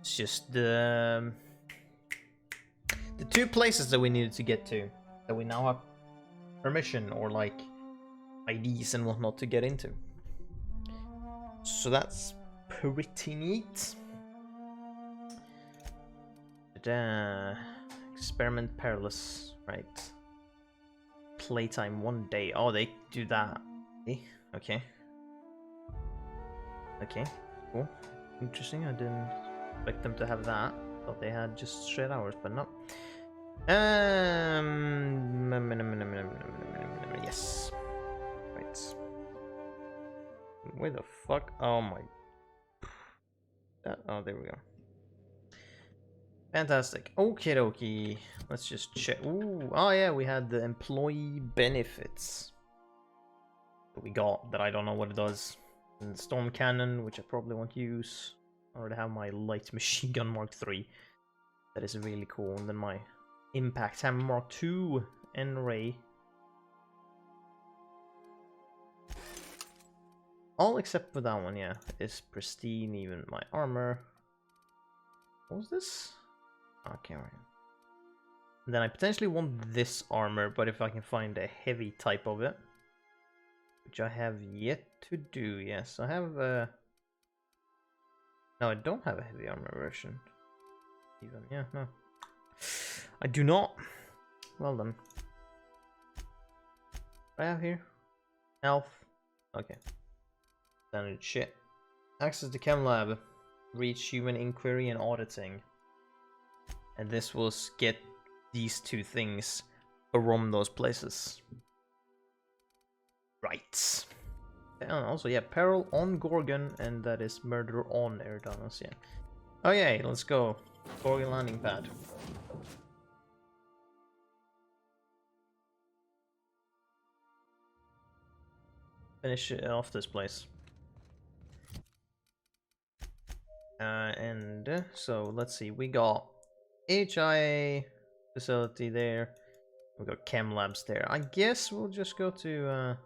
It's just the two places that we needed to get to that we now have permission or like IDs and whatnot to get into. So that's pretty neat. Experiment perilous, right? Playtime 1 day. Oh, they do that. Okay. Okay, cool. Interesting, I didn't expect them to have that. Thought they had just straight hours, but no. Yes. Right. Where the fuck? Oh my. Oh, there we go. Fantastic. Okie dokie. Let's just check. Ooh. Oh yeah, we had the employee benefits that we got that I don't know what it does. And the storm cannon, which I probably won't use. I already have my light machine gun Mark III. That is really cool. And then my impact hammer Mark II and ray. All except for that one, yeah, is pristine. Even my armor. What was this? Okay, right. Then I potentially want this armor, but if I can find a heavy type of it, which I have yet to do. Yes, I have a... No, I don't have a heavy armor version. Even, yeah, no. I do not. Well done. What I have here? Health. Okay. Standard shit. Access to Chem Lab. Reach human inquiry and auditing. And this will get these two things from those places. Right. And also, yeah, peril on Gorgon, and that is murder on Eridanos, yeah. Okay, let's go. Gorgon landing pad. Finish off this place. So let's see, we got HIA facility there. We got chem labs there. I guess we'll just go to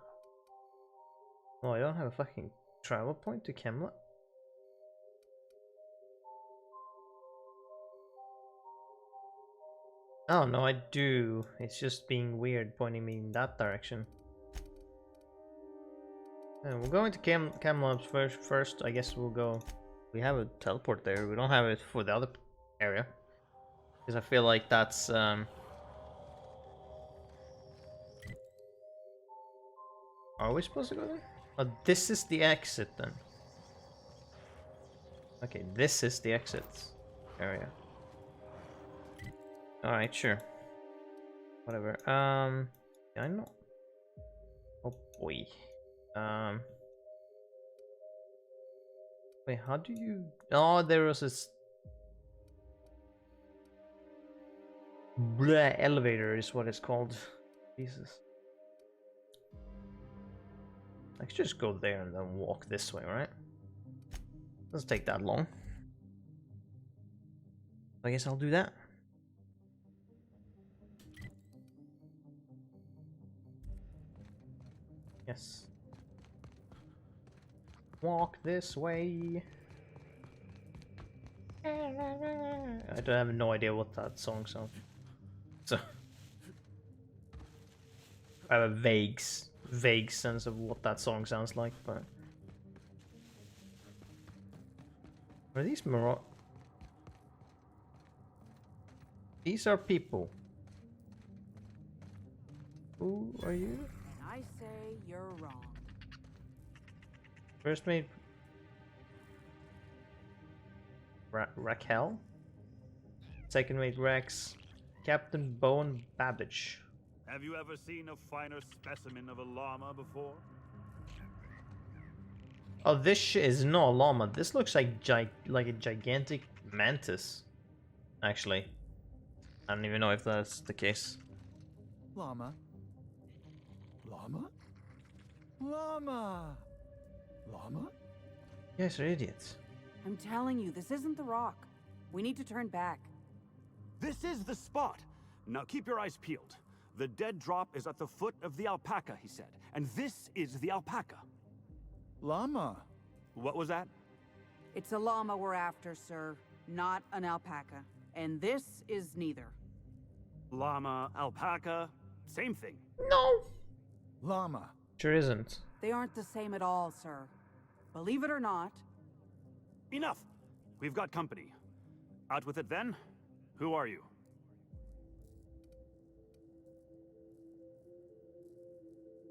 oh, I don't have a fucking travel point to chem lab. Oh no, I do. It's just being weird pointing me in that direction. We'll go into chem labs first. I guess we'll go. We have a teleport there. We don't have it for the other area. Because I feel like that's... Are we supposed to go there? Oh, this is the exit then. Okay, this is the exit area. Alright, sure. Whatever. Yeah, I know. Oh boy. Wait, how do you... Oh, there was this... Bleh, elevator is what it's called. Jesus. I could just go there and then walk this way, right? Doesn't take that long. I guess I'll do that. Yes. Walk this way. I don't have no idea what that song sounds. So I have a vague sense of what that song sounds like, but are these These are people. Who are you? And I say you're wrong. First mate Raquel. Second mate Rex. Captain Bowen Babbage. Have you ever seen a finer specimen of a llama before? Oh, this shit is not a llama. This looks like a gigantic mantis. Actually, I don't even know if that's the case. Llama. Llama? Llama! Llama? You guys are idiots. I'm telling you, this isn't the rock. We need to turn back. This is the spot! Now keep your eyes peeled. The dead drop is at the foot of the alpaca, he said. And this is the alpaca. Llama. What was that? It's a llama we're after, sir, not an alpaca. And this is neither. Llama, alpaca, same thing. No, Llama. sure isn't. They aren't the same at all, sir. Believe it or not. Enough. We've got company. Out with it then. Who are you?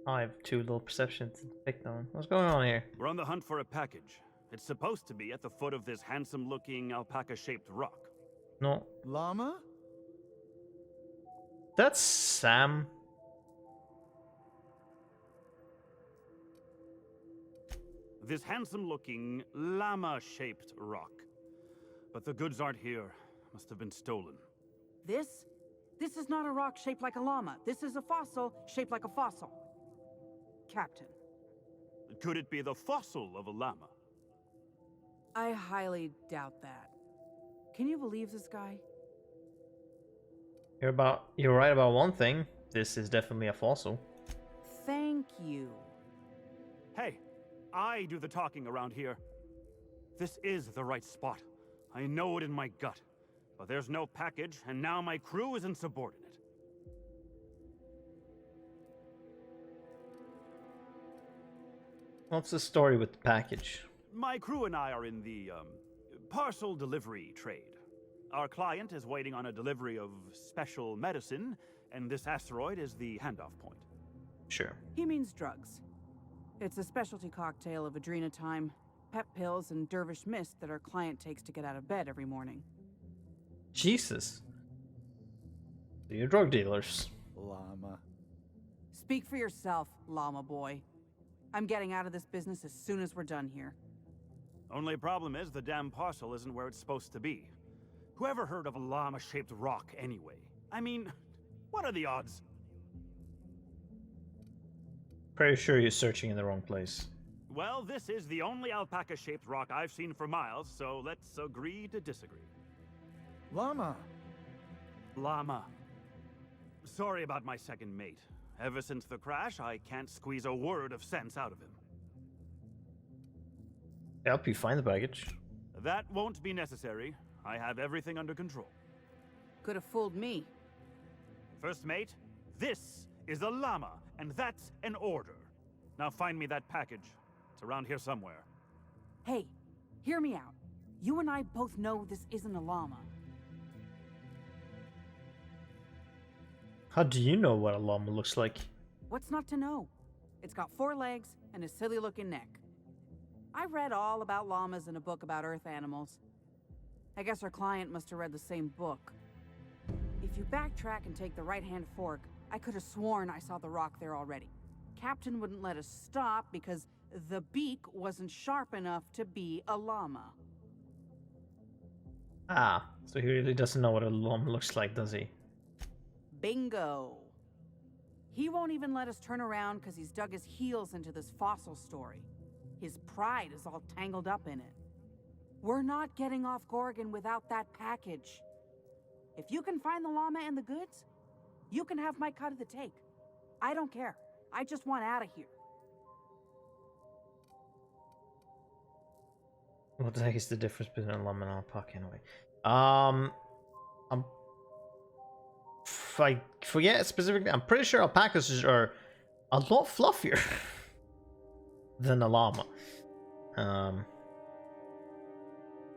I have too little perception to pick on. What's going on here? We're on the hunt for a package. It's supposed to be at the foot of this handsome-looking alpaca-shaped rock. No, Llama? that's Sam. This handsome-looking, llama-shaped rock. But the goods aren't here. Must have been stolen. This is not a rock shaped like a llama. This is a fossil shaped like a fossil. Captain, Could it be the fossil of a llama? I highly doubt that. Can you believe this guy? You're right about one thing. This is definitely a fossil. Thank you. Hey, I do the talking around here. This is the right spot. I know it in my gut. But there's no package, and now my crew is insubordinate. What's the story with the package? My crew and I are in the, parcel delivery trade. Our client is waiting on a delivery of special medicine, and this asteroid is the handoff point. Sure. He means drugs. It's a specialty cocktail of adrenotime, pep pills, and dervish mist that our client takes to get out of bed every morning. Jesus. So you're drug dealers. Llama. Speak for yourself, llama boy. I'm getting out of this business as soon as we're done here. Only problem is the damn parcel isn't where it's supposed to be. Whoever heard of a llama-shaped rock anyway? I mean, what are the odds? Pretty sure you're searching in the wrong place. Well, this is the only alpaca-shaped rock I've seen for miles, so let's agree to disagree. Llama. Llama. Sorry about my second mate. Ever since the crash, I can't squeeze a word of sense out of him. Help you find the package. That won't be necessary. I have everything under control. Could have fooled me. First mate, this is a llama, and that's an order. Now find me that package. It's around here somewhere. Hey, hear me out. You and I both know this isn't a llama. How do you know what a llama looks like? What's not to know? It's got 4 legs and a silly-looking neck. I read all about llamas in a book about Earth animals. I guess our client must have read the same book. If you backtrack and take the right-hand fork, I could have sworn I saw the rock there already. Captain wouldn't let us stop because the beak wasn't sharp enough to be a llama. Ah, so he really doesn't know what a llama looks like, does he? Bingo. He won't even let us turn around because he's dug his heels into this fossil story. His pride is all tangled up in it. We're not getting off Gorgon without that package. If you can find the llama and the goods, you can have my cut of the take. I don't care. I just want out of here. What the heck is the difference between a llama and an alpaca anyway? If I forget specifically, I'm pretty sure alpacas are a lot fluffier than a llama.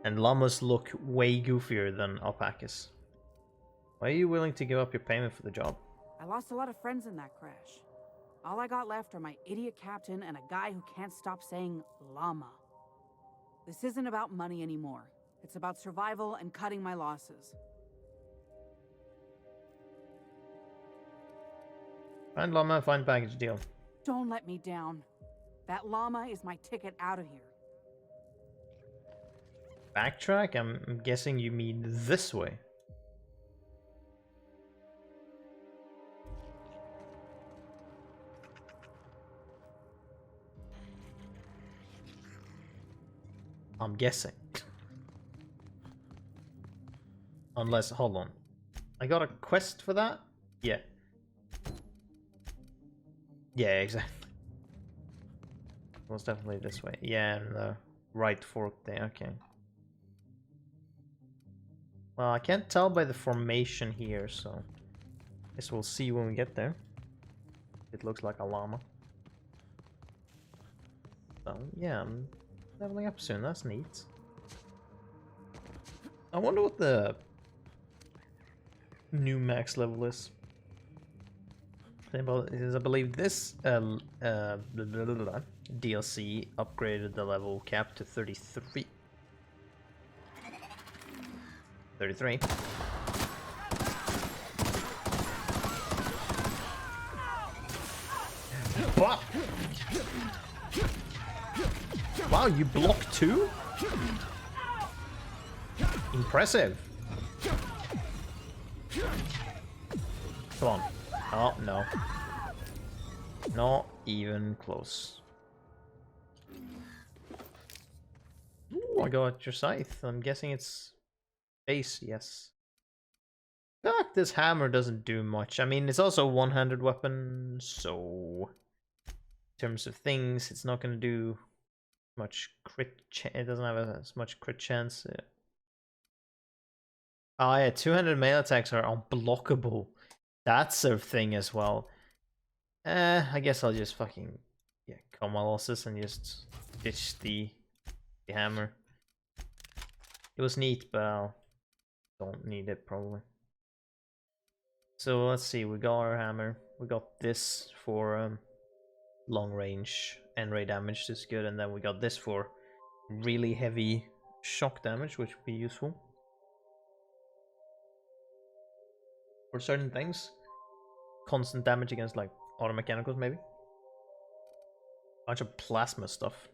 And llamas look way goofier than alpacas. Why are you willing to give up your payment for the job? I lost a lot of friends in that crash. All I got left are my idiot captain and a guy who can't stop saying llama. This isn't about money anymore. It's about survival and cutting my losses. Find llama, find package deal. Don't let me down. That llama is my ticket out of here. Backtrack? I'm guessing you mean this way. I'm guessing. Unless, hold on. I got a quest for that? Yeah. Yeah, exactly. It was definitely this way. Yeah, no. right fork there, okay. Well, I can't tell by the formation here, so guess we'll see when we get there. It looks like a llama. So yeah, I'm leveling up soon, that's neat. I wonder what the new max level is. I believe this DLC upgraded the level cap to 33. 33. What? Wow, you block too? Impressive. Come on. Oh, no. Not even close. Ooh, I got your scythe. I'm guessing it's base, yes. I feel like this hammer doesn't do much. I mean, it's also a one-handed weapon, so in terms of things, it's not going to do much crit. It doesn't have as much crit chance. Oh yeah, 200 melee attacks are unblockable. That's a thing as well. I guess I'll just fucking cut my losses and just ditch the hammer. It was neat, but I don't need it probably. So let's see, we got our hammer. We got this for long range and ray damage, this is good, and then we got this for really heavy shock damage, which would be useful for certain things. Constant damage against like auto mechanicals, maybe. Bunch of plasma stuff.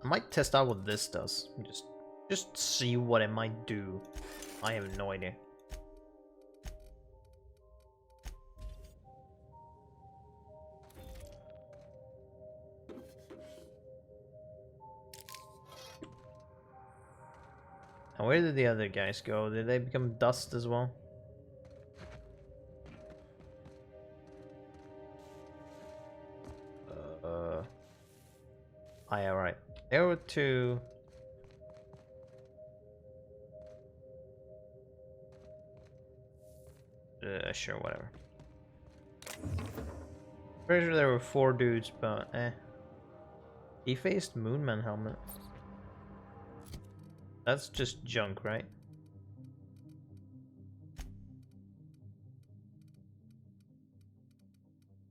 I might test out what this does. Just see what it might do. I have no idea. And where did the other guys go? Did they become dust as well? Oh yeah, right. There were two. Sure, whatever. Pretty sure there were 4 dudes, but Defaced Moonman helmet. That's just junk, right?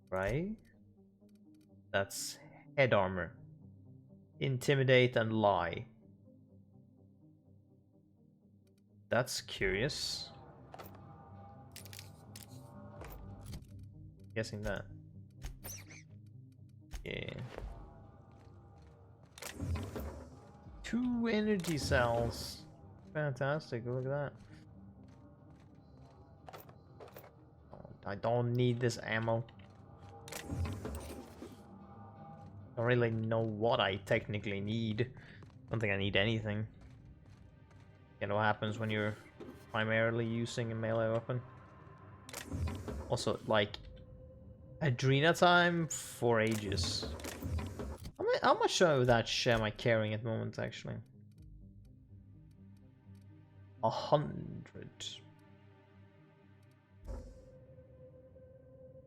Right? That's head armor. Intimidate and lie. That's curious. Guessing that. Yeah. 2 energy cells. Fantastic, look at that. Oh, I don't need this ammo. Don't really know what I technically need. Don't think I need anything. You know what happens when you're primarily using a melee weapon. Also, like, Adrena time for ages. How much of that shit am I carrying at the moment, actually? 100.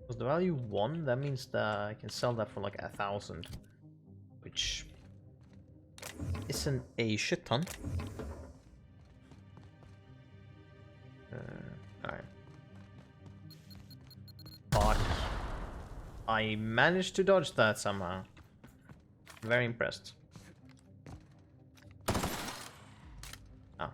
Was the value 1? That means that I can sell that for like 1,000. Which isn't a shit ton. Alright. But I managed to dodge that somehow. Very impressed. Oh.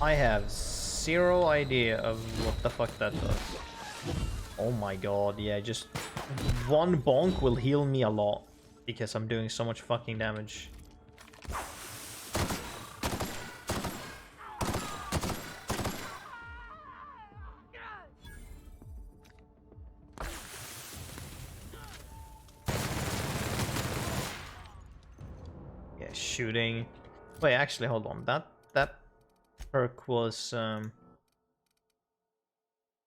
I have zero idea of what the fuck that does. Oh my god, yeah, just one bonk will heal me a lot because I'm doing so much fucking damage. shooting. Wait, actually, hold on. That perk was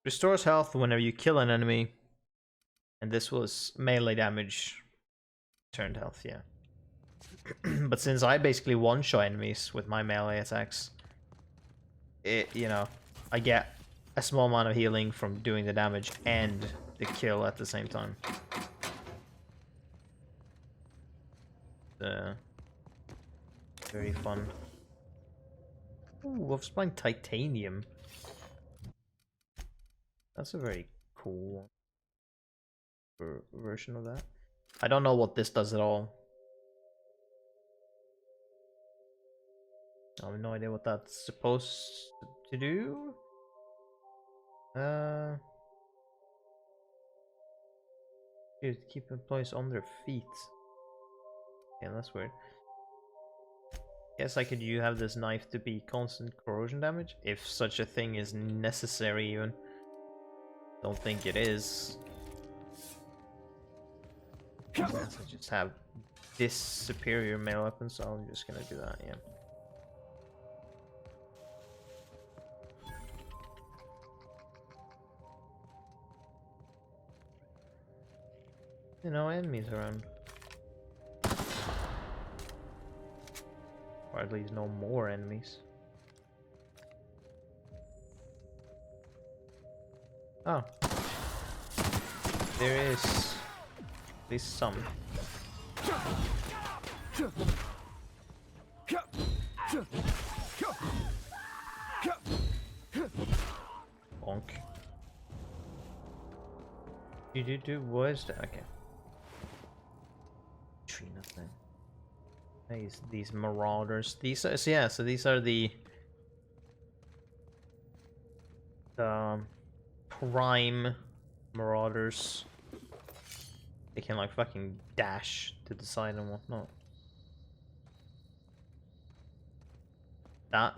restores health whenever you kill an enemy, and this was melee damage turned health. Yeah. But since I basically one-shot enemies with my melee attacks, I get a small amount of healing from doing the damage and the kill at the same time. Very fun. Ooh, Wolfspine Titanium. That's a very cool version of that. I don't know what this does at all. I have no idea what that's supposed to do. Keep employees on their feet. Yeah, that's weird. Guess I could have this knife to be constant corrosion damage, if such a thing is necessary even. Don't think it is. I guess I just have this superior melee weapon, so I'm just gonna do that, yeah. No enemies around. Or at least no more enemies. Oh. There is at least some. Bonk. Do what is that? Okay. Tree nothing. These marauders. These are so these are the prime marauders. They can like fucking dash to the side and whatnot.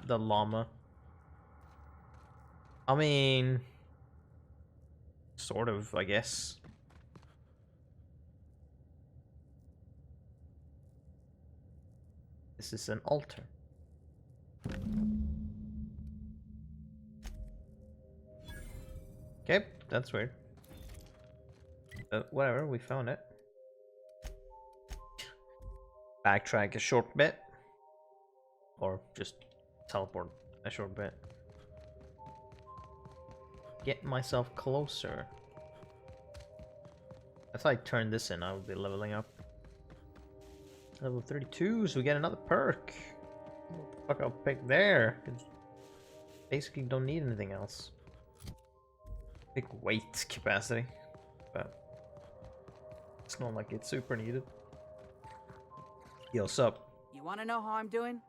The llama. I mean, sort of, I guess. This is an altar. Okay, that's weird. But whatever, we found it. Backtrack a short bit. Or just teleport a short bit. Get myself closer. If I turn this in, I will be leveling up. Level 32, so we get another perk. What the fuck I'll pick there? Basically don't need anything else. Pick weight capacity. But it's not like it's super needed. Yo, what's up? You want to know how I'm doing?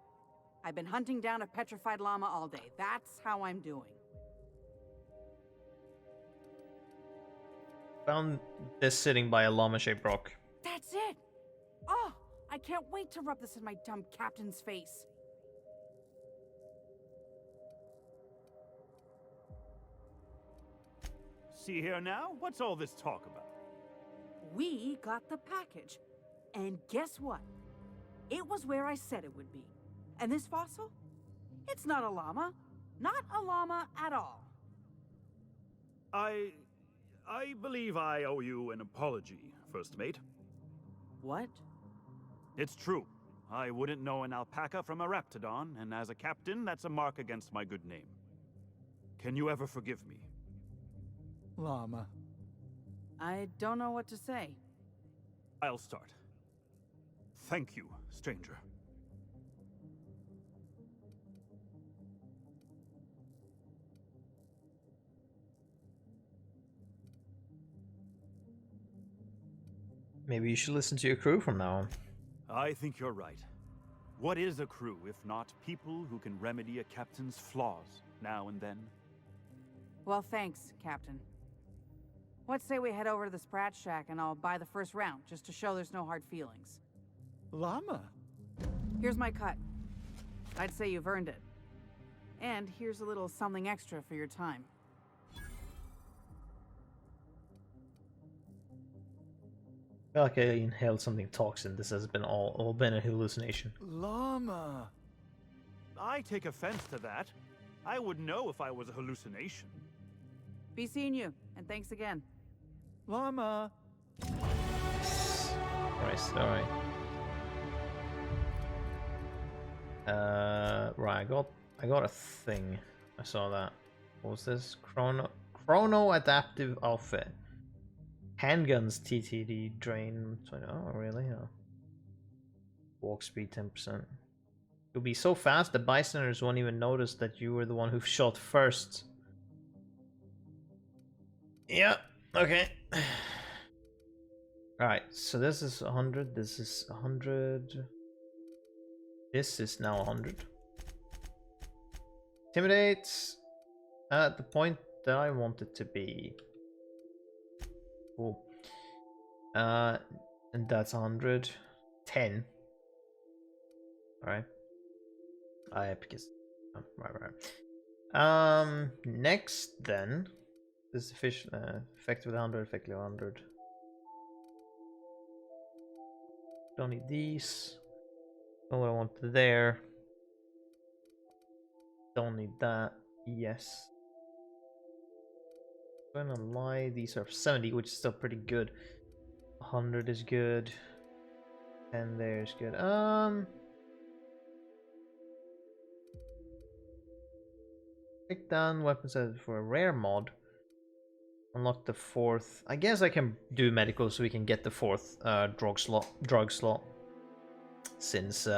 I've been hunting down a petrified llama all day. That's how I'm doing. Found this sitting by a llama-shaped rock. That's it! Oh, I can't wait to rub this in my dumb captain's face. See here now? What's all this talk about? We got the package. And guess what? It was where I said it would be. And this fossil? It's not a llama. Not a llama at all. I believe I owe you an apology, First Mate. What? It's true. I wouldn't know an alpaca from a raptidon, and as a captain, that's a mark against my good name. Can you ever forgive me? Llama. I don't know what to say. I'll start. Thank you, stranger. Maybe you should listen to your crew from now on. I think you're right. What is a crew if not people who can remedy a captain's flaws now and then? Well, thanks, Captain. What say we head over to the Sprat Shack and I'll buy the first round, just to show there's no hard feelings. Llama. Here's my cut. I'd say you've earned it. And here's a little something extra for your time. feel like I inhaled something toxin. This has been all been a hallucination. Llama. I take offense to that. I would know if I was a hallucination. Be seeing you, and thanks again. Llama. Christ, alright. Right, I got a thing. I saw that. What was this? Chrono adaptive outfit. Handguns TTD drain 20. Oh really? Oh. Walk speed 10%. You'll be so fast the bystanders won't even notice that you were the one who shot first. Yeah, okay. Alright, so this is 100, this is 100. This is now 100. Intimidate at the point that I want it to be. Cool. And that's 100. 10. Alright. Because right. Next then. This is effective with 100, effective 100. Don't need these. Don't what I want there. Don't need that. Yes. I'm gonna lie, these are 70, which is still pretty good. 100 is good. And there's good. Pick down weapons for a rare mod. Unlock the 4th. I guess I can do medical so we can get the 4th drug slot. Since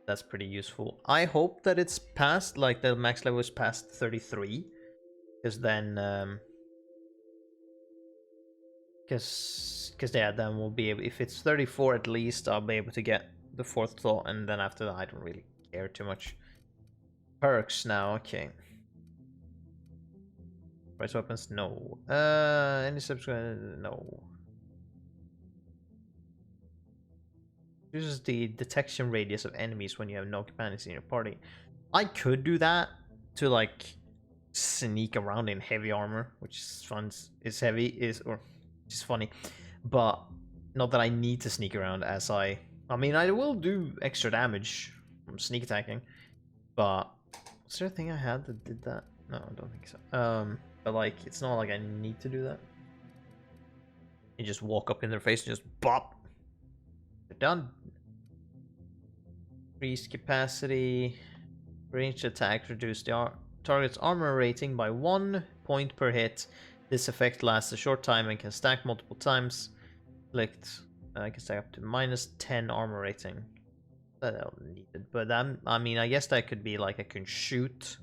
that's pretty useful. I hope that it's past, like the max level is past 33. Because then yeah, then we'll be able, if it's 34 at least, I'll be able to get the 4th slot, and then after that I don't really care too much. Perks now, okay. Price weapons, no. Any subscribe, no. Uses the detection radius of enemies when you have no companions in your party. I could do that to like sneak around in heavy armor, which is fun. Is funny, but not that I need to sneak around. As I mean, I will do extra damage from sneak attacking, but was there a thing I had that did that? No, I don't think so. But like, it's not like I need to do that. You just walk up in their face and just bop. They're done. Increased capacity. Ranged attack. Reduce the target's armor rating by 1 point per hit. This effect lasts a short time and can stack multiple times. Select. I can stack up to -10 armor rating. That I don't need it, but I mean, I guess that could be like I can shoot.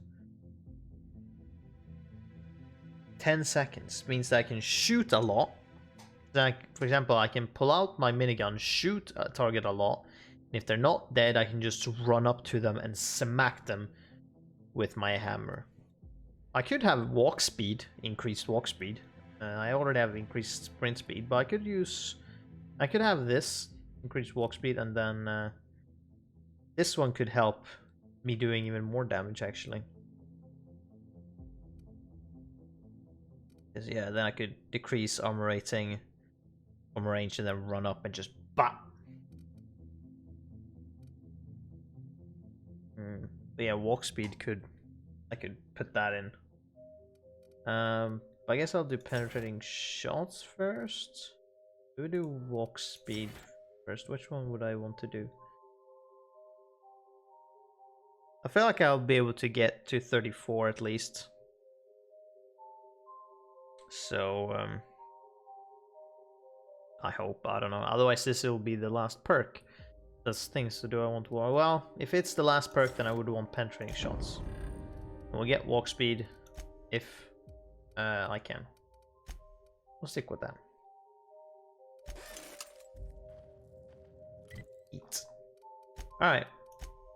10 seconds means that I can shoot a lot. Like, for example, I can pull out my minigun, shoot a target a lot, and if they're not dead, I can just run up to them and smack them with my hammer. I could have walk speed, increased walk speed. I already have increased sprint speed, but I could have this, increased walk speed, and then this one could help me doing even more damage, actually. Yeah, then I could decrease armor rating from range and then run up and just bop. But yeah, walk speed I could put that in. I guess I'll do penetrating shots first. Do we do walk speed first? Which one would I want to do? I feel like I'll be able to get to 34 at least. So, I hope, I don't know. Otherwise, this will be the last perk. That's things to do. I want to. Well, if it's the last perk, then I would want penetrating shots. And we'll get walk speed if I can. We'll stick with that. Eat. Alright.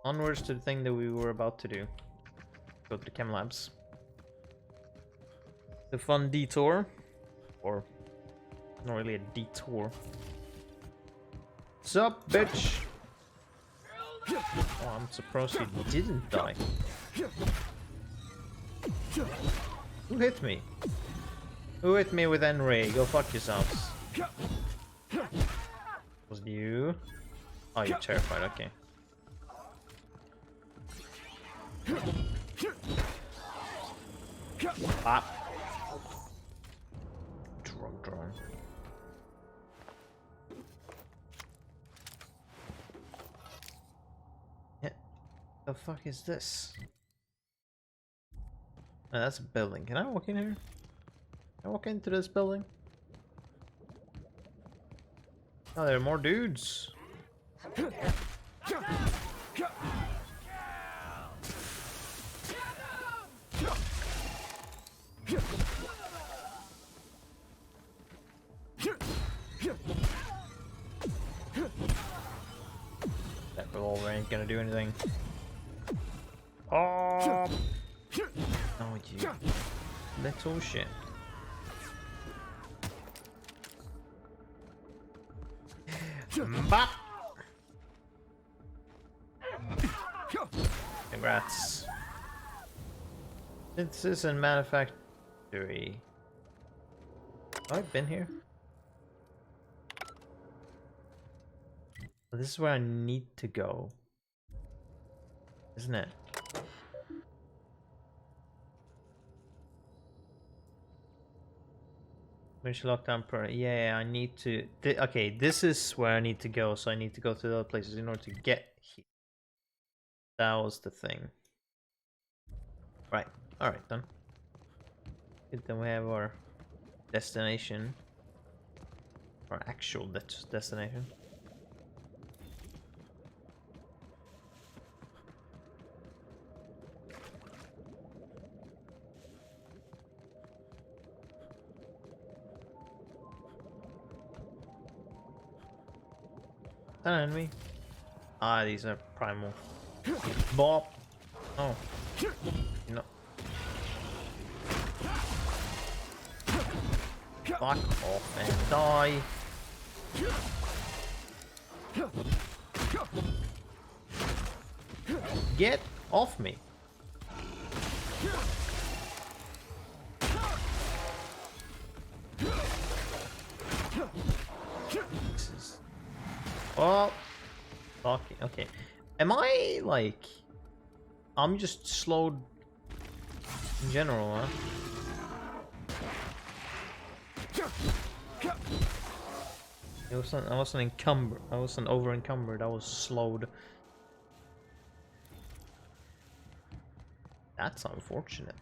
Onwards to the thing that we were about to do. Go to the chem labs. The fun detour. Or not really a detour. Sup, bitch? Oh, I'm surprised he didn't die. Who hit me? Who hit me with N-Ray? Go fuck yourselves. was you. Oh, you're terrified, okay. Ah. Drone. Yeah. The fuck is this? Oh, that's a building. Can I walk in here? Can I walk into this building? Oh, there are more dudes. That revolver ain't gonna do anything. Oh! Oh, you little shit. Bop! Congrats. This is a manufactory. Have I been here? This is where I need to go. Isn't it? Finish lockdown per. Yeah, I need to. Okay, this is where I need to go, so I need to go to the other places in order to get here. That was the thing. Right. Alright, then. Good, then we have our destination. Our actual destination. An enemy. Ah, these are primal. Bop. Oh. No. Fuck off and die. Get off me. This is... Oh. Okay, okay. Am I like... I'm just slowed in general, huh? I wasn't encumbered. I wasn't over encumbered. I was slowed. That's unfortunate.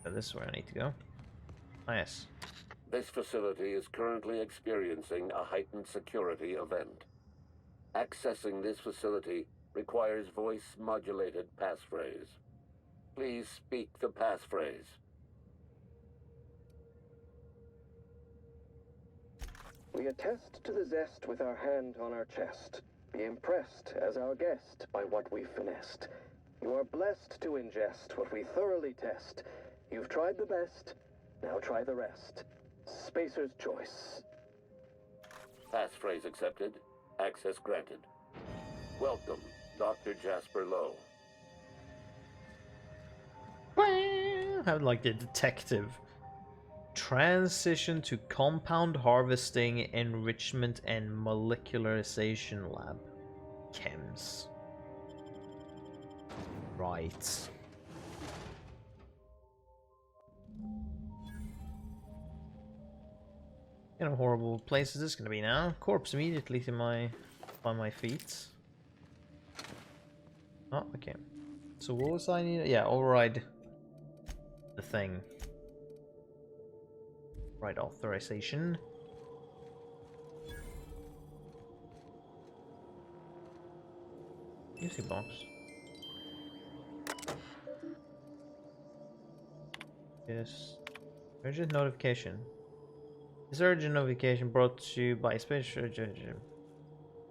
So this is where I need to go. Oh, yes. This facility is currently experiencing a heightened security event. Accessing this facility requires voice-modulated passphrase. Please speak the passphrase. We attest to the zest with our hand on our chest. Be impressed as our guest by what we've finessed. You are blessed to ingest what we thoroughly test. You've tried the best, now try the rest. Spacer's choice. Passphrase accepted. Access granted. Welcome, Dr. Jasper Lowe. How like the detective. Transition to compound harvesting, enrichment, and molecularization lab. Chems. Right. What kind of horrible place is this gonna be now? Corpse immediately to by my feet. Oh, okay. So what was I need? Yeah, override the thing. Right authorization. Easy box. Yes. Urgent notification. This urgent notification brought to you by special judge.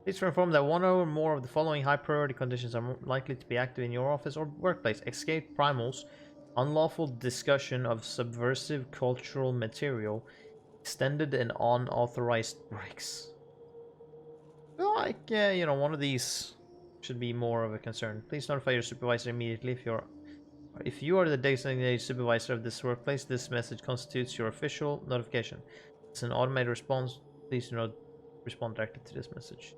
Please inform that one or more of the following high priority conditions are likely to be active in your office or workplace. Escaped primals, unlawful discussion of subversive cultural material, extended and unauthorized breaks. Like, yeah, you know, one of these should be more of a concern. Please notify your supervisor immediately if you're If you are the designated supervisor of this workplace, this message constitutes your official notification. It's an automated response. Please do not respond directly to this message.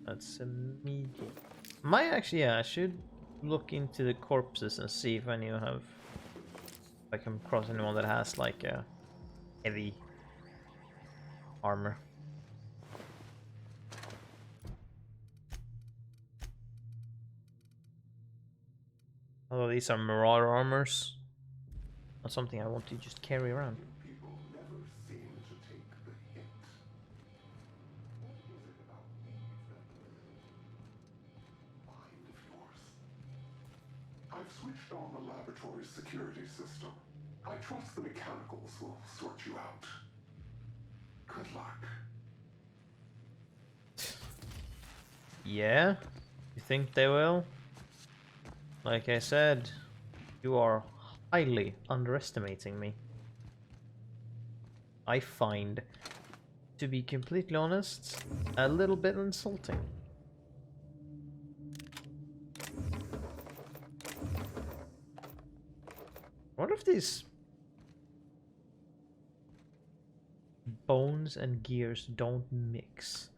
That's immediate. Might actually, yeah, I should look into the corpses and see if any have. If I come across anyone that has like a heavy armor. Although these are marauder armors, not something I want to just carry around. People never seem to take the hint. What was it about me that mind of yours? I've switched on the laboratory's security system. I trust the mechanicals will sort you out. Good luck. Yeah? You think they will? Like I said, you are highly underestimating me. I find, to be completely honest, a little bit insulting. What if these bones and gears don't mix?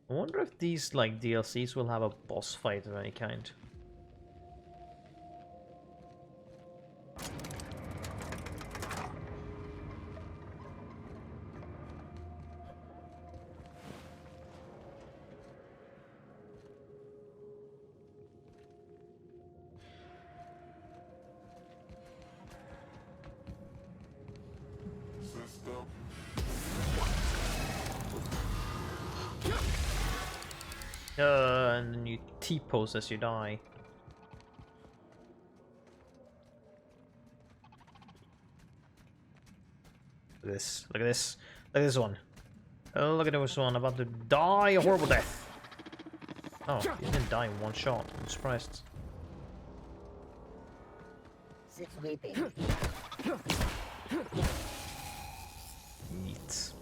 I wonder if these like DLCs will have a boss fight of any kind. System. And then you T-pose as you die. Look at this. Look at this. Look at this one. Oh, look at this one about to die a horrible death. Oh, he didn't die in one shot. I'm surprised. Neat.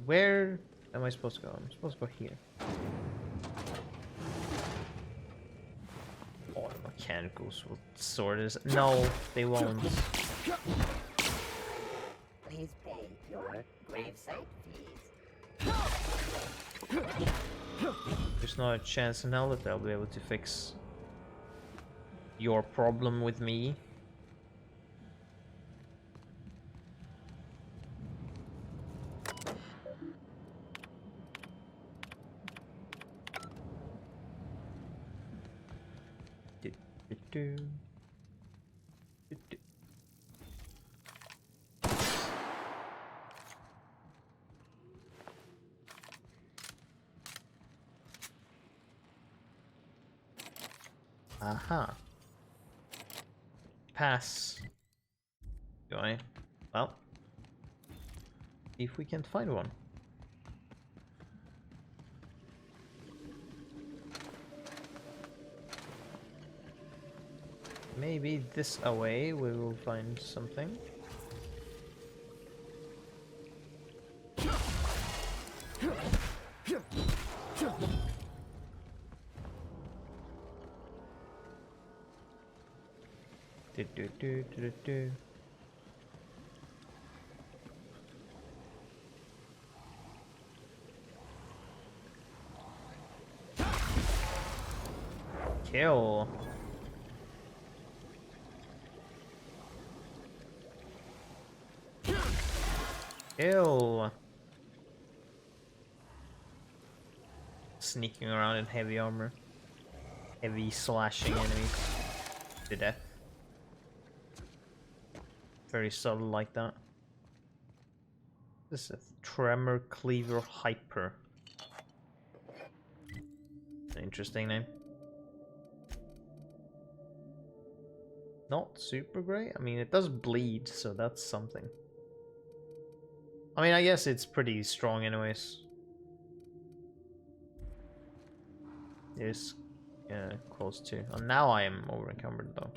Where am I supposed to go? I'm supposed to go here. Oh, the mechanicals will sort this. No, they won't. Please pay your gravesite fees. There's not a chance in hell that they'll be able to fix your problem with me. Do. Aha. Pass. Do I? Well. See if we can find one. Maybe this away we will find something. Do. Kill. Kill. sneaking around in heavy armor. Heavy slashing enemies to death. Very subtle like that. This is a Tremor Cleaver Hyper. An interesting name. Not super great. I mean, it does bleed, so that's something. I mean, I guess it's pretty strong anyways. It is close to. Oh, now I am over encumbered though.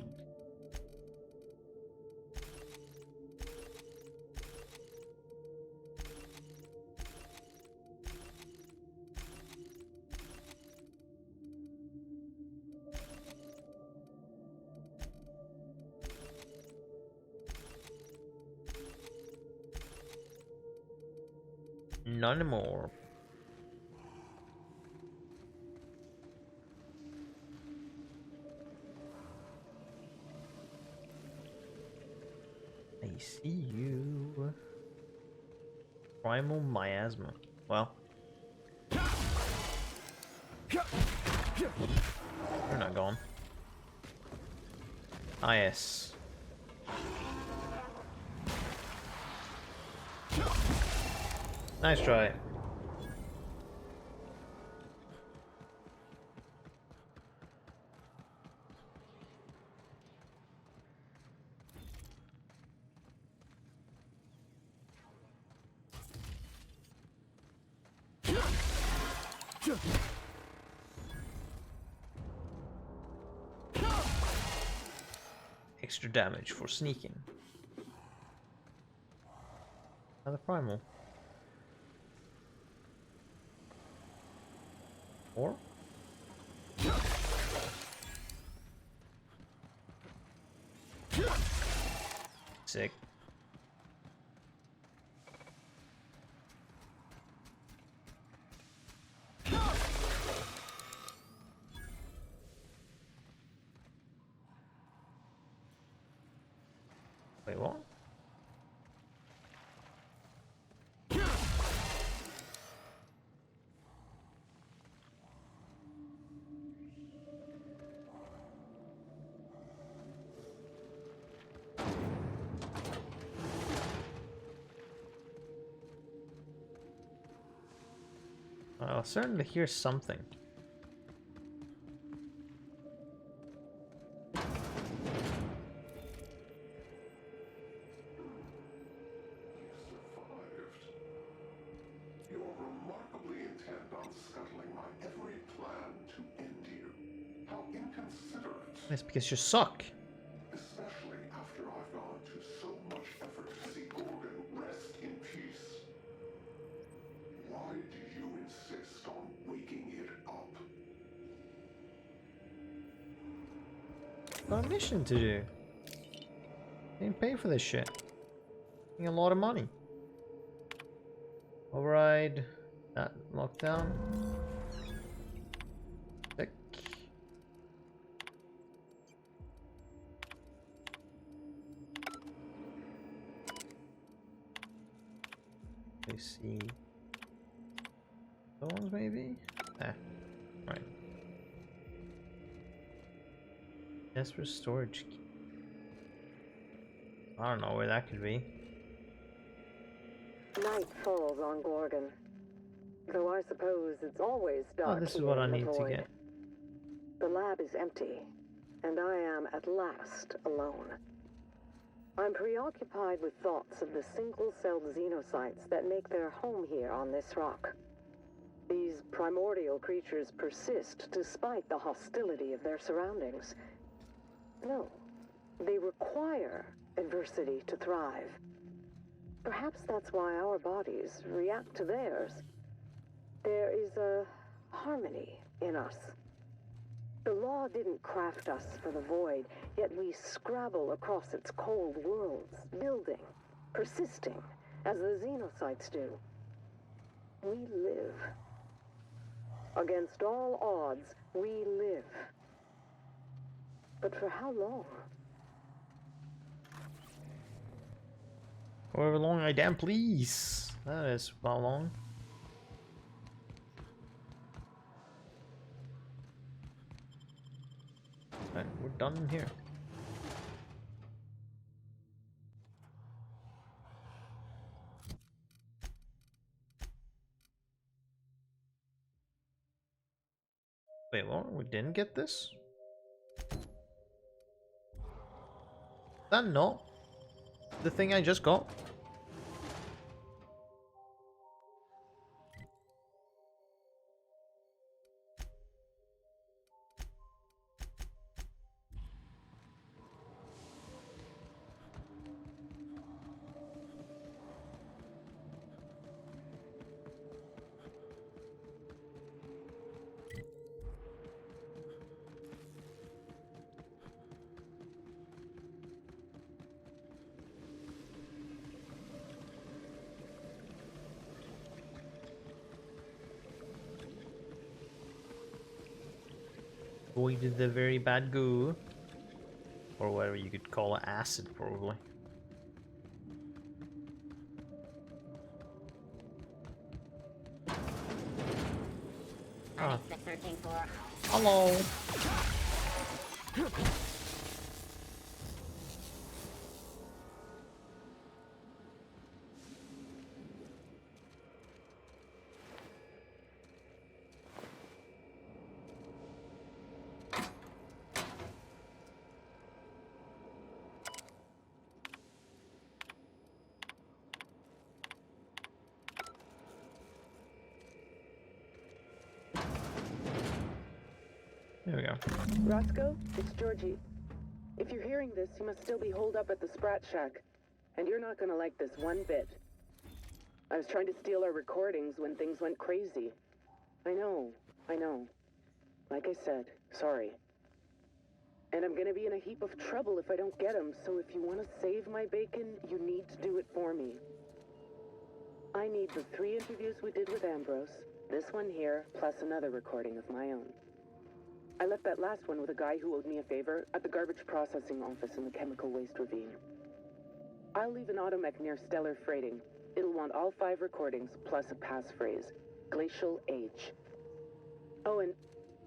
None more. I see you. Primal miasma. Well. You're not gone. Ah, yes. Nice try. Extra damage for sneaking. Another primal. Or? Sick. Wait, what? I'll certainly hear something. It's because you suck. Especially after I've gone to so much effort to see Gorgon rest in peace. Why do you insist on waking it up? Got a mission to do. Didn't pay for this shit. Paying a lot of money. Override that lockdown. Sick. I see. Those maybe? Right. Desperate storage key. I don't know where that could be. Night falls on Gorgon. Though I suppose it's always dark. Oh, this is here what I in the need to void. get. The lab is empty, and I am at last alone. I'm preoccupied with thoughts of the single-celled xenocytes that make their home here on this rock. These primordial creatures persist despite the hostility of their surroundings. No, they require adversity to thrive. Perhaps that's why our bodies react to theirs. There is a harmony in us. The law didn't craft us for the void, yet we scrabble across its cold worlds, building, persisting, as the xenocytes do. We live. Against all odds, we live. But for how long? However long I damn please. That is how long. Right, we're done in here. Wait, what? We didn't get this? Is that not the thing I just got? Avoided the very bad goo. Or whatever you could call it, acid, probably. Ah. Hello. There we go. Roscoe, it's Georgie. If you're hearing this, you must still be holed up at the Sprat Shack. And you're not gonna like this one bit. I was trying to steal our recordings when things went crazy. I know. Like I said, sorry. And I'm gonna be in a heap of trouble if I don't get them, so if you want to save my bacon, you need to do it for me. I need the 3 interviews we did with Ambrose, this one here, plus another recording of my own. I left that last one with a guy who owed me a favor at the garbage processing office in the chemical waste ravine. I'll leave an automech near Stellar Freighting. It'll want all 5 recordings, plus a passphrase. Glacial Age. Oh, and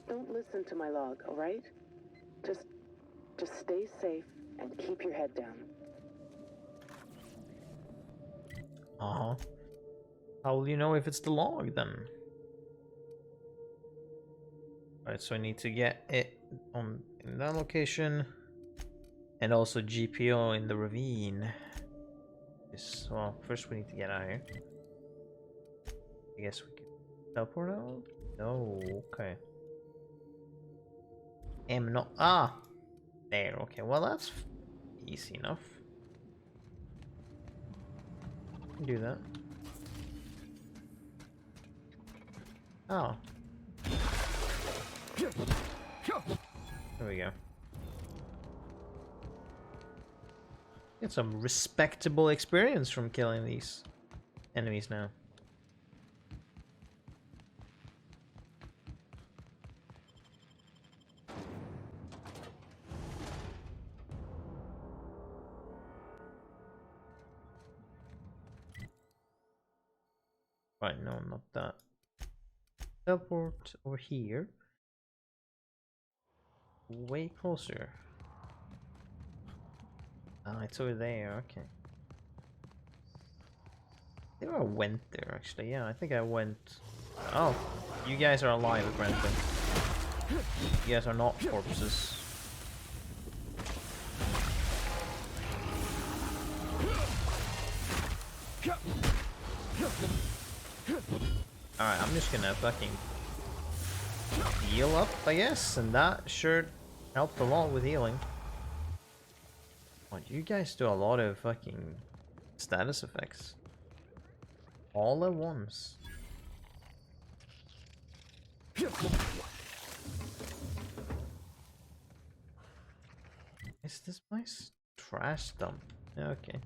don't listen to my log, alright? Just stay safe and keep your head down. Uh-huh. How will you know if it's the log, then? Alright, so I need to get it in that location. And also GPO in the ravine. Well, first we need to get out of here. I guess we can teleport out? No, okay. Not. Ah! There, okay, well that's easy enough. Do that. Oh. There we go. Get some respectable experience from killing these enemies now. Right, no, not that. Teleport over here. Way closer. Ah, it's over there, okay. I think I went there, actually. Yeah, I think I went... Oh, you guys are alive, apparently. You guys are not corpses. Alright, I'm just gonna fucking heal up, I guess, and that sure helped a lot with healing. Oh, you guys do a lot of fucking status effects. All at once. Is this place? Trash dump. Okay.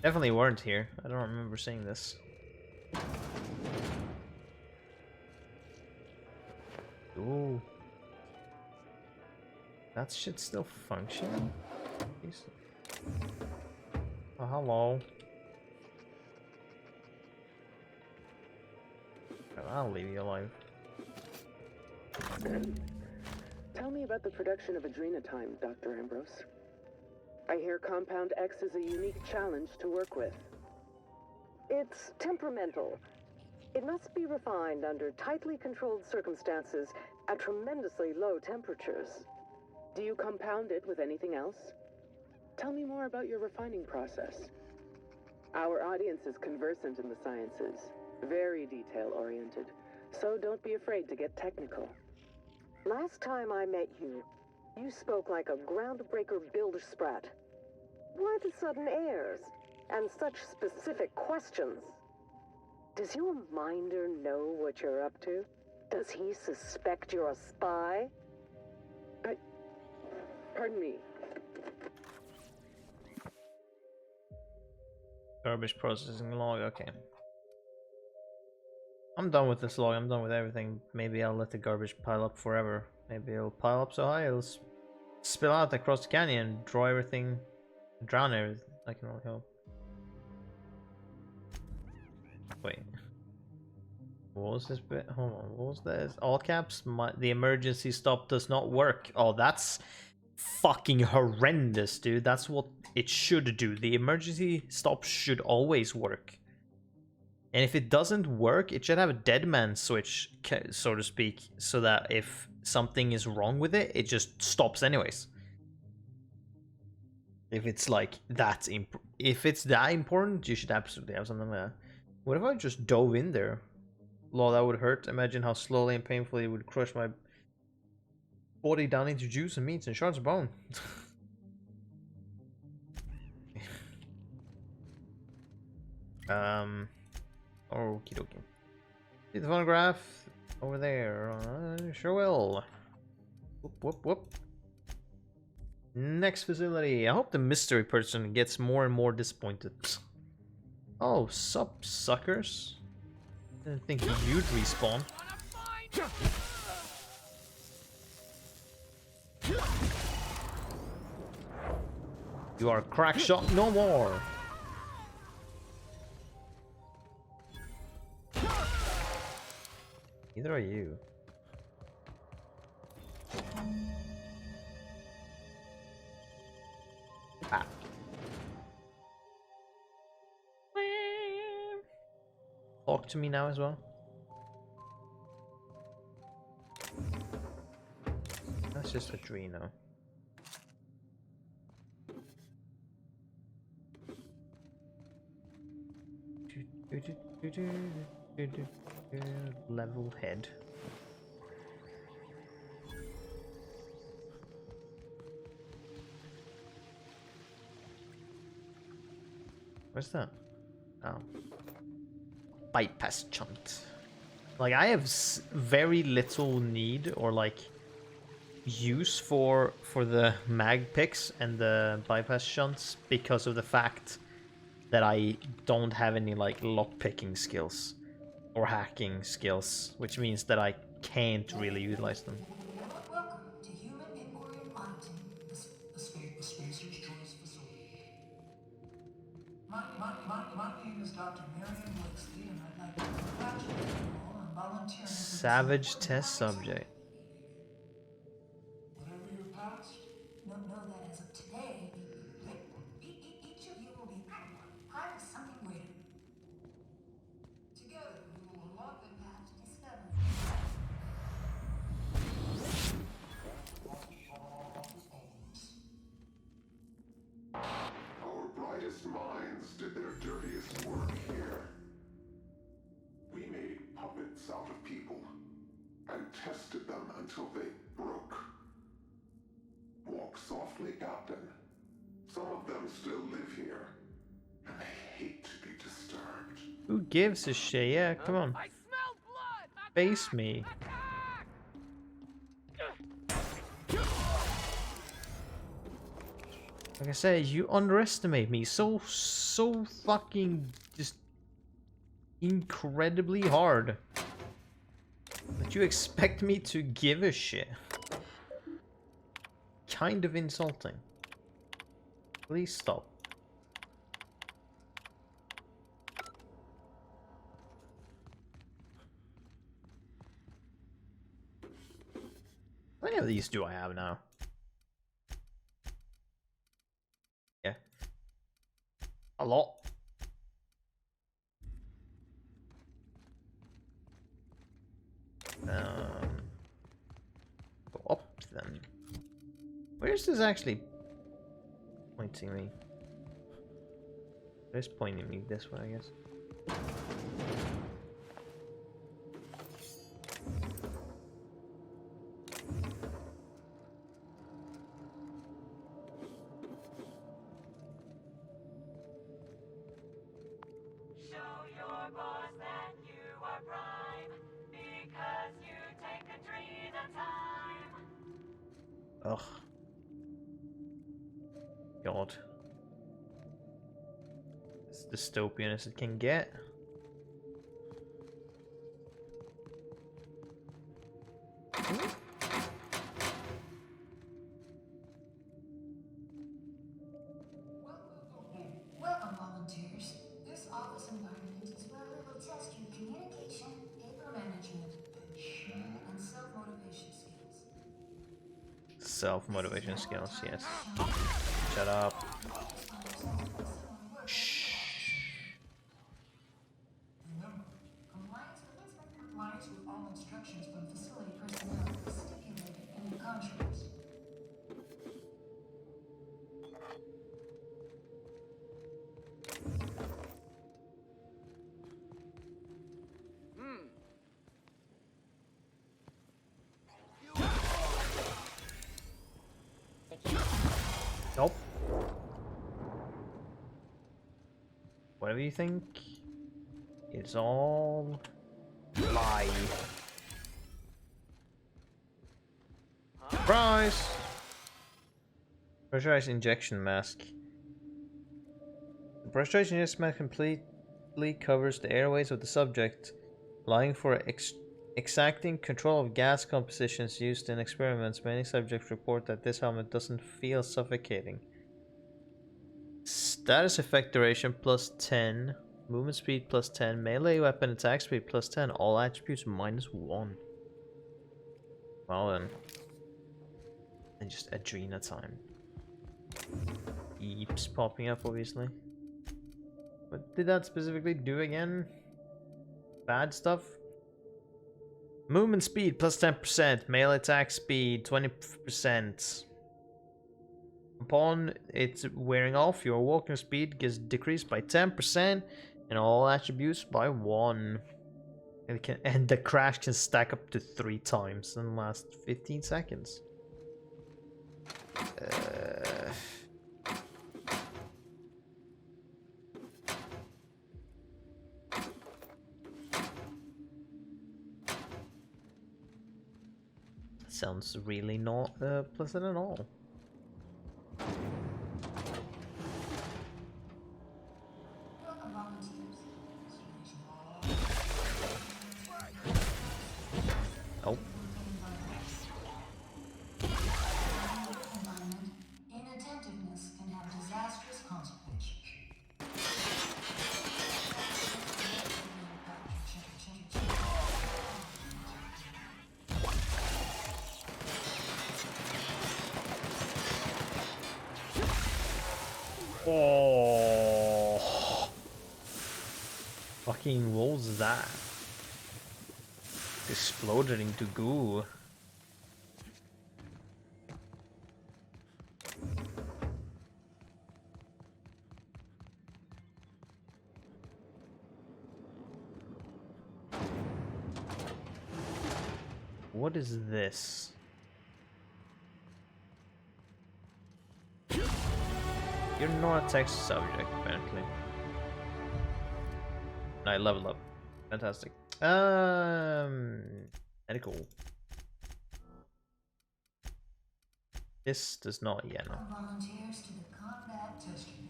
Definitely weren't here. I don't remember seeing this. Ooh. That shit still functioning? Oh, hello. I'll leave you alive. Tell me about the production of adrenatime, Dr. Ambrose. I hear Compound X is a unique challenge to work with. It's temperamental. It must be refined under tightly controlled circumstances at tremendously low temperatures. Do you compound it with anything else? Tell me more about your refining process. Our audience is conversant in the sciences, very detail-oriented, so don't be afraid to get technical. Last time I met you, you spoke like a groundbreaker bilge sprat. Why the sudden airs? And such specific questions? Does your minder know what you're up to? Does he suspect you're a spy? Pardon me. Garbage processing log, okay. I'm done with this log, I'm done with everything. Maybe I'll let the garbage pile up forever. Maybe it'll pile up so high it'll spill out across the canyon, draw everything, drown everything. I can only hope. Wait. What was this bit? Hold on, what was this? All caps? The emergency stop does not work. Oh, that's fucking horrendous, dude. That's what it should do. The emergency stop should always work. And if it doesn't work, it should have a dead man switch, so to speak, so that if something is wrong with it, it just stops anyways. If it's like that, if it's that important, you should absolutely have something like that. What if I just dove in there? Lol, that would hurt. Imagine how slowly and painfully it would crush my body down into juice and meats and shards of bone. Okie dokie. See the phonograph over there. Sure will. Whoop whoop whoop. Next facility. I hope the mystery person gets more and more disappointed. Oh, sup, suckers. Didn't think you'd respawn. You are crack shot no more. Neither are you. Ah. Talk to me now as well. That's just a Adreno. Level head. What's that? Oh. Bypass chunt. Like, I have very little need or like use for the mag picks and the bypass shunts because of the fact that I don't have any like lock picking skills or hacking skills, which means that I can't really utilize them. Welcome to Human Nikorin Auditing, the Spacer's Choice Facility. My name is Dr. Marion Blixley, and I'd like to congratulate you all on volunteering. Savage test subject. Whatever your past, know that as of today, each of you will be part of something greater. Together, we will unlock the path to discovery. Our brightest minds did their dirtiest work here. We made puppets out of people and tested them until they broke. Walk softly, Captain. Some of them still live here, and they hate to be disturbed. Who gives a shit? Yeah, come on. I smell blood! Face me. Like I said, you underestimate me so fucking just incredibly hard that you expect me to give a shit. Kind of insulting. Please stop. of these do I have now? Yeah. A lot. Go up then. Where's this actually pointing me? It's pointing me this way, I guess. Ugh. God. As dystopian as it can get. Welcome, volunteers. This office environment is where we will test your communication, paper management, and self-motivation skills. Self-motivation skills, yes. Shut up. Shh. Remember, compliance with all instructions from facility personnel is stipulated in your contracts. Nope. Whatever you think, it's all lie. Surprise! Pressurized injection mask. The pressurized injection mask completely covers the airways of the subject, allowing for exacting control of gas compositions used in experiments. Many subjects report that this helmet doesn't feel suffocating. Status effect duration plus 10, movement speed plus 10, melee weapon attack speed plus 10, all attributes minus 1. Well then. And just Adrena time. Keeps popping up, obviously. What did that specifically do again? Bad stuff? Movement speed plus 10%, melee attack speed 20%. Upon its wearing off, your walking speed gets decreased by 10% and all attributes by 1. And the crash can stack up to 3 times in the last 15 seconds. Sounds really not pleasant at all. Welcome, volunteers. Oh. Inattentiveness can have disastrous consequences. Oh. Fucking what was that? Exploded into goo. What is this? You're not a text subject, apparently. I level up. Fantastic. Medical. This does not yet. No. Volunteers to the combat testing.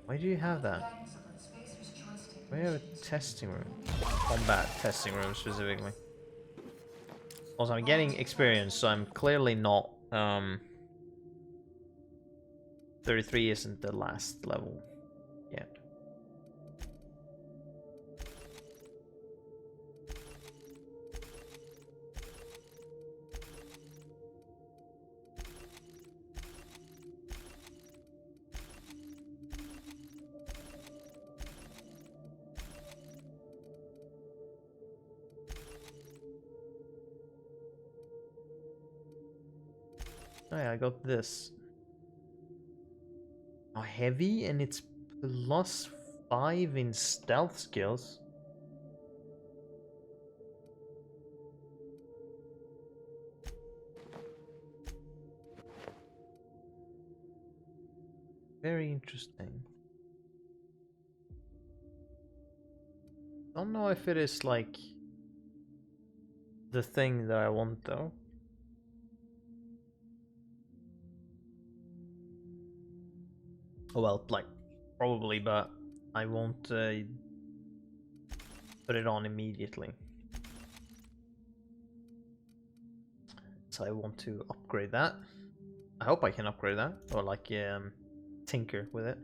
Why do you have that? Why do you have a testing room? Combat testing room specifically. Also, I'm getting experience, so I'm clearly not 33 isn't the last level yet. Oh yeah, I got this. Oh, heavy, and it's +5 in stealth skills. Very interesting. Don't know if it is like the thing that I want though. Oh well, like probably, but I won't put it on immediately. So I want to upgrade that. I hope I can upgrade that, or like tinker with it.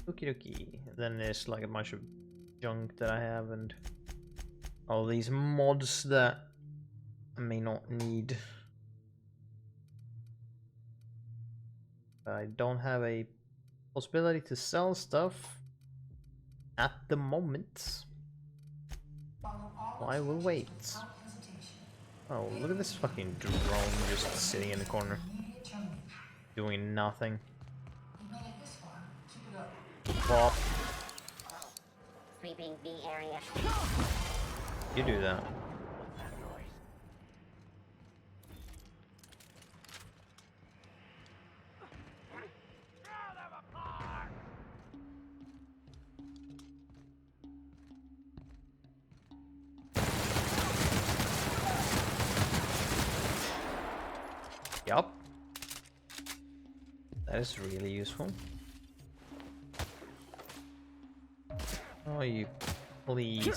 Okie dokie. Then there's like a bunch of junk that I have and all these mods that I may not need. But I don't have a possibility to sell stuff at the moment. So I will wait. Oh, look at this fucking drone just sitting in the corner. Doing nothing. Plop. Sweeping the area. You do that. Yup. That is really useful. Oh, you please. You're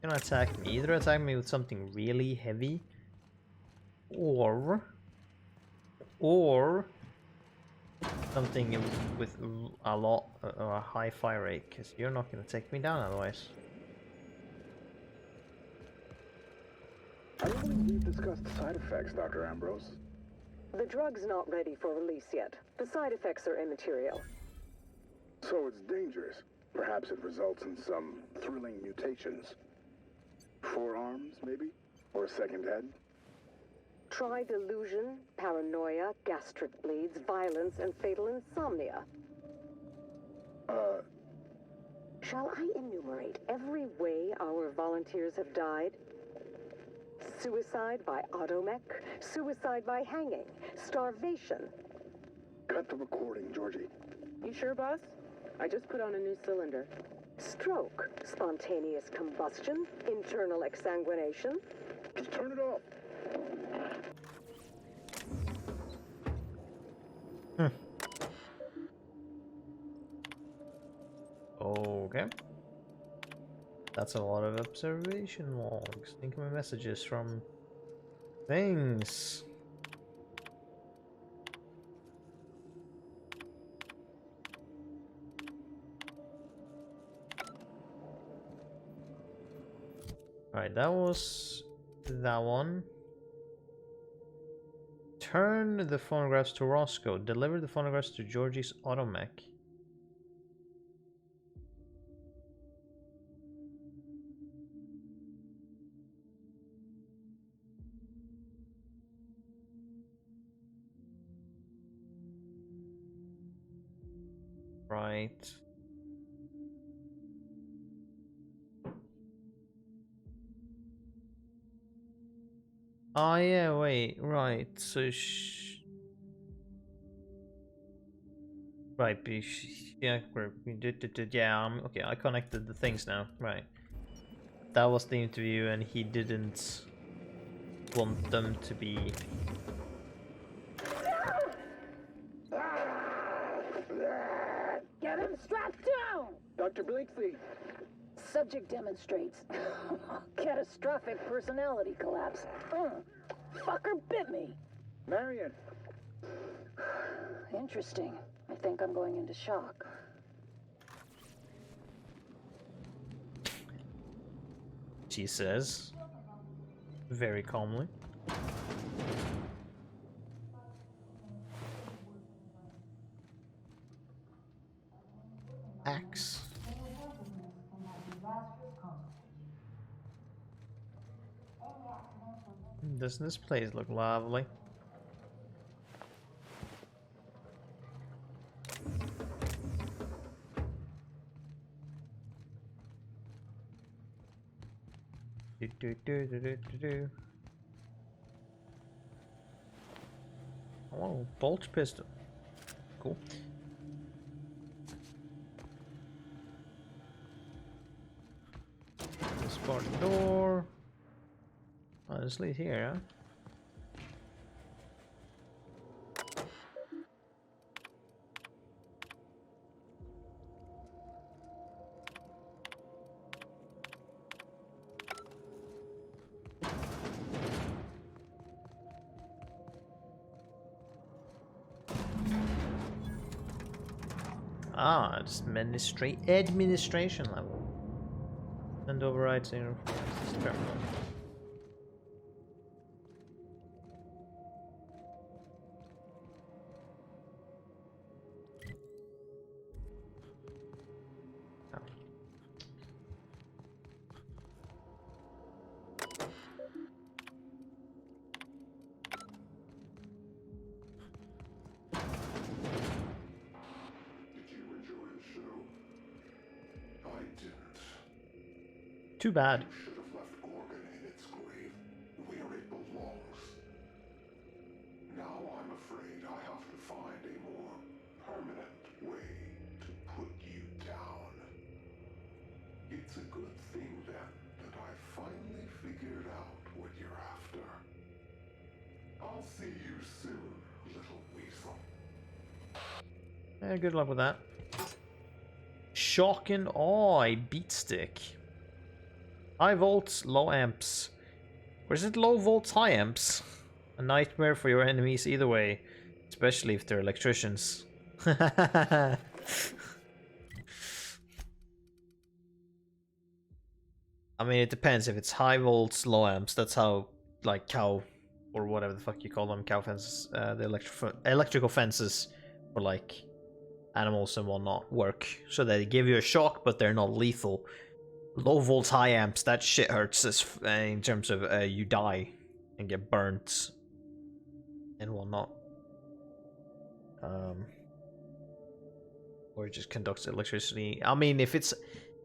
gonna attack me. Either attack me with something really heavy, or something with a lot, a high fire rate, because you're not gonna take me down otherwise. I believe we've discussed the side effects, Dr. Ambrose. The drug's not ready for release yet. The side effects are immaterial. So it's dangerous. Perhaps it results in some thrilling mutations. 4 arms, maybe? Or a second head? Try delusion, paranoia, gastric bleeds, violence, and fatal insomnia. Shall I enumerate every way our volunteers have died? Suicide by automech, suicide by hanging, starvation. Cut the recording, Georgie. You sure, boss? I just put on a new cylinder. Stroke, spontaneous combustion, internal exsanguination. Just turn it off. Okay. That's a lot of observation logs. Incoming messages from things. Alright, that was that one. Turn the phonographs to Roscoe. Deliver the phonographs to Georgie's automech. Right. Oh yeah, wait, right, so right, yeah, yeah, okay, I connected the things now, right. That was the interview and he didn't want them to be... Get him strapped down! Dr. Blakeslee. Subject demonstrates catastrophic personality collapse. Fucker bit me. Marion. Interesting. I think I'm going into shock. she says, very calmly. Axe. Doesn't this place look lovely? Do, do, do, do, do, do, do. Oh, bulge pistol. Cool. This part door. Honestly, here, huh? Ah, it's administration level. And overrides in terminal. Too bad. You should have left Gorgon in its grave, where it belongs. Now I'm afraid I have to find a more permanent way to put you down. It's a good thing, then, that I finally figured out what you're after. I'll see you soon, little weasel. Yeah, good luck with that. Shock and awe, beat stick. High volts, low amps. Or is it low volts, high amps? A nightmare for your enemies either way. Especially if they're electricians. I mean, it depends. If it's high volts, low amps, that's how, like, cow, or whatever the fuck you call them, cow fences, the electrical fences for, like, animals and whatnot work. So they give you a shock, but they're not lethal. Low volts, high amps, that shit hurts in terms of you die and get burnt and whatnot. Or it just conducts electricity. I mean, if it's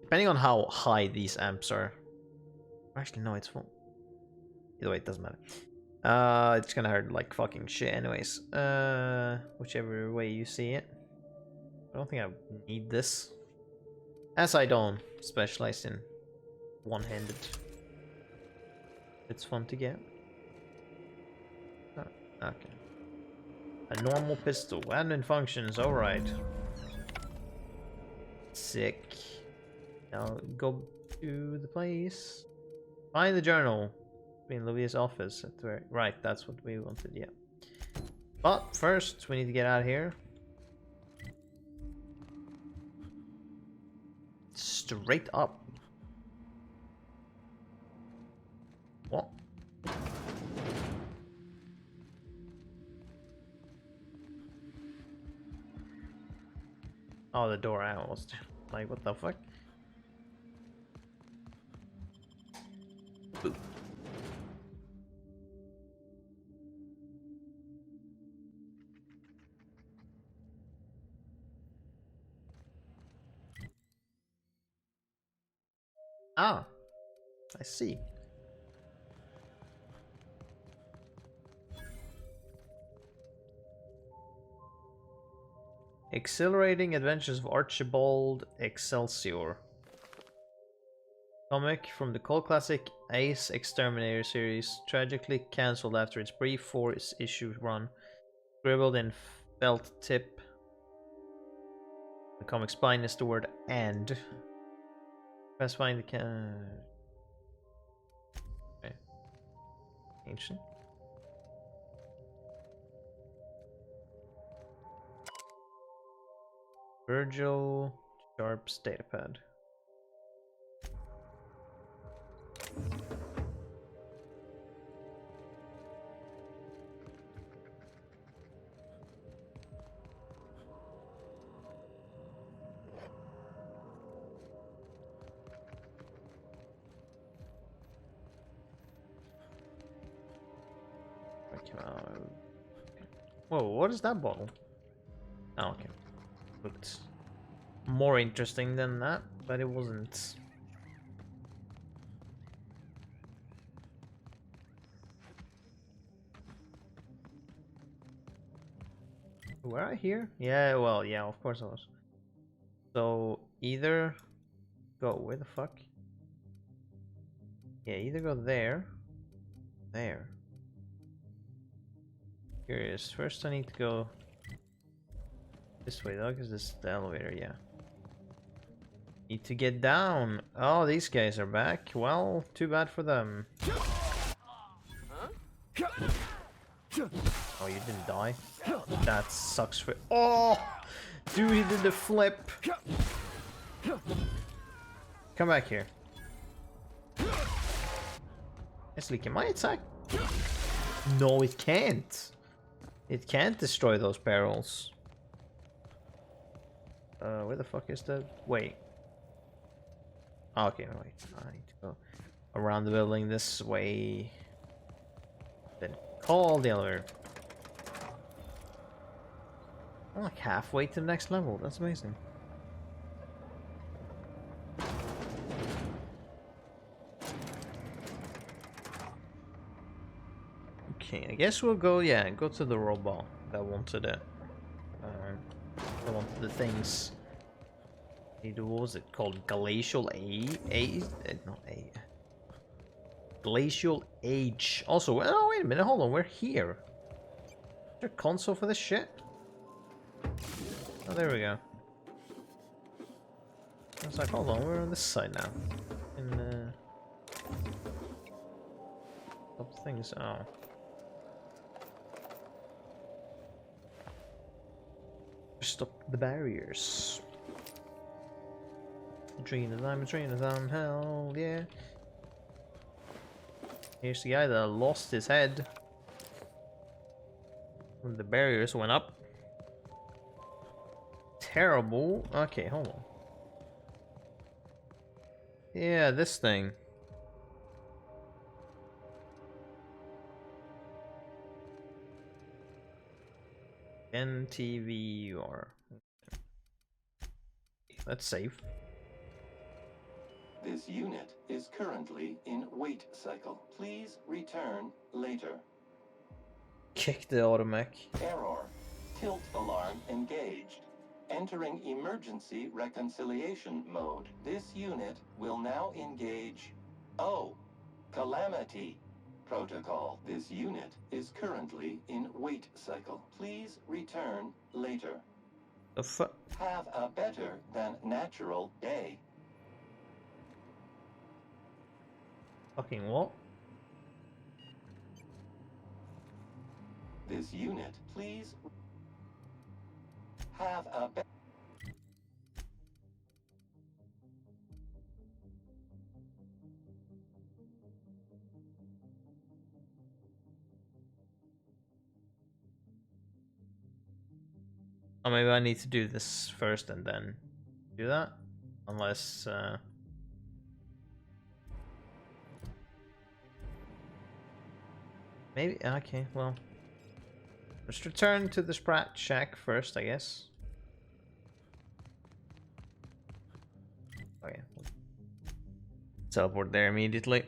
depending on how high these amps are. Actually, no, it's full. Either way, it doesn't matter. It's gonna hurt like fucking shit, anyways. Whichever way you see it. I don't think I need this, as I don't specialize in one-handed. It's fun to get. Oh, okay. A normal pistol. Admin functions, alright. Sick. Now go to the place. Find the journal. In Louis' office. At the right, that's what we wanted, yeah. But first, we need to get out of here. Straight up. What? Oh, the door I almost. Like, what the fuck? Boop. Ah, I see. Exhilarating Adventures of Archibald Excelsior. Comic from the cult classic Ace Exterminator series, tragically cancelled after its brief 4-issue run. Scribbled in felt tip. The comic spine is the word "and." Specifying the okay. Ancient. Virgil Sharp's datapad. Whoa, what is that bottle? Oh, okay. Looked more interesting than that, but it wasn't. Were I here? Yeah, well, yeah, of course I was. So either go where the fuck? Yeah, either go there. There. Curious. First I need to go this way though, because this is the elevator, yeah. Need to get down. Oh, these guys are back. Well, too bad for them. Oh, you didn't die? That sucks for— Oh! Dude, he did the flip! Come back here. Leslie, can my attack? No, it can't. It can't destroy those barrels. Where the fuck is the— Wait. Okay, wait. I need to go around the building this way. Then call the elevator. I'm like halfway to the next level. That's amazing. Okay, I guess we'll go. Yeah, go to the robot that wanted it. That wanted the things. What was it called? Glacial not A. Glacial Age. Also, oh wait a minute, hold on, we're here. Is there a console for this shit? Oh, there we go. I was like, hold on, we're on this side now. In top things. Oh. Stop the barriers. Drain of them, hell yeah. Here's the guy that lost his head when the barriers went up. Terrible. Okay, hold on. Yeah, this thing. NTVR. Let's save. This unit is currently in wait cycle. Please return later. Kick the automech. Error. Tilt alarm engaged. Entering emergency reconciliation mode. This unit will now engage Calamity Protocol. This unit is currently in wait cycle. Please return later. The fuck? Have a better than natural day. Fucking what? This unit, please have a better. Oh, maybe I need to do this first and then do that? Unless, maybe, okay, well. Let's return to the Sprat Shack first, I guess. Okay. Teleport there immediately.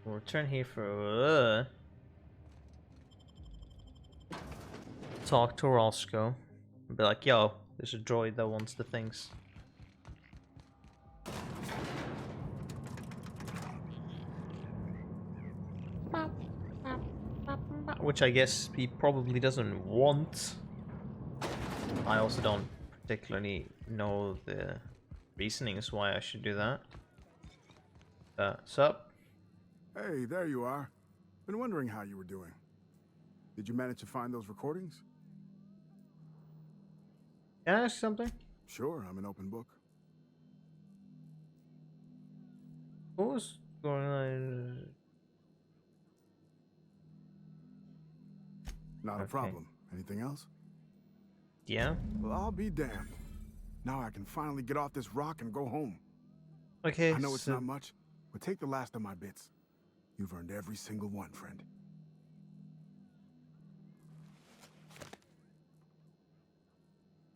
We'll return here for, talk to Roscoe. And be like, yo, there's a droid that wants the things. Which I guess he probably doesn't want. I also don't particularly know the reasonings why I should do that. Sup? Hey, there you are. Been wondering how you were doing. Did you manage to find those recordings? Can I ask something? Sure, I'm an open book. What was going on? Not a problem. Anything else? Yeah? Well, I'll be damned. Now I can finally get off this rock and go home. Okay, I know it's not much, but take the last of my bits. You've earned every single one, friend.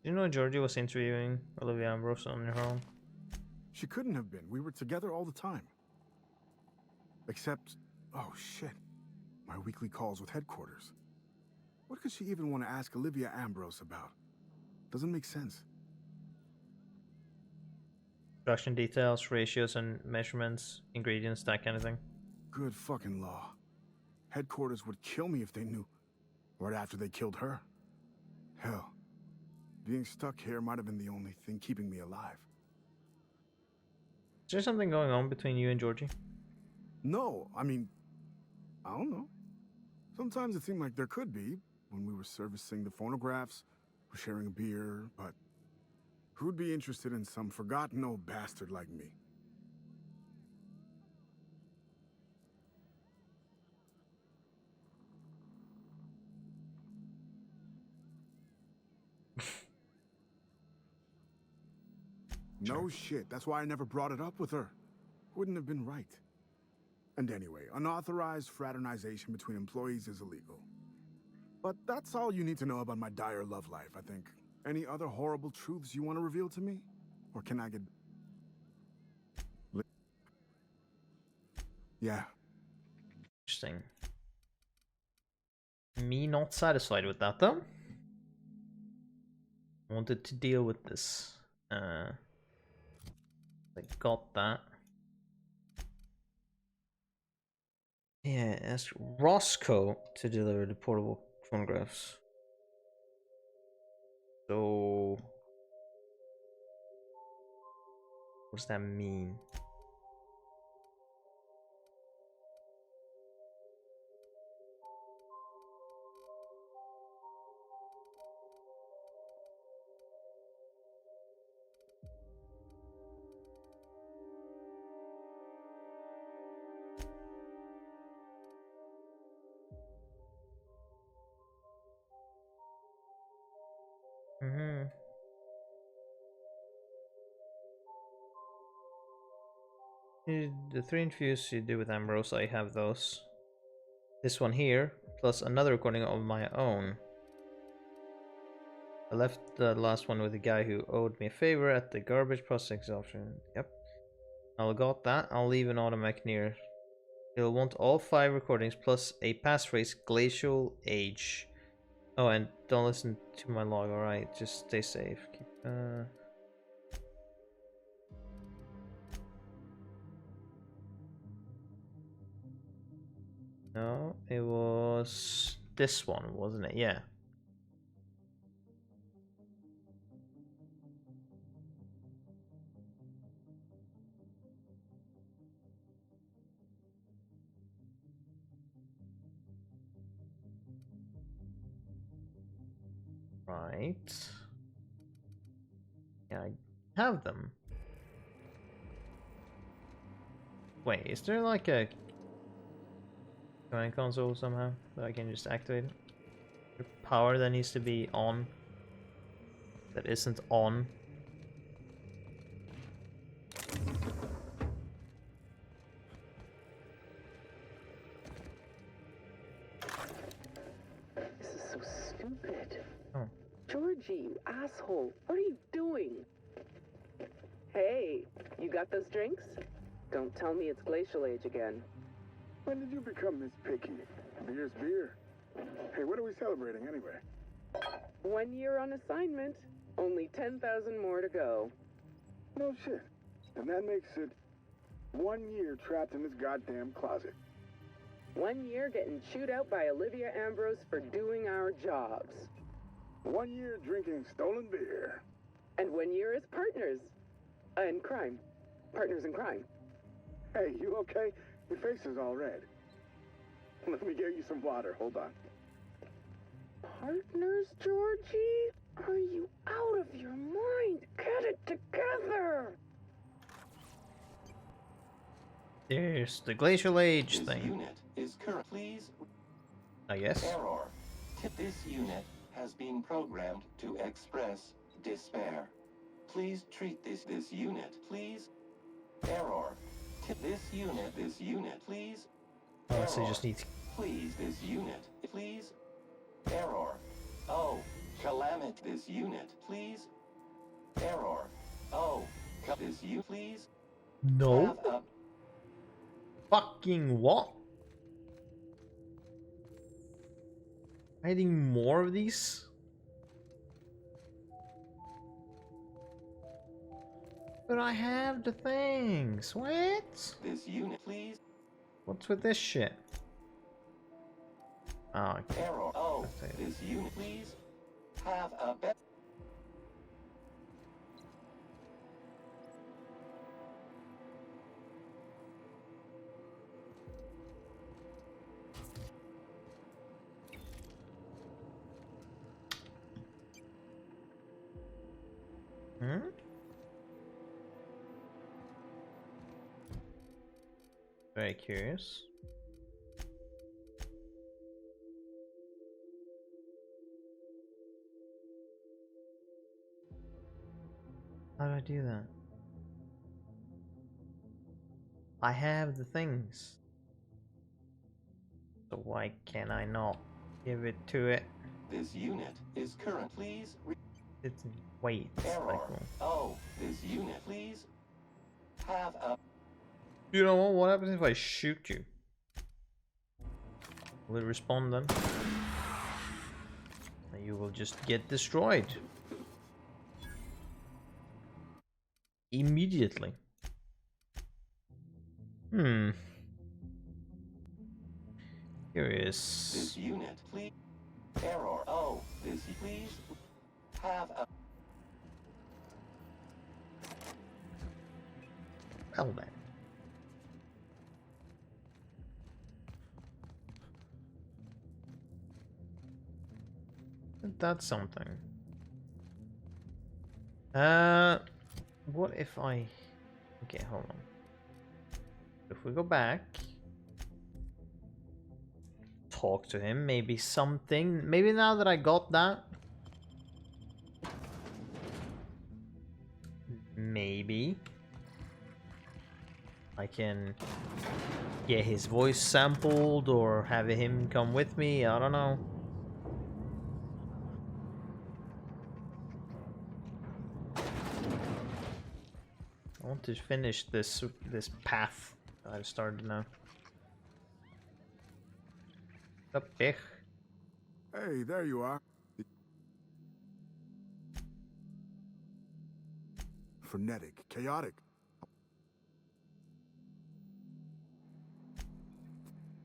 You know Georgie was interviewing Olivia Ambrose on her own? She couldn't have been. We were together all the time. Except, oh shit, my weekly calls with headquarters. What could she even want to ask Olivia Ambrose about? Doesn't make sense. Production details, ratios and measurements, ingredients, that kind of thing. Good fucking law. Headquarters would kill me if they knew. Right after they killed her. Hell, being stuck here might have been the only thing keeping me alive. Is there something going on between you and Georgie? No, I mean, I don't know. Sometimes it seemed like there could be, when we were servicing the phonographs, or sharing a beer, but who'd be interested in some forgotten old bastard like me? No shit, that's why I never brought it up with her. Wouldn't have been right. And anyway, unauthorized fraternization between employees is illegal. But that's all you need to know about my dire love life, I think. Any other horrible truths you want to reveal to me? Or can I get... Yeah. Interesting. Me not satisfied with that though. Wanted to deal with this. I got that. Yeah, ask Roscoe to deliver the portable phonographs. So, what does that mean? The 3 interviews you did with Ambrose, I have those. This one here, plus another recording of my own. I left the last one with the guy who owed me a favor at the garbage processing option. Yep. I got that. I'll leave an automatic near. You'll want all 5 recordings plus a passphrase, glacial age. Oh, and don't listen to my log, alright? Just stay safe. Keep, No, it was this one, wasn't it? Yeah. Right. Yeah, I have them. Wait, is there like a command console somehow that I can just activate it? The power that needs to be on that isn't on. This is so stupid. Oh. Georgie, you asshole. What are you doing? Hey, you got those drinks? Don't tell me it's glacial age again. When did you become this picky? Beer's beer. Hey, what are we celebrating anyway? 1 year on assignment. Only 10,000 more to go. No shit. And that makes it 1 year trapped in this goddamn closet. 1 year getting chewed out by Olivia Ambrose for doing our jobs. 1 year drinking stolen beer. And 1 year as partners. In crime. Partners in crime. Hey, you okay? Your face is all red. Let me get you some water. Hold on. Partners, Georgie? Are you out of your mind? Get it together! There's the glacial age This thing. unit is current. Please. I guess. Error. This unit has been programmed to express despair. Please treat this unit, please. Error. This unit, please. Oh, so you just need to... Please, this unit, please. Error. Oh, Calamity. This unit, please. Error. Oh, this you please. No. Have a Fucking what? Adding more of these? But I have the things. What? this unit, please. What's with this shit? Oh, okay. Error. Oh, Let's take it. this unit, please. Have a bet. Hmm? Very curious. How do I do that? I have the things. So why can I not give it to it? This unit is current, please. It's wait. Error. Oh, this unit, please. Have a You know what? What happens if I shoot you? Will it respond then? And you will just get destroyed. Immediately. Hmm. Curious. this unit, please. Error. Oh, this please. Have a Well then. That's something. What if I... Okay, hold on. If we go back... Talk to him, maybe something... Maybe now that I got that... Maybe... I can get his voice sampled or have him come with me, I don't know. I want to finish this path that I've started now. Up there. Hey, there you are. Frenetic, chaotic.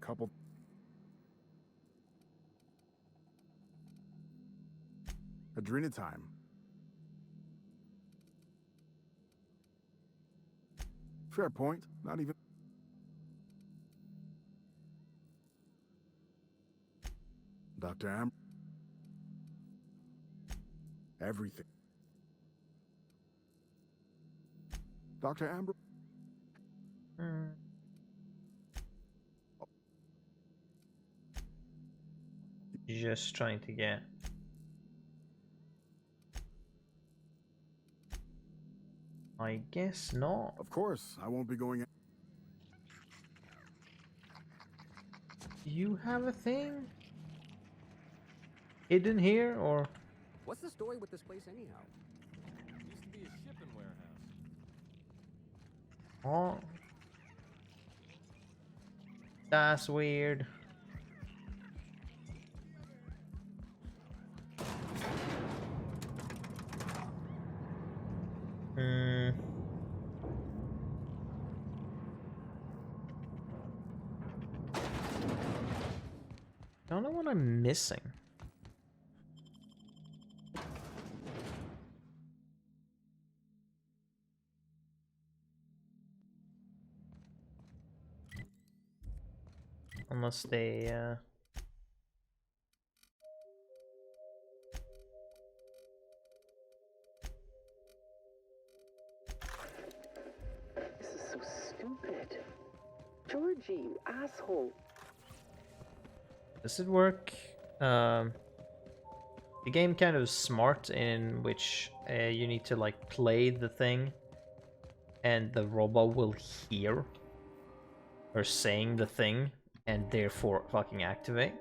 Couple. Adrenatime. Fair point. Not even. Dr. Am. Everything. Dr. Amber. Just trying to get... I guess not. Of course, I won't be going. Do you have a thing? Hidden here, or... What's the story with this place anyhow? Used to be a shipping warehouse. Oh. That's weird. I don't know what I'm missing. Unless they, This is so stupid. Georgie, you asshole. Does it work? The game kind of smart in which you need to like play the thing and the robot will hear her saying the thing and therefore fucking activate.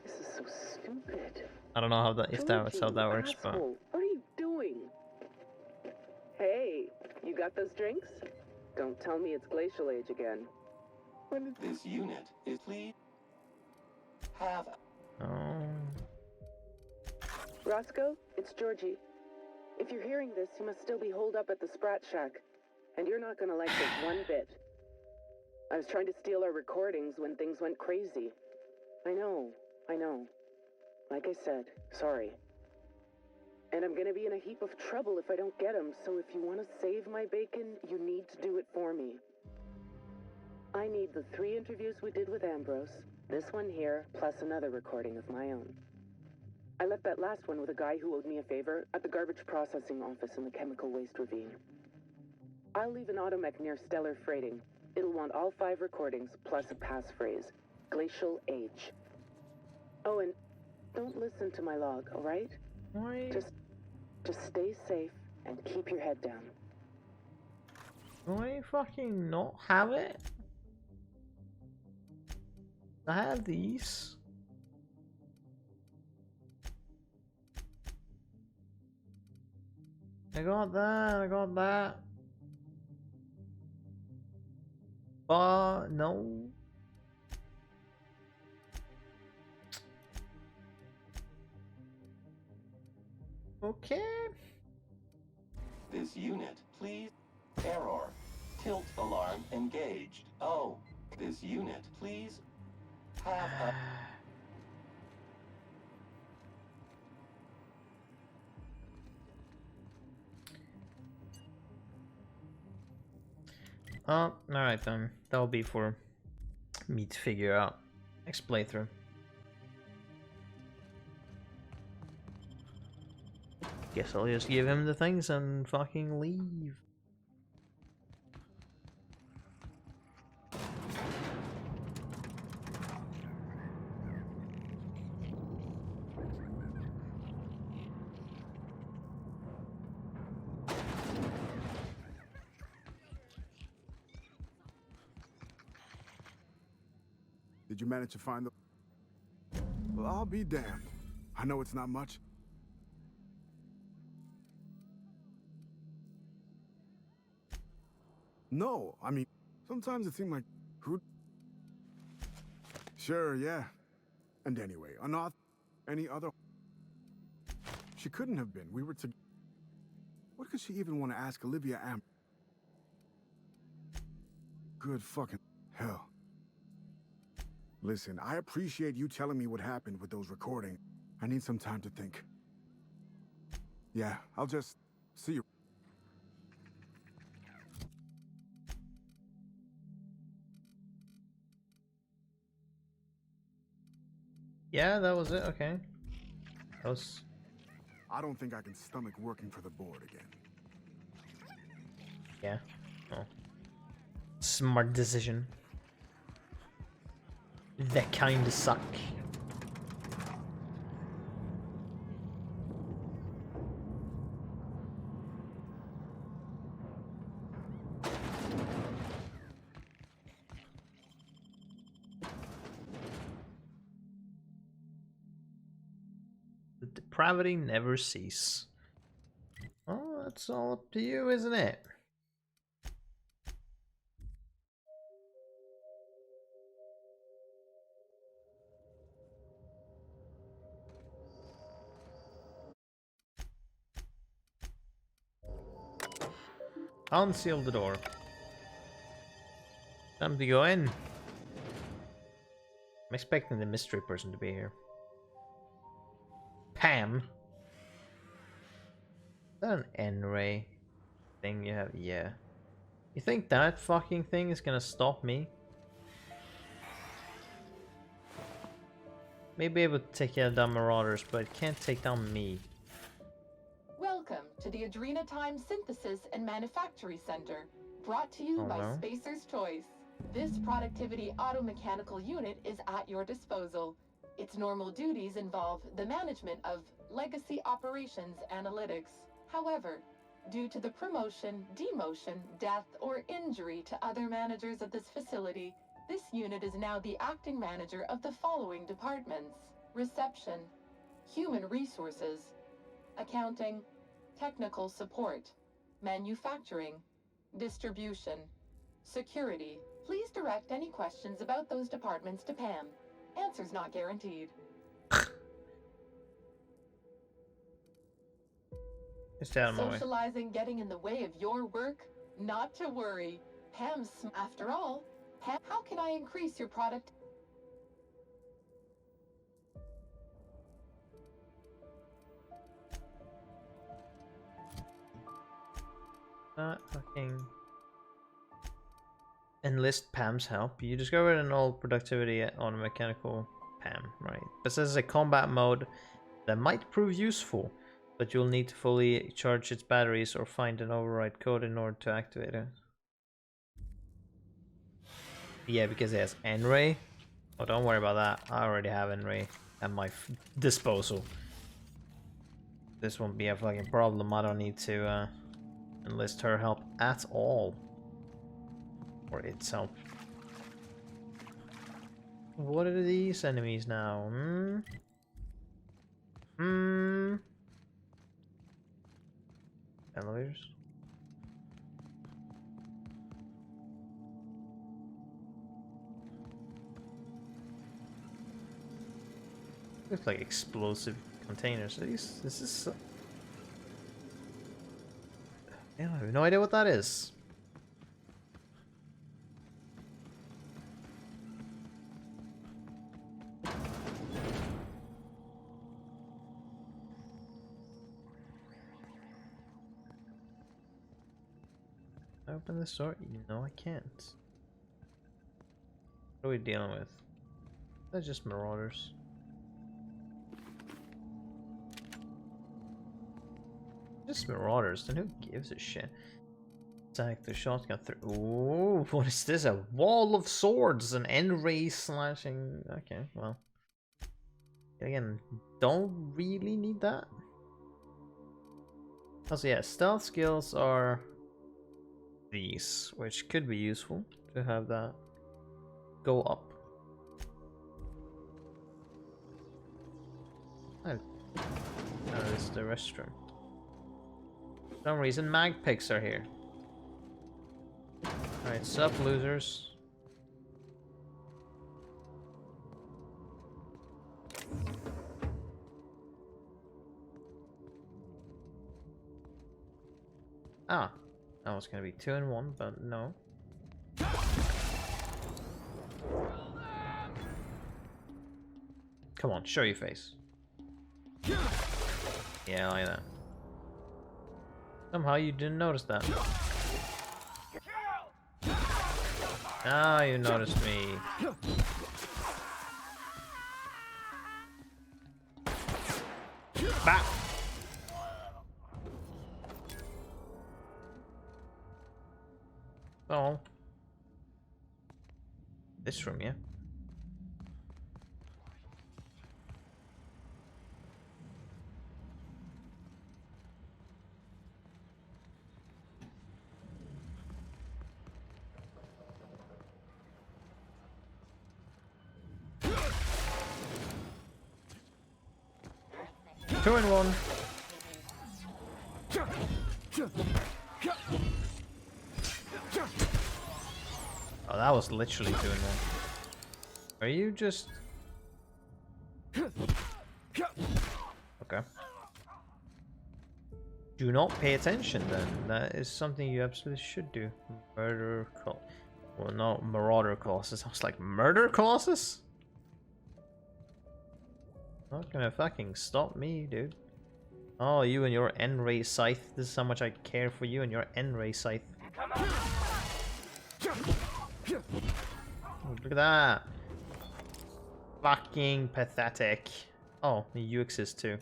This is so stupid. I don't know how that that's how that works, but asshole, what are you doing? Hey, you got those drinks? Don't tell me it's Glacial Age again. This unit is please have. Roscoe, it's Georgie. If you're hearing this, you must still be holed up at the Sprat Shack. And you're not gonna like this one bit. I was trying to steal our recordings when things went crazy. I know. Like I said, sorry. And I'm gonna be in a heap of trouble if I don't get them, so if you want to save my bacon, you need to do it for me. I need the 3 interviews we did with Ambrose, this one here, plus another recording of my own. I left that last one with a guy who owed me a favor at the garbage processing office in the chemical waste ravine. I'll leave an automech near Stellar Freighting. It'll want all 5 recordings, plus a passphrase. Glacial Age. Oh, and don't listen to my log, alright? Just stay safe and keep your head down. do I fucking not have it? I have these. I got that. But no. Okay. This unit, please. Error. Tilt alarm engaged. Oh, this unit, please. Have a. Oh, alright then. That'll be for me to figure out next playthrough. Guess I'll just give him the things and fucking leave. Did you manage to find the... Well, I'll be damned. I know it's not much. No, I mean, sometimes it seems like... Who... Sure, yeah. And anyway, any other... She couldn't have been. We were to... What could she even want to ask Olivia Am... Good fucking hell. Listen, I appreciate you telling me what happened with those recordings. I need some time to think. Yeah, I'll just see you. Yeah, that was it. Okay. That was... I don't think I can stomach working for the board again. Yeah. Oh. Smart decision. They kinda suck. The depravity never cease. Oh, that's all up to you, isn't it? Unseal the door. Time to go in. I'm expecting the mystery person to be here. Pam? Is that an N-ray thing you have? Yeah. You think that fucking thing is gonna stop me? Maybe able to take down marauders, but it can't take down me. Welcome to the Adrenatime Synthesis and Manufactory Center, brought to you by Spacer's Choice. This productivity automechanical unit is at your disposal. Its normal duties involve the management of legacy operations analytics. However, due to the promotion, demotion, death, or injury to other managers of this facility, this unit is now the acting manager of the following departments: reception, human resources, accounting, technical support, manufacturing, distribution, security. Please direct any questions about those departments to Pam. Answers not guaranteed. Just out of my way. Socializing getting in the way of your work? Not to worry. Pam's after all. Pam, how can I increase your product? Fucking enlist Pam's help. You discovered an old productivity on a mechanical Pam, right? This is a combat mode that might prove useful, but you'll need to fully charge its batteries or find an override code in order to activate it. Yeah, because it has N-Ray. Oh, don't worry about that. I already have N-Ray at my disposal. This won't be a fucking problem. I don't need to enlist her help at all. Or its help. What are these enemies now? Elevators? Looks like explosive containers. This is... Yeah, I have no idea what that is. Open this door? No, I can't. What are we dealing with? They're just marauders. Just marauders, then who gives a shit? Attack the shotgun through. Ooh, what is this? A wall of swords, an N-ray slashing. Okay, well. Again, don't really need that. Also, yeah, stealth skills are these, which could be useful to have that go up. Oh, this is the restroom. For some reason, mag picks are here. Alright, sup, losers. Ah, that was gonna be 2 in 1, but no. Come on, show your face. Yeah, like that. Somehow you didn't notice that. Ah, you noticed me. Bah! Oh. This room, yeah? Two in 1. Oh, that was literally 2 in 1. Are you just... Okay. Do not pay attention then. That is something you absolutely should do. Murder call. Well, no, marauder clauses. I was like, murder clauses? Not gonna fucking stop me, dude. Oh, you and your N-ray scythe. This is how much I care for you and your N-ray scythe. Oh, look at that. Fucking pathetic. Oh, you exist too.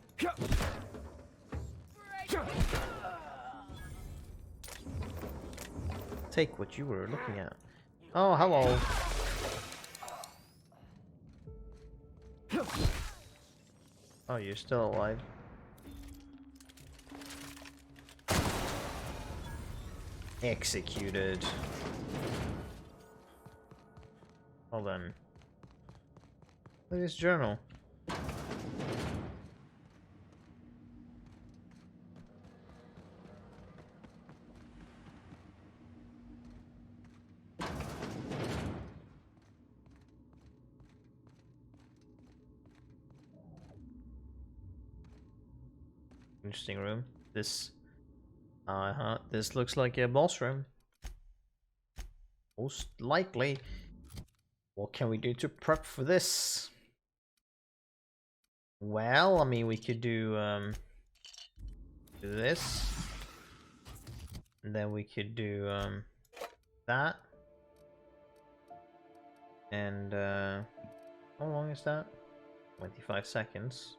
Take what you were looking at. Oh, hello. Oh, you're still alive. Executed. Hold on. Look at this journal. Interesting room. This this looks like a boss room. Most likely. What can we do to prep for this? Well, I mean, we could do this. And then we could do that. And how long is that? 25 seconds.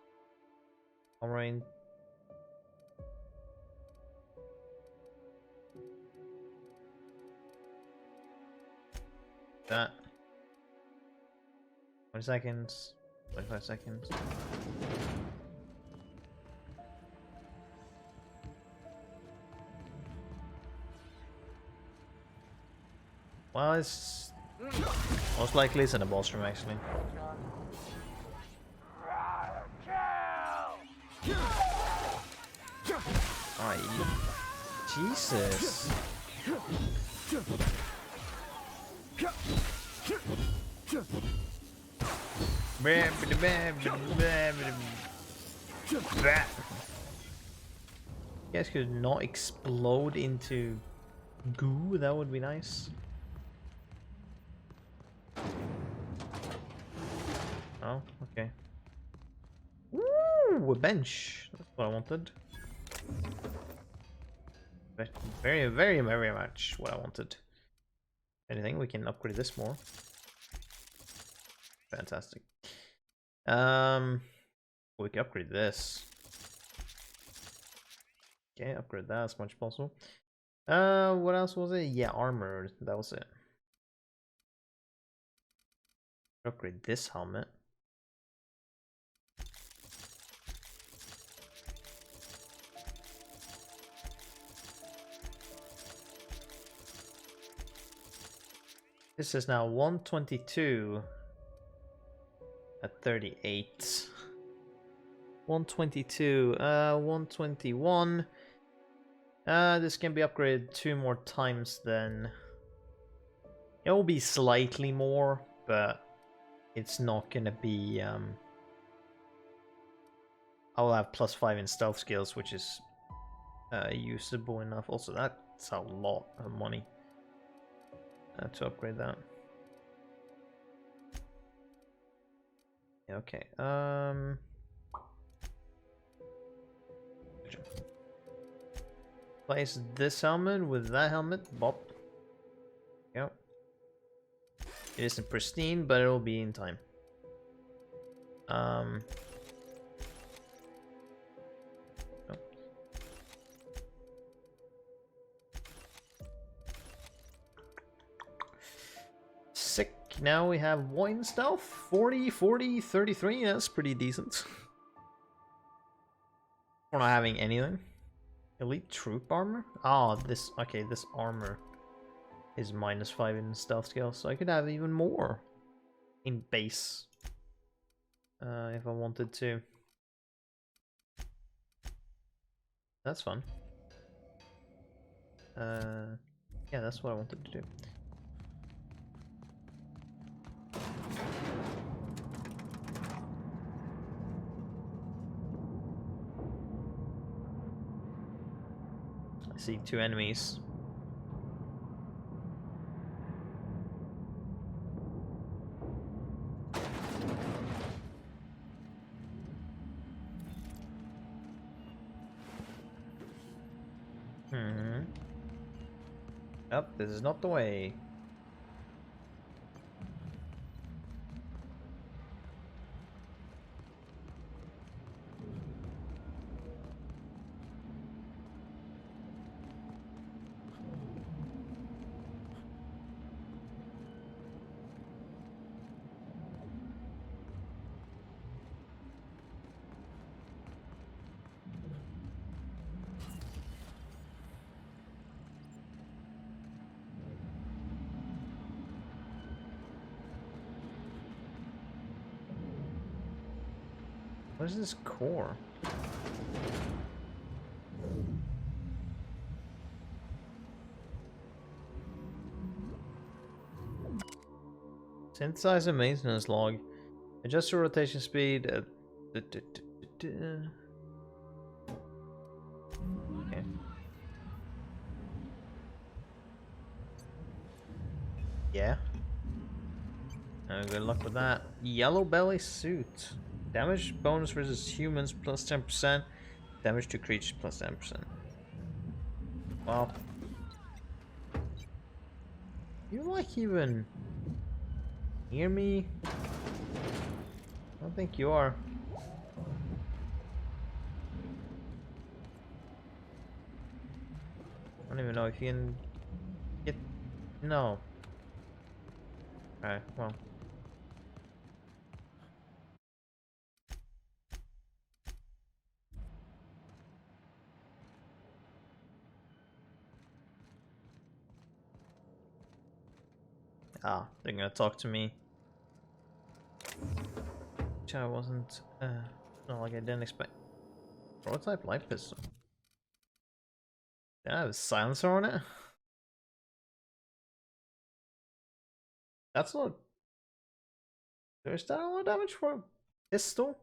Alright. That. 20 seconds. 25 seconds. Well, it's most likely it's in a boss room actually. Alright. Jesus. You guys could not explode into goo, that would be nice. Oh, okay. Woo! A bench. That's what I wanted. Very, very, very much what I wanted. Anything, we can upgrade this more. Fantastic. We can upgrade this. Okay, upgrade that as much as possible. What else was it? Yeah, armor. That was it. Upgrade this helmet. This is now 122 at 38. 122, 121. This can be upgraded 2 more times then. It will be slightly more, but it's not gonna be, I will have +5 in stealth skills, which is usable enough. Also, that's a lot of money to upgrade that. Okay, place this helmet with that helmet. Bop. Yep. It isn't pristine, but it will be in time. Oh. Sick. Now we have wine stealth. 40, 40, 33. That's pretty decent. We're not having anything. Elite troop armor? Oh, this. Okay, this armor is -5 in stealth skill, so I could have even more in base if I wanted to. That's fun. Yeah, that's what I wanted to do. I see 2 enemies. Up, this is not the way. What is this core? Synthesizer maintenance log. Adjust your rotation speed. Yeah. Good luck with that. Yellow belly suit. Damage bonus versus humans plus 10%. Damage to creatures plus 10%. Well. You like even hear me? I don't think you are. I don't even know if you can get... No. Alright, well. Ah, they're gonna talk to me. Which I wasn't, not like I didn't expect. Prototype light pistol. Did I have a silencer on it? That's not... There's that a lot of damage for a pistol?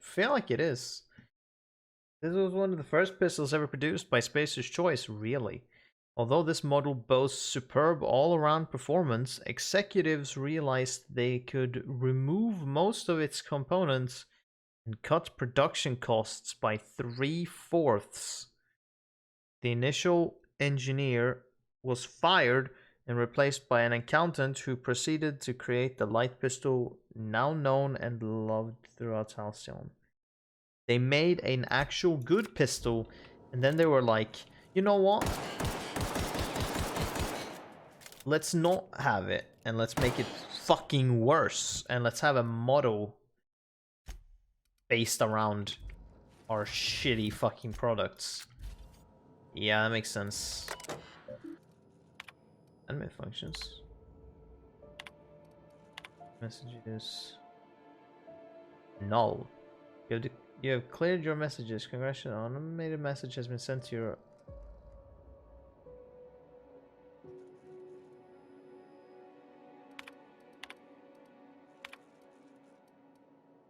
Feel like it is. This was one of the first pistols ever produced by Spacer's Choice, really. Although this model boasts superb all-around performance, executives realized they could remove most of its components and cut production costs by 3/4. The initial engineer was fired and replaced by an accountant who proceeded to create the light pistol now known and loved throughout Halcyon. They made an actual good pistol, and then they were like, you know what? Let's not have it, and let's make it fucking worse, and let's have a model based around our shitty fucking products. Yeah, that makes sense. Admin functions. Messages. Null. You have cleared your messages. Congratulations. An automated message has been sent to your...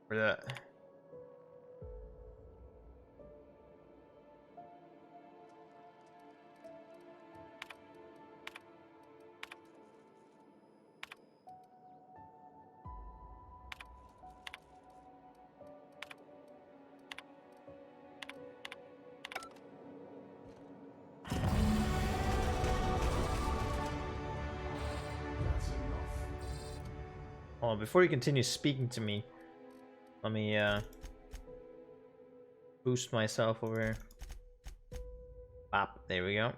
For that. Oh, before you continue speaking to me, let me boost myself over here. Bop, there we go.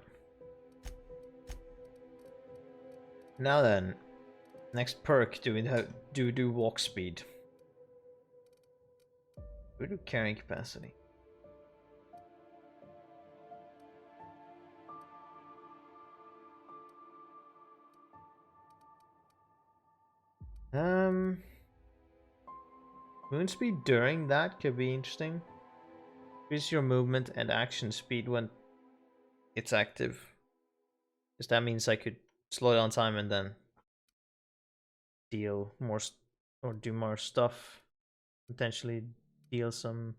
Now then, next perk, do we do walk speed? We do carrying capacity. Moon speed during that could be interesting. Increase your movement and action speed when it's active. Because that means I could slow down time and then deal more or do more stuff. Potentially deal something.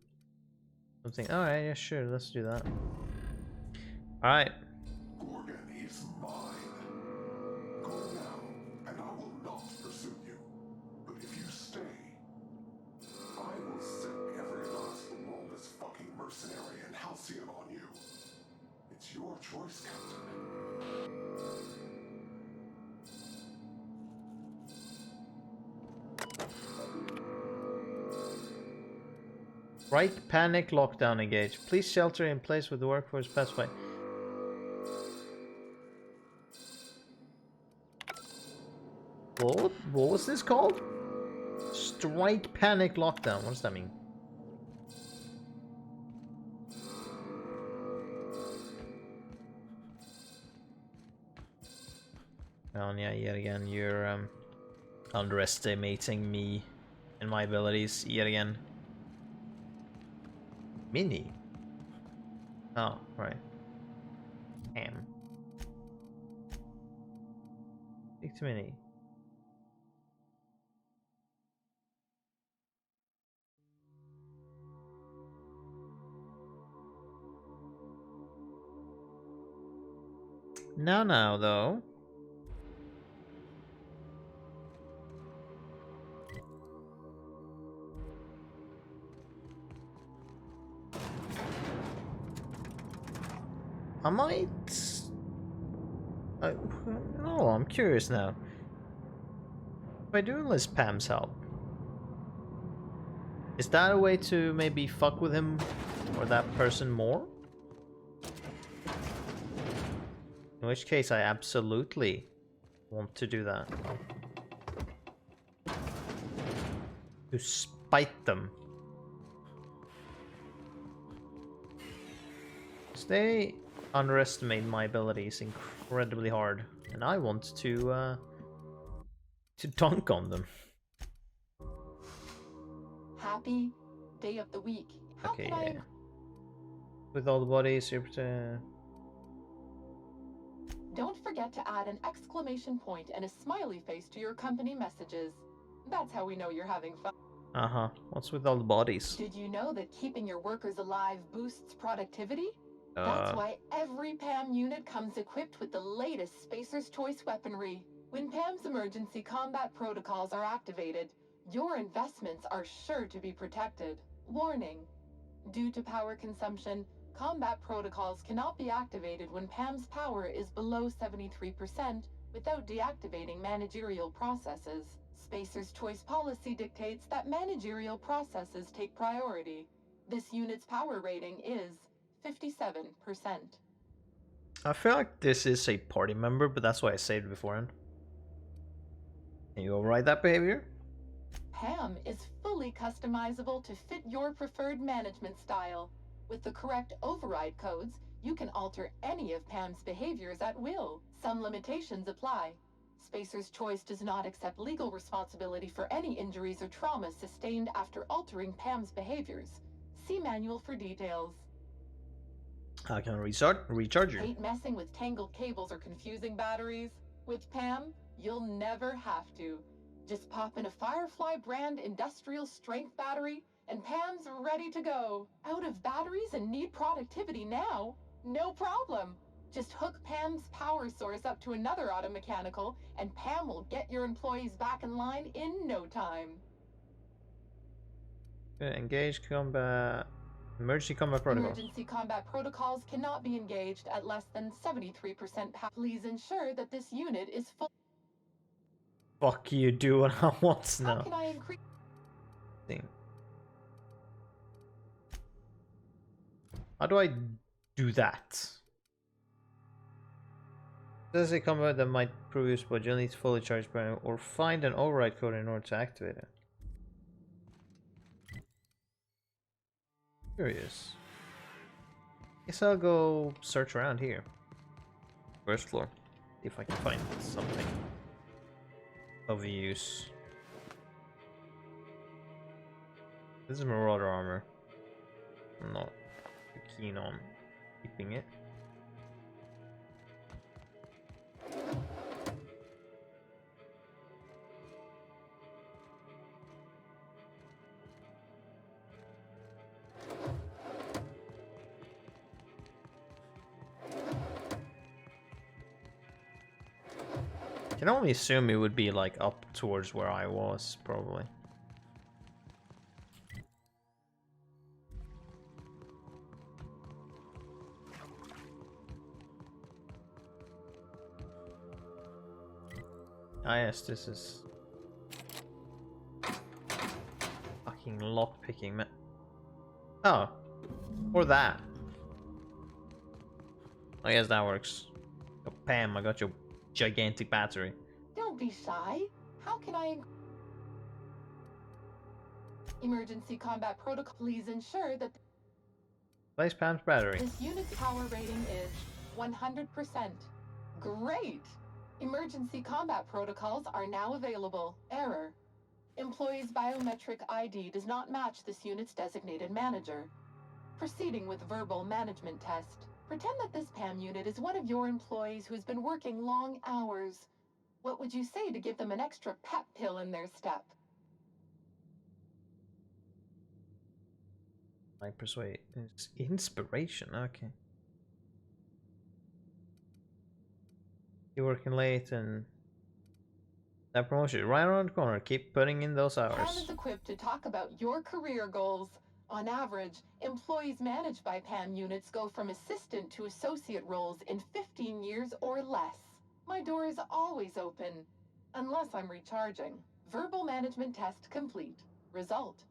Alright, yeah, sure, let's do that. Alright. Gorgon is mine. Go now, and I will not pursue you. But if you stay, I will set every last lawless fucking mercenary in Halcyon on you. It's your choice, Captain. Right panic lockdown engaged. Please shelter in place with the workforce specified. What was this called? Strike panic lockdown. What does that mean? Oh yeah, yet again, you're underestimating me and my abilities yet again. Mini. Oh, right. Ham. Speak to Mini. Now, though. I might... oh, I'm curious now. If I do enlist Pam's help, is that a way to maybe fuck with him or that person more? In which case I absolutely want to do that. To spite them. They underestimate my abilities incredibly hard, and I want to dunk on them. Happy day of the week. How Okay, can I... yeah. With all the bodies, you're to... Don't forget to add an exclamation point and a smiley face to your company messages. That's how we know you're having fun. Uh-huh. What's with all the bodies? Did you know that keeping your workers alive boosts productivity? That's why every PAM unit comes equipped with the latest Spacer's Choice weaponry. When PAM's emergency combat protocols are activated, your investments are sure to be protected. Warning: due to power consumption, combat protocols cannot be activated when PAM's power is below 73% without deactivating managerial processes. Spacer's Choice policy dictates that managerial processes take priority. This unit's power rating is 57%. I feel like this is a party member, but that's why I saved beforehand. Can you override that behavior? PAM is fully customizable to fit your preferred management style. With the correct override codes, you can alter any of PAM's behaviors at will. Some limitations apply. Spacer's Choice does not accept legal responsibility for any injuries or traumas sustained after altering PAM's behaviors. See manual for details. I can recharge you. Hate messing with tangled cables or confusing batteries? With PAM, you'll never have to. Just pop in a Firefly brand industrial strength battery, and PAM's ready to go. Out of batteries and need productivity now? No problem. Just hook PAM's power source up to another auto mechanical, and PAM will get your employees back in line in no time. Engage combat. Emergency combat protocols. Emergency combat protocols cannot be engaged at less than 73% power. Please ensure that this unit is full. Fuck you, do what I want now. How can I increase? How do I do that? There's a combat that might prove useful, but you'll need to fully charge burn or find an override code in order to activate it. Curious. Guess I'll go search around here. First floor. See if I can find something of use. This is Marauder armor. I'm not too keen on keeping it. I can only assume it would be like up towards where I was, probably. Ah yes, this is fucking lockpicking, man. Oh, or that. I guess that works. Oh, Pam, I got your gigantic battery. Don't be shy. How can I... Emergency combat protocol. Please ensure that... Place Pam's battery. This unit's power rating is 100%. Great! Emergency combat protocols are now available. Error: employee's biometric ID does not match this unit's designated manager. Proceeding with verbal management test. Pretend that this PAM unit is one of your employees who's been working long hours. What would you say to give them an extra pep pill in their step? I persuade. It's inspiration, okay. You're working late and that promotion right around the corner. Keep putting in those PAM hours. is equipped to talk about your career goals. On average, employees managed by PAM units go from assistant to associate roles in 15 years or less. My door is always open, unless I'm recharging. Verbal management test complete. Result.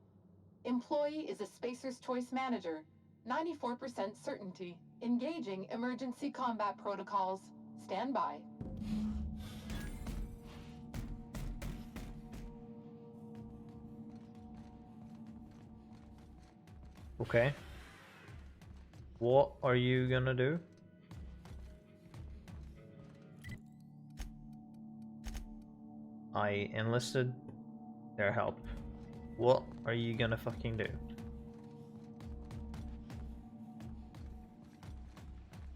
Employee is a Spacer's Choice manager. 94% certainty. Engaging emergency combat protocols. Stand by. Okay. What are you gonna do? I enlisted their help. What are you gonna fucking do?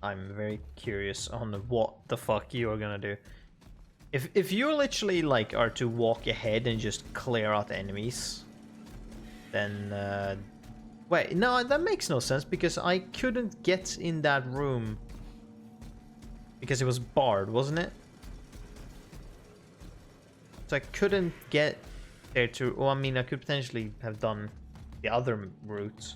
I'm very curious on what the fuck you're gonna do. If you literally like are to walk ahead and just clear out enemies, then wait, no, that makes no sense because I couldn't get in that room because it was barred, wasn't it? So I couldn't get there to. Well, I mean, I could potentially have done the other route.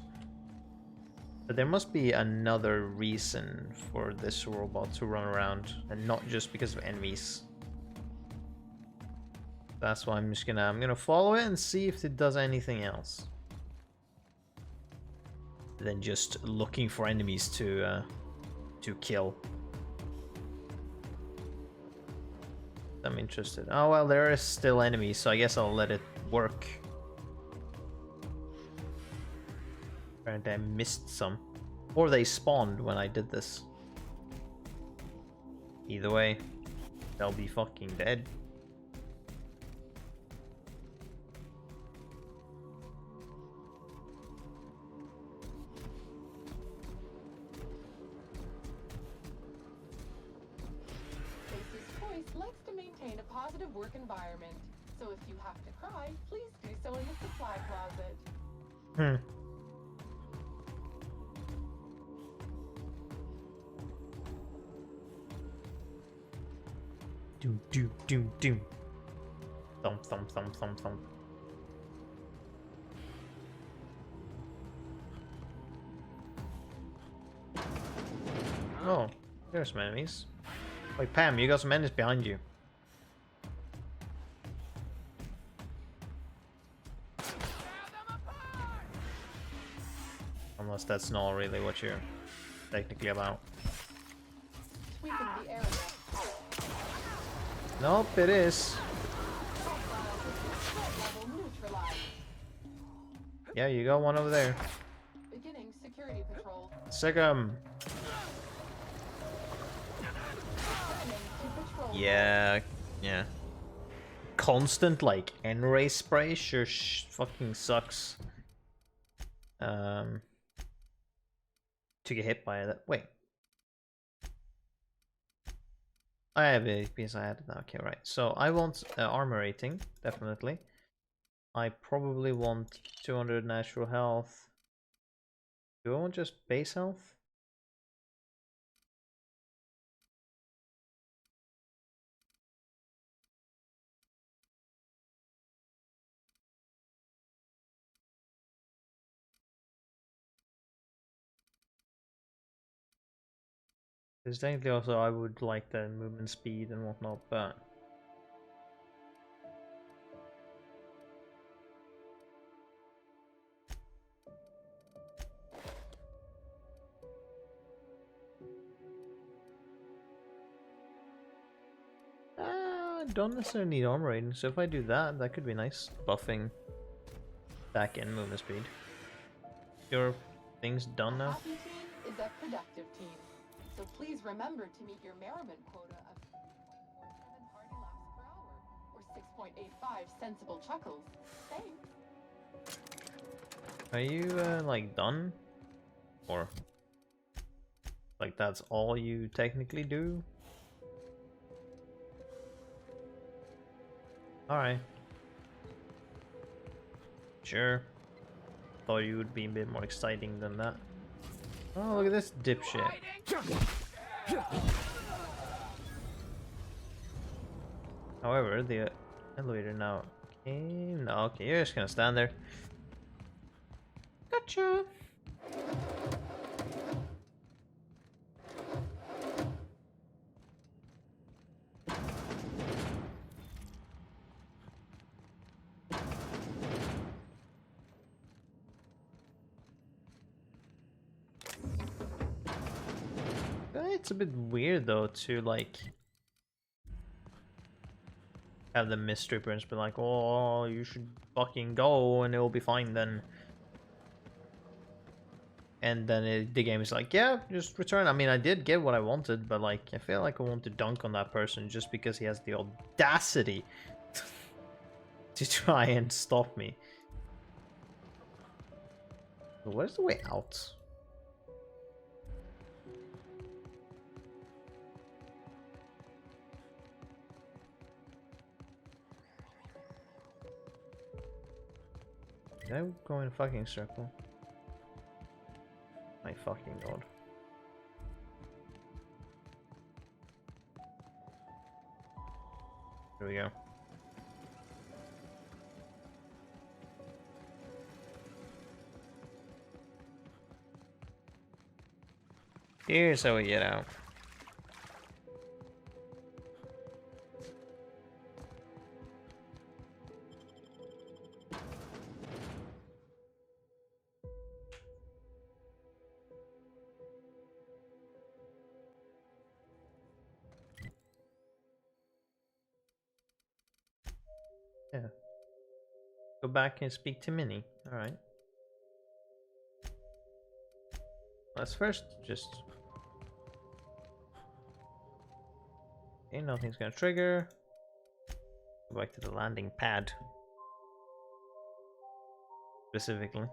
But there must be another reason for this robot to run around, and not just because of enemies. That's why I'm gonna follow it and see if it does anything else than just looking for enemies to kill. I'm interested. Oh well, there is still enemies, so I guess I'll let it work. Apparently I missed some. Or they spawned when I did this. Either way, they'll be fucking dead. Positive work environment. So if you have to cry, please do so in the supply closet. Doom, doom, doom, doom. Thump, thump, thump, thump, thump. Oh, there's some enemies. Wait, Pam, you got some enemies behind you. Unless that's not really what you're technically about. Nope, it is. Yeah, you got one over there. Beginning security patrol. Sick 'em. Yeah, yeah. Constant like N-ray spray sure fucking sucks. To get hit by that. Wait. I have it because I had it now. Okay, right. So I want armor rating, definitely. I probably want 200 natural health. Do I want just base health? Because technically also I would like the movement speed and whatnot, but... I don't necessarily need armor rating, so if I do that, that could be nice. Buffing back end movement speed. Your thing's done now? Happy team is a productive team. So please remember to meet your merriment quota of 6.47 hearty laughs per hour, or 6.85 sensible chuckles. Thanks. Are you, like, done? Or... like, that's all you technically do? Alright. Sure. Thought you would be a bit more exciting than that. Oh, look at this dipshit. However, the elevator now came... no, okay, you're just gonna stand there. Gotcha. It's a bit weird though to like have the mystery prince be like, oh, you should fucking go and it'll be fine then. And then the game is like, yeah, just return. I mean, I did get what I wanted, but like, I feel like I want to dunk on that person just because he has the audacity to try and stop me. So where's the way out? Did I go in a fucking circle? My fucking god. Here we go. Here's how we get out. Yeah. Go back and speak to Minnie. Alright. Let's first just... Okay, nothing's gonna trigger. Go back to the landing pad. Specifically.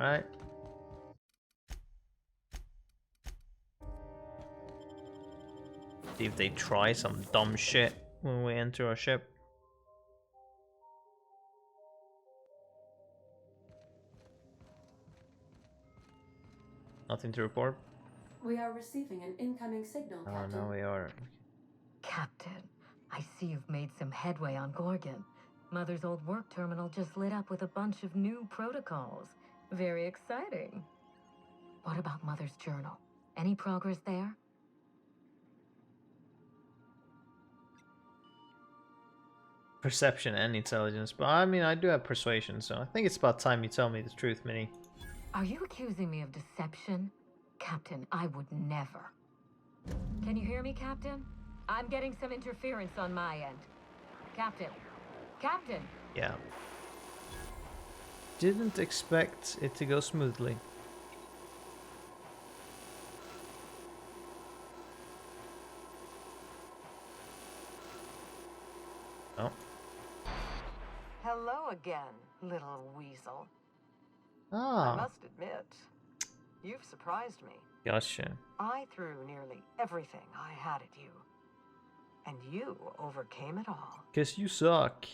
Alright. See if they try some dumb shit when we enter our ship. Nothing to report. We are receiving an incoming signal, Oh, Captain. no, we are. Captain, I see you've made some headway on Gorgon. Mother's old work terminal just lit up with a bunch of new protocols. Very exciting. What about Mother's journal? Any progress there? Perception and intelligence, but I mean, I do have persuasion, so I think it's about time you tell me the truth, Minnie. Are you accusing me of deception? Captain, I would never. Can you hear me, Captain? I'm getting some interference on my end. Captain? Captain? Yeah. Didn't expect it to go smoothly. Oh. Hello again, little weasel. Ah. I must admit, you've surprised me. Gotcha. I threw nearly everything I had at you. And you overcame it all. Guess you suck.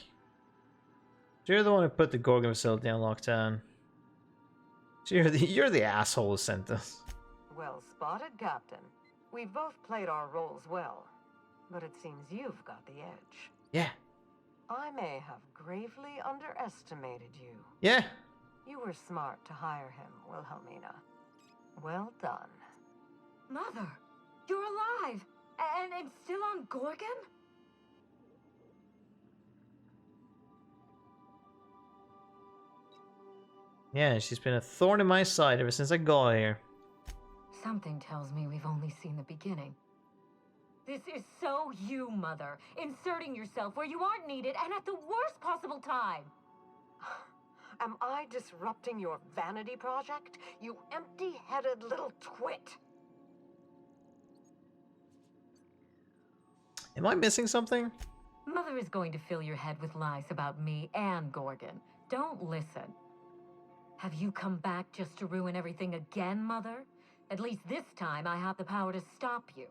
So you're the one who put the Gorgon facility on lockdown. So you're the asshole who sent us. Well spotted, Captain. We've both played our roles well, but it seems you've got the edge. Yeah. I may have gravely underestimated you. Yeah. You were smart to hire him, Wilhelmina. Well done. Mother, you're alive! And still on Gorgon? Yeah, she's been a thorn in my side ever since I got here. Something tells me we've only seen the beginning. This is so you, Mother. Inserting yourself where you aren't needed and at the worst possible time. Am I disrupting your vanity project? You empty-headed little twit. Am I missing something? Mother is going to fill your head with lies about me and Gorgon. Don't listen. Have you come back just to ruin everything again, Mother? At least this time I have the power to stop you.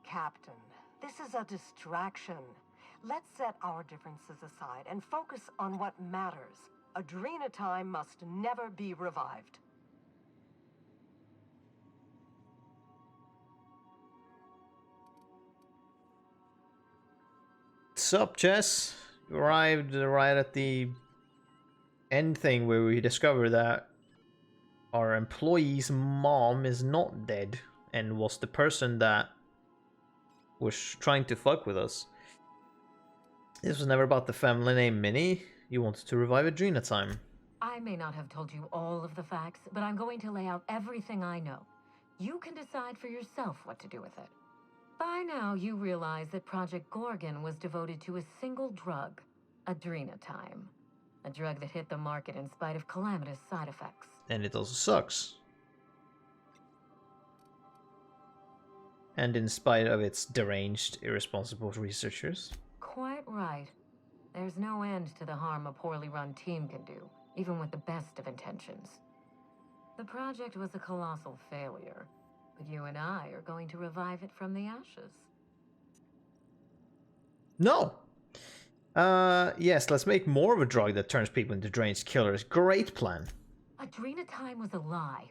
Captain, this is a distraction. Let's set our differences aside and focus on what matters. Adrena time must never be revived. Sup, Jess? You arrived right at the end thing where we discover that our employee's mom is not dead and was the person that was trying to fuck with us. This was never about the family name Minnie. You wanted to revive Adrena time. I may not have told you all of the facts, but I'm going to lay out everything I know. You can decide for yourself what to do with it. By now, you realize that Project Gorgon was devoted to a single drug, Adrena time. A drug that hit the market in spite of calamitous side effects. And it also sucks. And in spite of its deranged, irresponsible researchers. Quite right. There's no end to the harm a poorly run team can do, even with the best of intentions. The project was a colossal failure, but you and I are going to revive it from the ashes. No! Yes, let's make more of a drug that turns people into deranged killers. Great plan. Adrena time was a lie.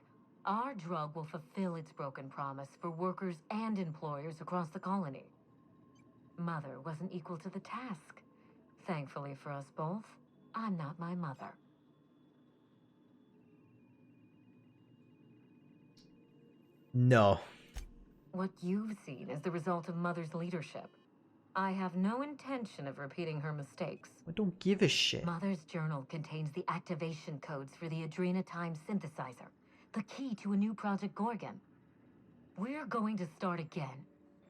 Our drug will fulfill its broken promise for workers and employers across the colony. Mother wasn't equal to the task. Thankfully for us both, I'm not my mother. No. What you've seen is the result of Mother's leadership. I have no intention of repeating her mistakes. I don't give a shit. Mother's journal contains the activation codes for the Adrena time synthesizer, the key to a new Project Gorgon. We're going to start again,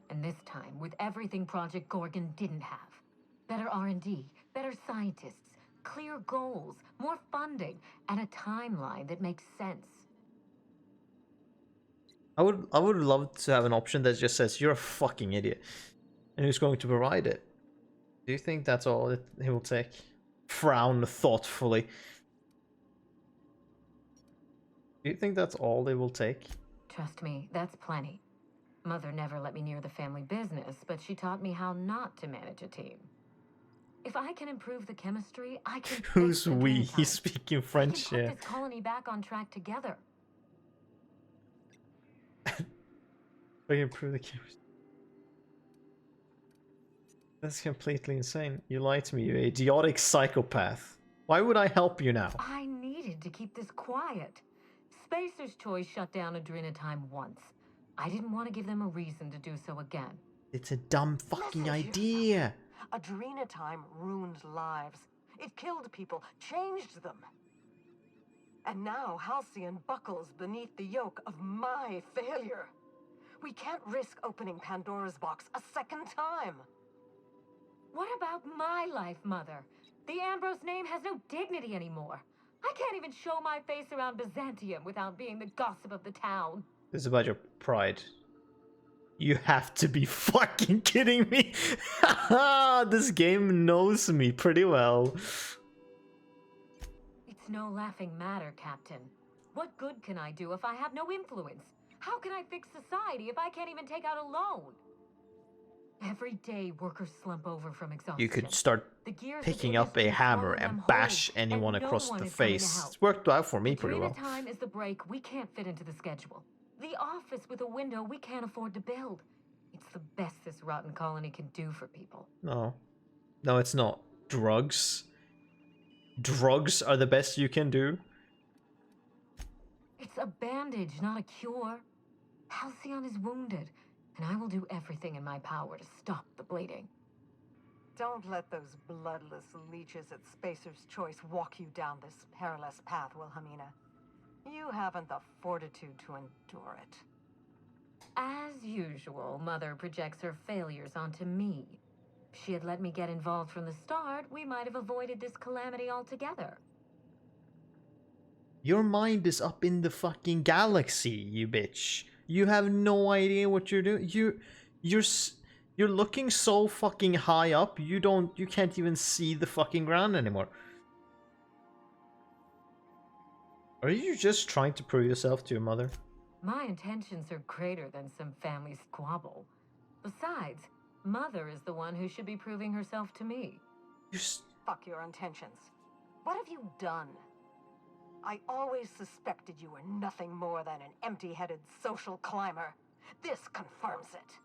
and this time with everything Project Gorgon didn't have. Better R&D, better scientists, clear goals, more funding, and a timeline that makes sense. I would love to have an option that just says you're a fucking idiot. And who's going to provide it? Do you think that's all it will take? Frown thoughtfully. Do you think that's all they will take? Trust me, that's plenty. Mother never let me near the family business, but she taught me how not to manage a team. If I can improve the chemistry, I can. Who's we? He's speaking French, we can yeah. put this colony back on track together. I can improve the chemistry. That's completely insane. You lied to me, you idiotic psychopath. Why would I help you now? I needed to keep this quiet. Spacer's Choice shut down Adrena time once. I didn't want to give them a reason to do so again. It's a dumb fucking idea. Adrena time ruined lives. It killed people, changed them. And now Halcyon buckles beneath the yoke of my failure. We can't risk opening Pandora's box a second time. What about my life, Mother? The Ambrose name has no dignity anymore. I can't even show my face around Byzantium without being the gossip of the town. This is about your pride. You have to be fucking kidding me. This game knows me pretty well. It's no laughing matter, Captain. What good can I do if I have no influence? How can I fix society if I can't even take out a loan? Every day, workers slump over from exhaustion. You could start picking up a hammer and bash anyone across the face. It's worked out for me pretty well. Adrena time is the break we can't fit into the schedule. The office with a window we can't afford to build. It's the best this rotten colony can do for people. No. No, it's not. Drugs? Drugs are the best you can do? It's a bandage, not a cure. Halcyon is wounded, and I will do everything in my power to stop the bleeding. Don't let those bloodless leeches at Spacer's Choice walk you down this perilous path, Wilhelmina. You haven't the fortitude to endure it. As usual, Mother projects her failures onto me. If she had let me get involved from the start, we might have avoided this calamity altogether. Your mind is up in the fucking galaxy, you bitch. You have no idea what you're doing. You're looking so fucking high up. You can't even see the fucking ground anymore. Are you just trying to prove yourself to your mother? My intentions are greater than some family squabble. Besides, Mother is the one who should be proving herself to me. Fuck your intentions. What have you done? I always suspected you were nothing more than an empty-headed social climber. This confirms it.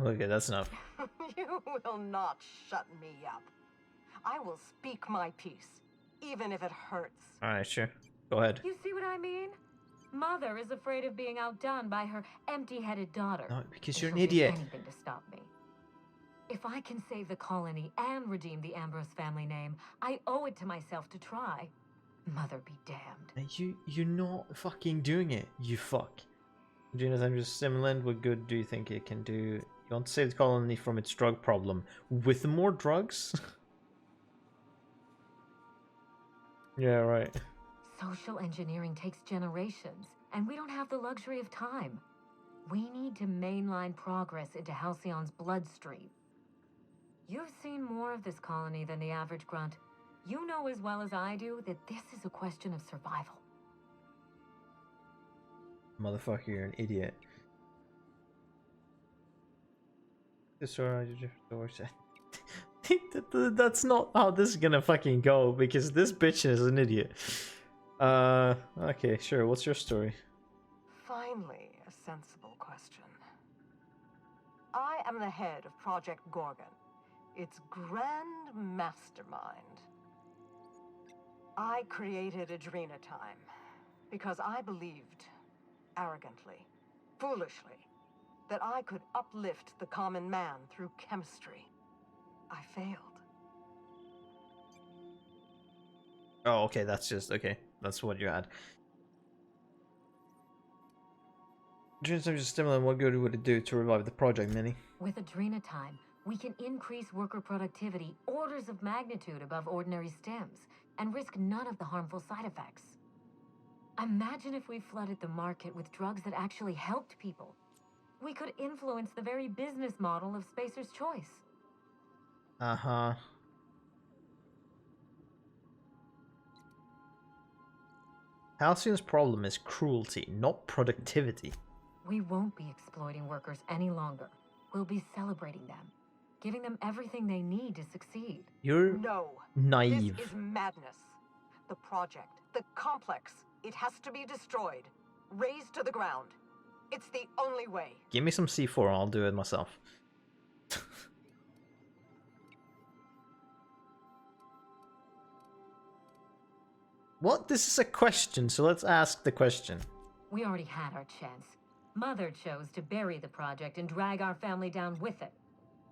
Okay, that's enough. You will not shut me up. I will speak my piece, even if it hurts. Alright, sure. Go ahead. You see what I mean? Mother is afraid of being outdone by her empty-headed daughter. No, because and you're an she'll do idiot. anything to stop me. If I can save the colony and redeem the Ambrose family name, I owe it to myself to try. Mother be damned. You're not fucking doing it, you fuck. Gina's Andrews Stimulant, what good do you think it can do? You want to save the colony from its drug problem. With more drugs? Yeah, right. Social engineering takes generations, and we don't have the luxury of time. We need to mainline progress into Halcyon's bloodstream. You've seen more of this colony than the average grunt. You know as well as I do that this is a question of survival. Motherfucker, you're an idiot. That's not how this is gonna fucking go, because this bitch is an idiot. Okay, sure, what's your story? Finally, a sensible question. I am the head of Project Gorgon, its grand mastermind. I created Adrena Time because I believed, arrogantly, foolishly, that I could uplift the common man through chemistry. I failed. Oh, okay, that's that's what you had. Dreams of stimulant, what good would it do to revive the project, Minnie? With Adrena Time, we can increase worker productivity orders of magnitude above ordinary stems and risk none of the harmful side effects. Imagine if we flooded the market with drugs that actually helped people. We could influence the very business model of Spacer's Choice. Uh-huh. Halcyon's problem is cruelty, not productivity. We won't be exploiting workers any longer. We'll be celebrating them, giving them everything they need to succeed. You're naive. This is madness. The project, the complex, it has to be destroyed, razed to the ground. It's the only way. Give me some C4 and I'll do it myself. What? This is a question, so let's ask the question. We already had our chance. Mother chose to bury the project and drag our family down with it.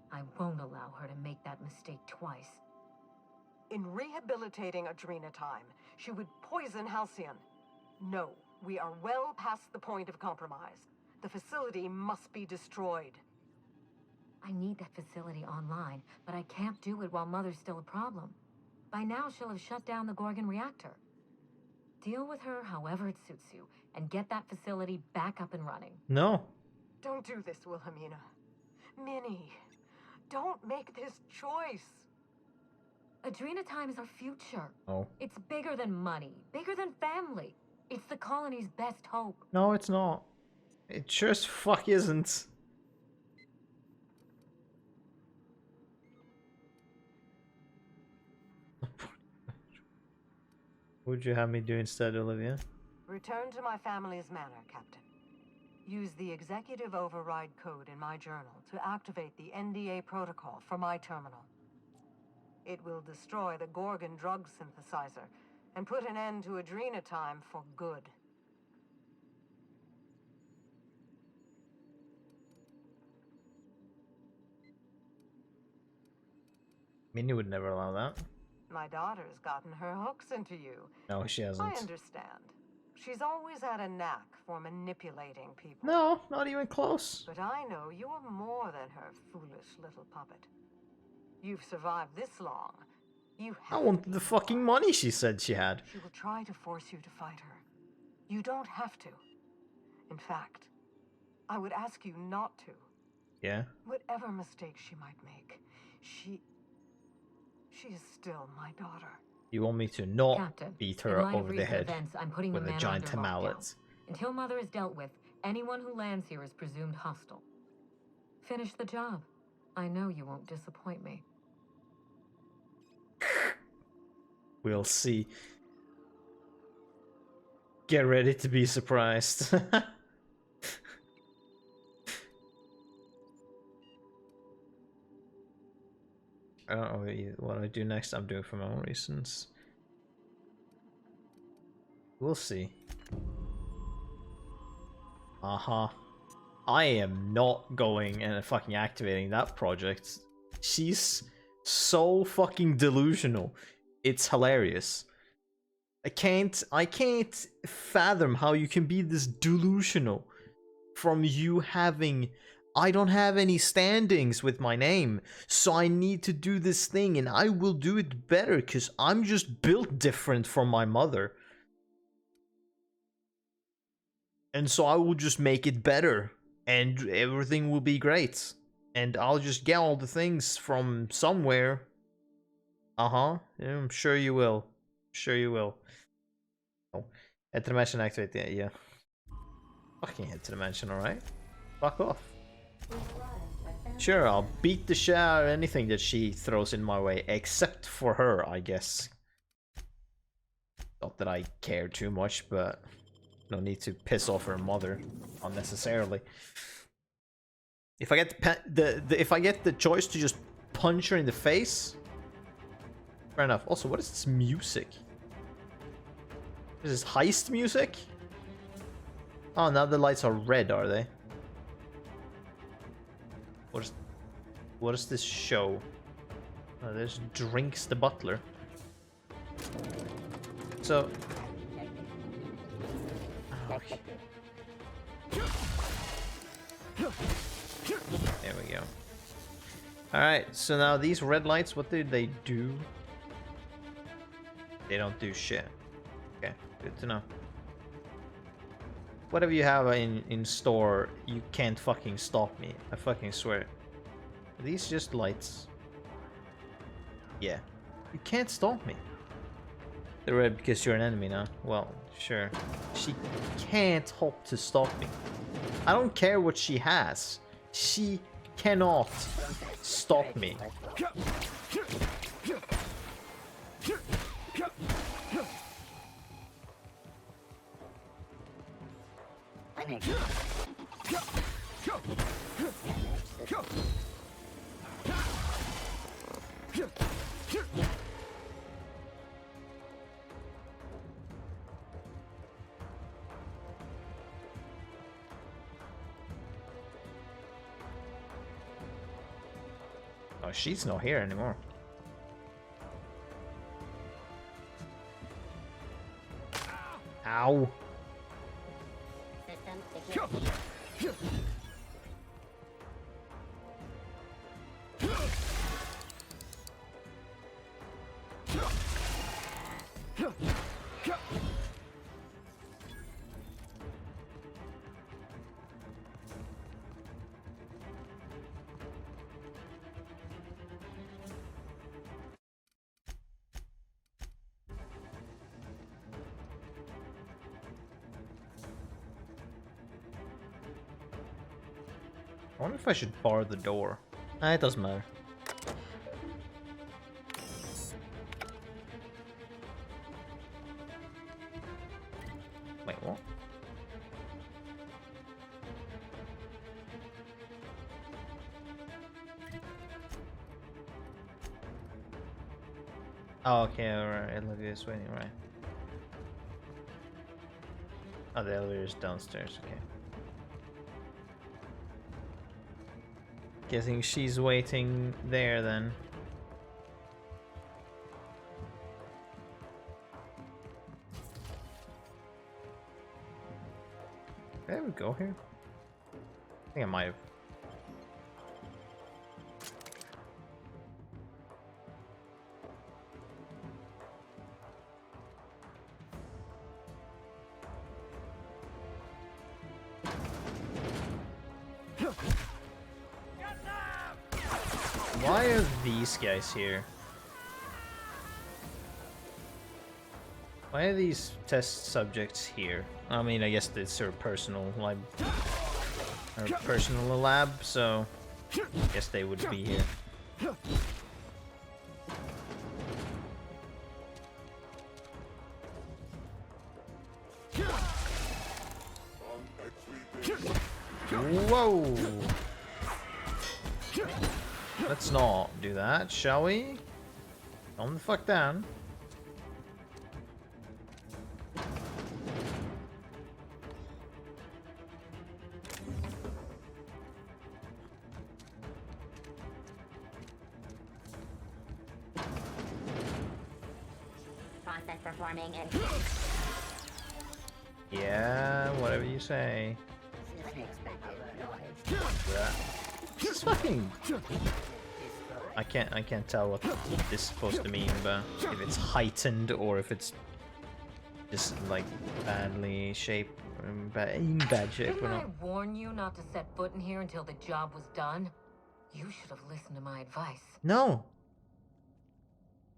I won't allow her to make that mistake twice. In rehabilitating Adrena Time, she would poison Halcyon. No, we are well past the point of compromise. The facility must be destroyed. I need that facility online, but I can't do it while Mother's still a problem. By now, she'll have shut down the Gorgon reactor. Deal with her however it suits you, and get that facility back up and running. No. Don't do this, Wilhelmina. Minnie, don't make this choice. Adrena Time is our future. Oh. It's bigger than money, bigger than family. It's the colony's best hope. No, it's not. It sure as fuck isn't. What would you have me do instead, Olivia? Return to my family's manor, Captain. Use the executive override code in my journal to activate the NDA protocol for my terminal. It will destroy the Gorgon drug synthesizer and put an end to Adrena Time for good. Minnie would never allow that. My daughter's gotten her hooks into you. No, she hasn't. I understand. She's always had a knack for manipulating people. No, not even close. But I know you're more than her foolish little puppet. You've survived this long. You have I want the fucking money she said she had. She will try to force you to fight her. You don't have to. In fact, I would ask you not to. Yeah? Whatever mistakes she might make, she is still my daughter. You want me to not Captain, beat her over the head events, I'm putting with the a manor giant under mallet? lockdown. Until Mother is dealt with, anyone who lands here is presumed hostile. Finish the job. I know you won't disappoint me. We'll see. Get ready to be surprised. I don't know what I do next. I'm doing for my own reasons. We'll see. I am not going and fucking activating that project. She's so fucking delusional. It's hilarious. I can't fathom how you can be this delusional from you having... I don't have any standings with my name, so I need to do this thing, and I will do it better because I'm just built different from my mother. And so I will just make it better, and everything will be great. And I'll just get all the things from somewhere. Yeah, I'm sure you will. Sure you will. Oh, head to the mansion, activate. Yeah. Fucking head to the mansion, alright? Fuck off. Sure, I'll beat the shit out of anything that she throws in my way, except for her, I guess. Not that I care too much, but no need to piss off her mother unnecessarily. If I get if I get the choice to just punch her in the face, fair enough. Also, what is this music? Is this heist music? Oh, now the lights are red, are they? What is this show? Oh, there's Drinks the Butler. So... Okay. There we go. Alright, so now these red lights, what do they do? They don't do shit. Okay, good to know. Whatever you have in store, you can't fucking stop me. I fucking swear. Are these just lights? Yeah. You can't stop me. They're red because you're an enemy now. Well, sure. She can't hope to stop me. I don't care what she has. She cannot stop me. Oh, she's not here anymore. Ow. I wonder if I should bar the door. Nah, it doesn't matter. Wait, what? Oh, okay, alright, elevator is waiting, right. Oh, the elevator is downstairs, okay. Guessing she's waiting there then. Did I ever go here? I think I might have. Why are these guys here? Why are these test subjects here? I mean, I guess it's their personal lab, or personal lab, so I guess they would be here. Whoa! Let's not do that, shall we? Calm the fuck down. Process performing and... Yeah, whatever you say. It's fucking... I can't tell what this is supposed to mean, but if it's heightened or if it's just like badly shaped, in bad shape or Didn't I not. warn you not to set foot in here until the job was done? You should have listened to my advice. No.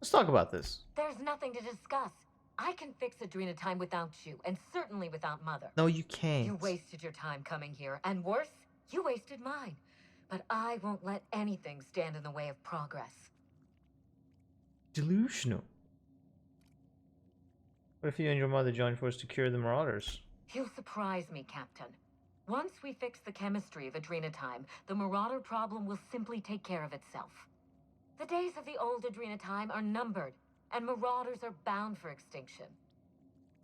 Let's talk about this. There's nothing to discuss. I can fix Adrena time without you, and certainly without Mother. No, you can't. You wasted your time coming here, and worse, you wasted mine. But I won't let anything stand in the way of progress. Delusional. What if you and your mother join forces to cure the Marauders? You'll surprise me, Captain. Once we fix the chemistry of Adrena time, the Marauder problem will simply take care of itself. The days of the old Adrena time are numbered, and Marauders are bound for extinction.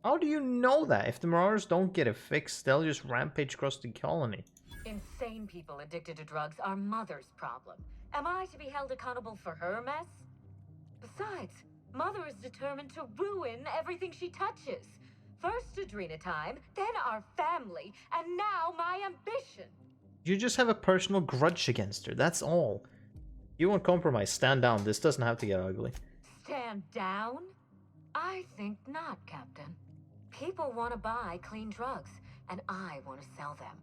How do you know that? If the Marauders don't get it fixed, they'll just rampage across the colony. Insane people addicted to drugs are Mother's problem. Am I to be held accountable for her mess? Besides, Mother is determined to ruin everything she touches. First Adrena time, then our family, and now my ambition. You just have a personal grudge against her, that's all. You won't compromise, stand down. This doesn't have to get ugly. Stand down? I think not, Captain. People want to buy clean drugs, and I want to sell them.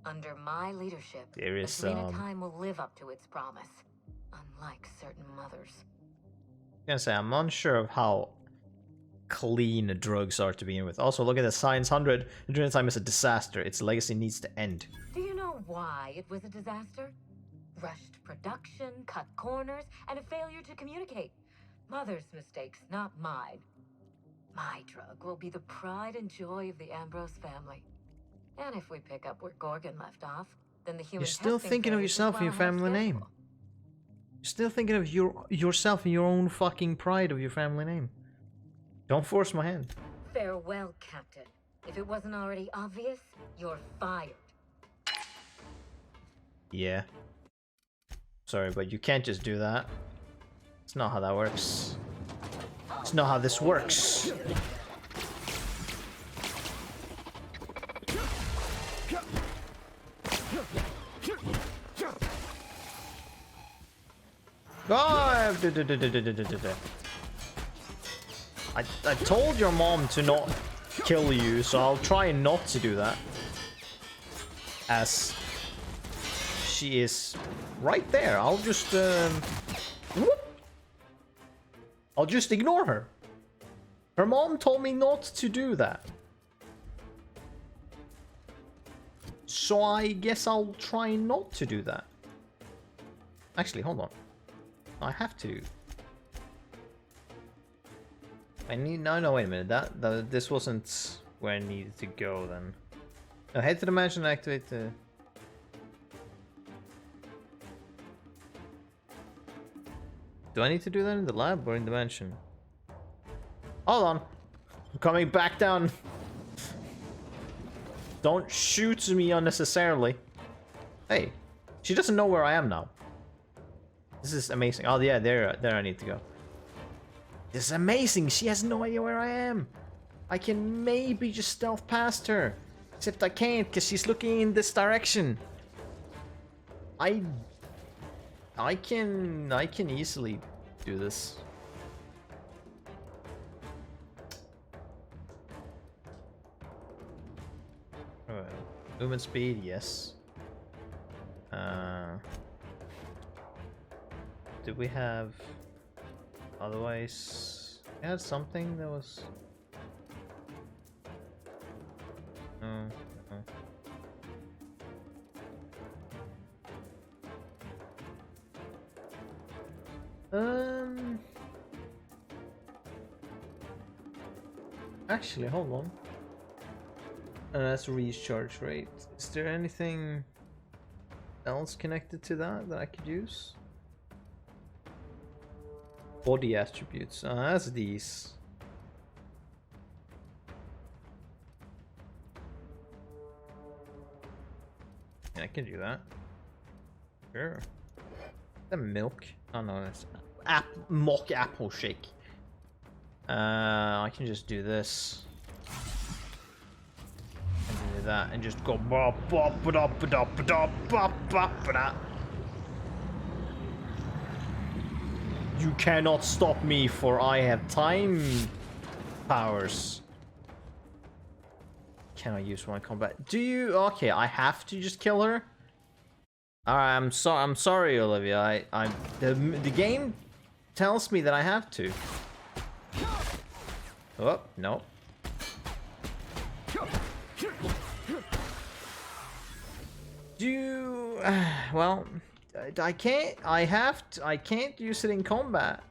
Under my leadership, There is Adrena time will live up to its promise, unlike certain mothers. I'm gonna say, I'm unsure of how clean drugs are to begin with. Also, look at the Science 100. Adrena time is a disaster. Its legacy needs to end. Do you know why it was a disaster? Rushed production, cut corners, and a failure to communicate. Mother's mistakes, not mine. My drug will be the pride and joy of the Ambrose family. And if we pick up where Gorgon left off, then the human You're still thinking of yourself and your family name. You're still thinking of yourself and your own fucking pride of your family name. Don't force my hand. Farewell, Captain. If it wasn't already obvious, you're fired. Yeah. Sorry, but you can't just do that. It's not how that works. It's not how this works. Oh, I told your mom to not kill you, so I'll try not to do that. As she is right there. I'll just I'll just ignore her. Her mom told me not to do that. So I guess I'll try not to do that. Actually, hold on. I have to. I need... No, wait a minute. That this wasn't where I needed to go then. No, head to the mansion and activate the... Do I need to do that in the lab or in the mansion? Hold on. I'm coming back down. Don't shoot me unnecessarily. Hey, she doesn't know where I am now. This is amazing. Oh yeah, there I need to go. This is amazing. She has no idea where I am. I can maybe just stealth past her. Except I can't because she's looking in this direction. I can easily do this. Alright. Movement speed, yes. Did we have... Otherwise... We had something that was... No. Actually, hold on. That's recharge rate. Is there anything else connected to that I could use? Body attributes. That's these. Yeah, I can do that. Sure. The milk. Oh no, that's mock apple shake. I can just do this. And do that and just go bop bop ba ba da ba da bop bop ba da. You cannot stop me, for I have time powers. Can I use one combat? Do you? Okay, I have to just kill her. All right, I'm sorry, Olivia. The game tells me that I have to. Oh no. Do you? Well, I can't. I can't use it in combat.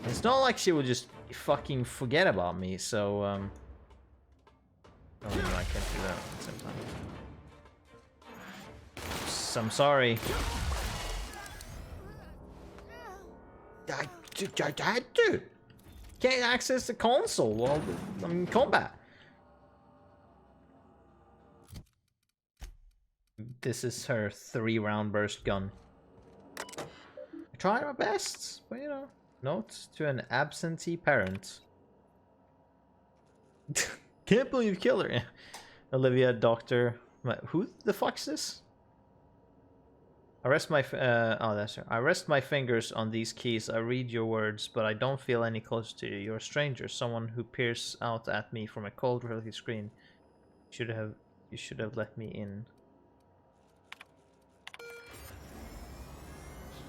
It's not like she will just fucking forget about me. So oh, no, I can't do that at the same time. I'm sorry. Dude, can't access the console while I'm in combat. This is her 3-round burst gun. I tried my best, but you know, note to an absentee parent. Can't believe you killed her. Olivia, doctor. Who the fuck's this? I rest my oh, that's her. I rest my fingers on these keys. I read your words, but I don't feel any closer to you. You're a stranger, someone who peers out at me from a cold, relative screen. You should have let me in.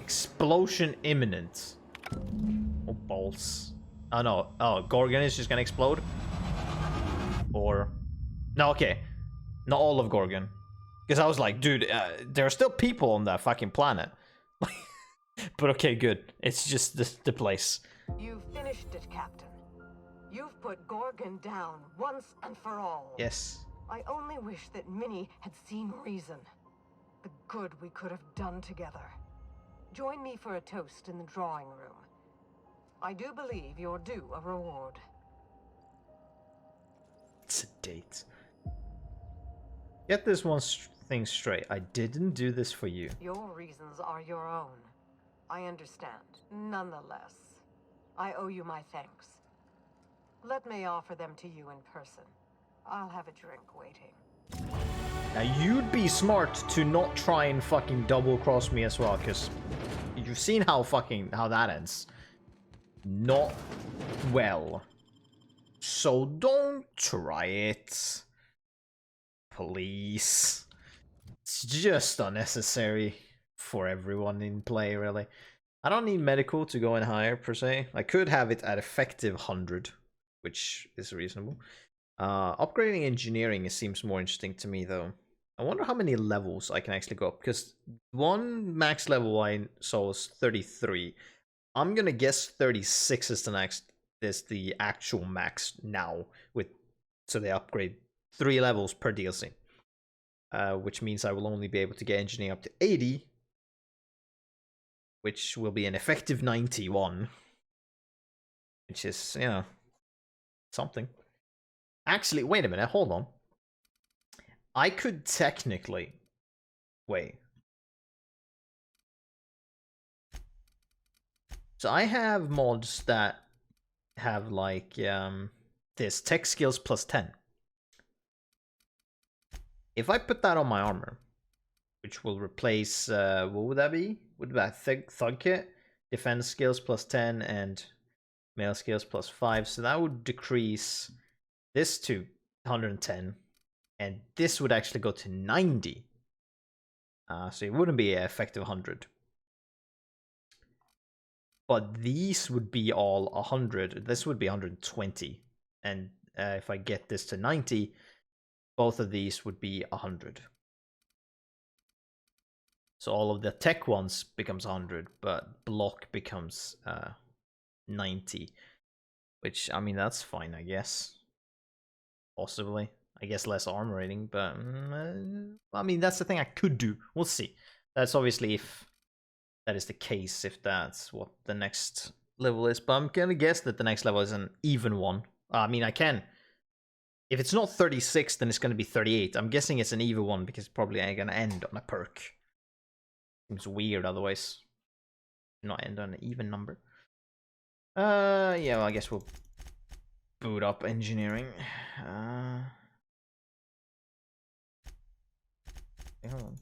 Explosion imminent. Oh balls! Oh no! Oh, Gorgon is just gonna explode. Or no? Okay, not all of Gorgon. Because I was like, dude, there are still people on that fucking planet. But okay, good. It's just the place. You've finished it, Captain. You've put Gorgon down once and for all. Yes. I only wish that Minnie had seen reason. The good we could have done together. Join me for a toast in the drawing room. I do believe you're due a reward. It's a date. Get this one thing straight. I didn't do this for you. Your reasons are your own. I understand. Nonetheless, I owe you my thanks. Let me offer them to you in person. I'll have a drink waiting. Now you'd be smart to not try and fucking double cross me as well, because you've seen how that ends. Not well. So don't try it. Please. It's just unnecessary for everyone in play, really. I don't need medical to go in higher, per se. I could have it at effective 100, which is reasonable. Upgrading engineering seems more interesting to me, though. I wonder how many levels I can actually go up, because one max level I saw was 33. I'm gonna guess 36 is the actual max now, so they upgrade 3 levels per DLC. Which means I will only be able to get engineering up to 80, which will be an effective 91, which is, you know, something. Actually, wait a minute, hold on. I could technically... Wait. So I have mods that have, like, this tech skills plus 10. If I put that on my armor, which will replace, what would that be? Would that thug kit? Defense skills plus 10 and melee skills plus 5. So that would decrease this to 110. And this would actually go to 90. So it wouldn't be an effective 100. But these would be all 100. This would be 120. And if I get this to 90, both of these would be 100. So all of the tech ones becomes 100, but block becomes 90. Which, I mean, that's fine, I guess. Possibly. I guess less armor rating, but... I mean, that's the thing I could do. We'll see. That's obviously if that is the case, if that's what the next level is. But I'm gonna guess that the next level is an even one. I mean, I can. If it's not 36, then it's gonna be 38. I'm guessing it's an even one because it's probably gonna end on a perk. Seems weird otherwise. Not end on an even number. Yeah, well, I guess we'll boot up engineering. Hold on.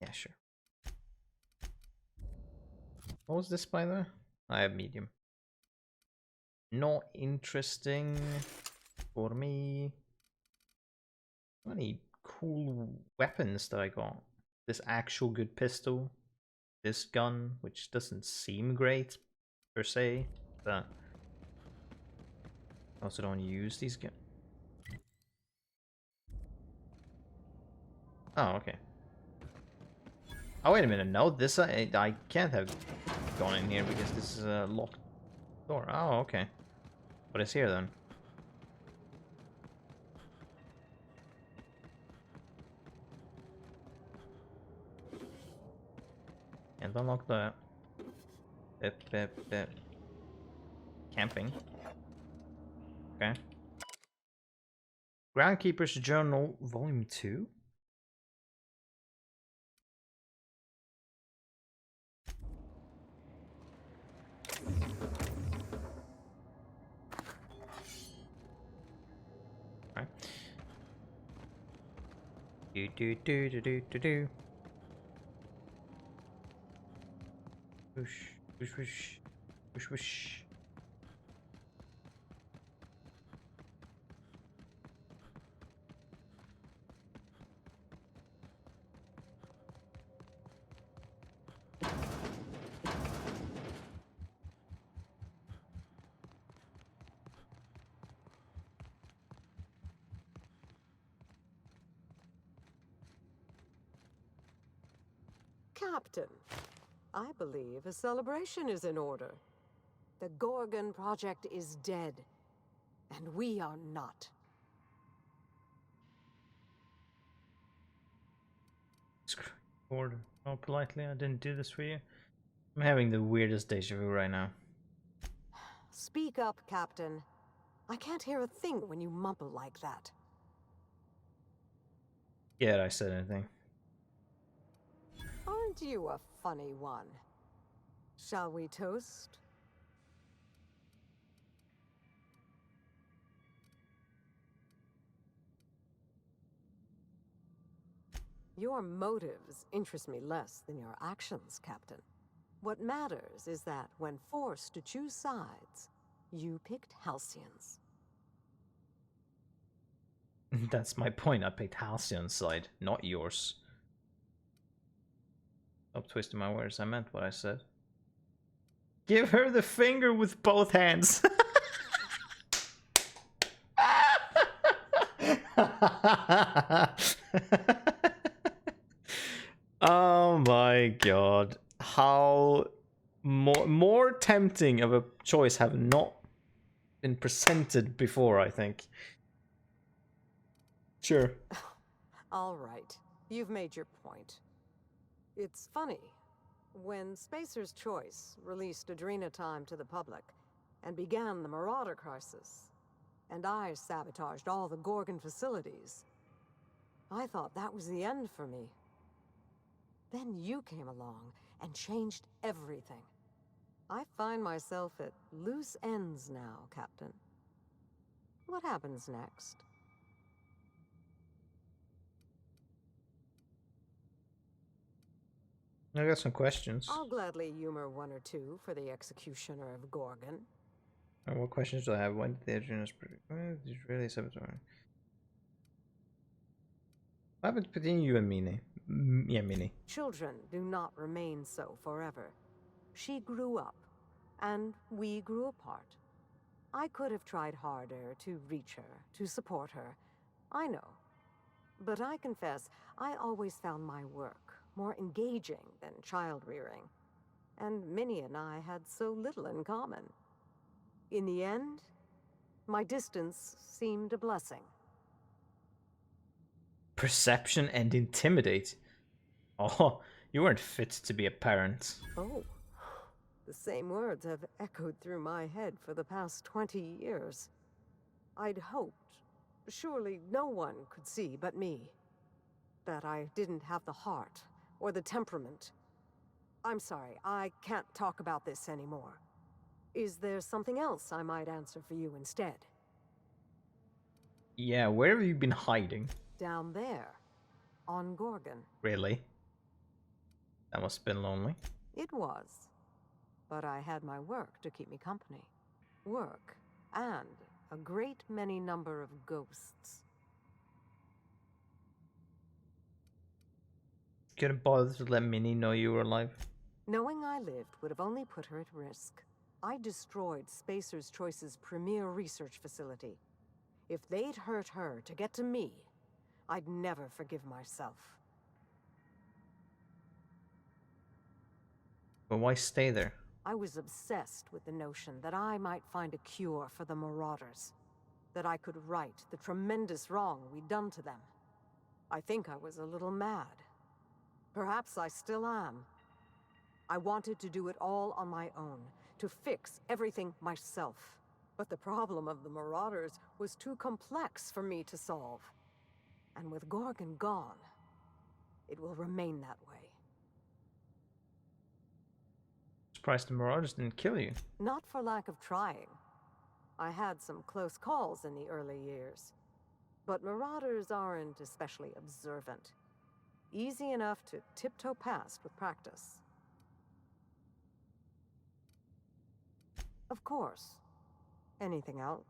Yeah, sure. What was this, by the way? I have medium. Not interesting for me. How many cool weapons that I got? This actual good pistol. This gun, which doesn't seem great, per se. But I also don't use these guns. Oh, okay. Oh, wait a minute. No, this I can't have gone in here because this is a locked door. Oh, okay. What is here then? Can't unlock that. Camping. Okay. Groundkeeper's Journal, Volume 2. Alright. Do. Whoosh, whoosh, whoosh, whoosh, whoosh. Captain, I believe a celebration is in order. The Gorgon project is dead, and we are not. Order. Oh, politely, I didn't do this for you. I'm having the weirdest deja vu right now. Speak up, Captain. I can't hear a thing when you mumble like that. Yeah, I said anything. Aren't you a funny one? Shall we toast? Your motives interest me less than your actions, Captain. What matters is that when forced to choose sides, you picked Halcyons. That's my point. I picked Halcyon's side, not yours. Stop twisting my words. I meant what I said. Give her the finger with both hands. Oh my god. How more tempting of a choice have not been presented before, I think. Sure. All right. You've made your point. It's funny. When Spacer's Choice released Adrena Time to the public and began the Marauder crisis, and I sabotaged all the Gorgon facilities, I thought that was the end for me. Then you came along and changed everything. I find myself at loose ends now, Captain. What happens next? I got some questions. I'll gladly humor one or two for the executioner of Gorgon. What questions do I have? Why did the Adrena's really sabotage? What happened between you and Mini? Yeah, Mini. Children do not remain so forever. She grew up, and we grew apart. I could have tried harder to reach her, to support her. I know. But I confess, I always found my work more engaging than child-rearing. And Minnie and I had so little in common. In the end, my distance seemed a blessing. Perception and intimidate. Oh, you weren't fit to be a parent. Oh, the same words have echoed through my head for the past 20 years. I'd hoped, surely no one could see but me, that I didn't have the heart or the temperament. I'm sorry, I can't talk about this anymore. Is there something else I might answer for you instead? Yeah, where have you been hiding? Down there, on Gorgon. Really? That must have been lonely. It was. But I had my work to keep me company. Work, and a great many number of ghosts. Couldn't bother to let Minnie know you were alive. Knowing I lived would have only put her at risk. I destroyed Spacer's Choice's premier research facility. If they'd hurt her to get to me, I'd never forgive myself. But why stay there? I was obsessed with the notion that I might find a cure for the Marauders. That I could right the tremendous wrong we'd done to them. I think I was a little mad. Perhaps I still am. I wanted to do it all on my own, to fix everything myself. But the problem of the Marauders was too complex for me to solve. And with Gorgon gone, it will remain that way. Surprised the Marauders didn't kill you. Not for lack of trying. I had some close calls in the early years. But Marauders aren't especially observant. Easy enough to tiptoe past with practice. Of course. Anything else?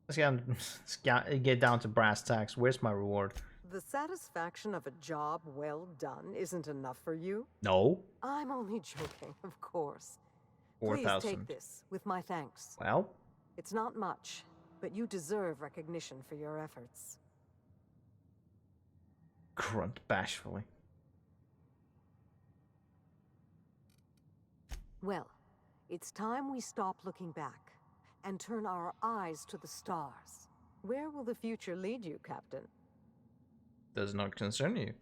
Let's get down to brass tacks. Where's my reward? The satisfaction of a job well done isn't enough for you? No. I'm only joking, of course. 4,000. Please take this, with my thanks. Well? It's not much, but you deserve recognition for your efforts. Grunt bashfully. Well, it's time we stop looking back and turn our eyes to the stars. Where will the future lead you, Captain? Does not concern you.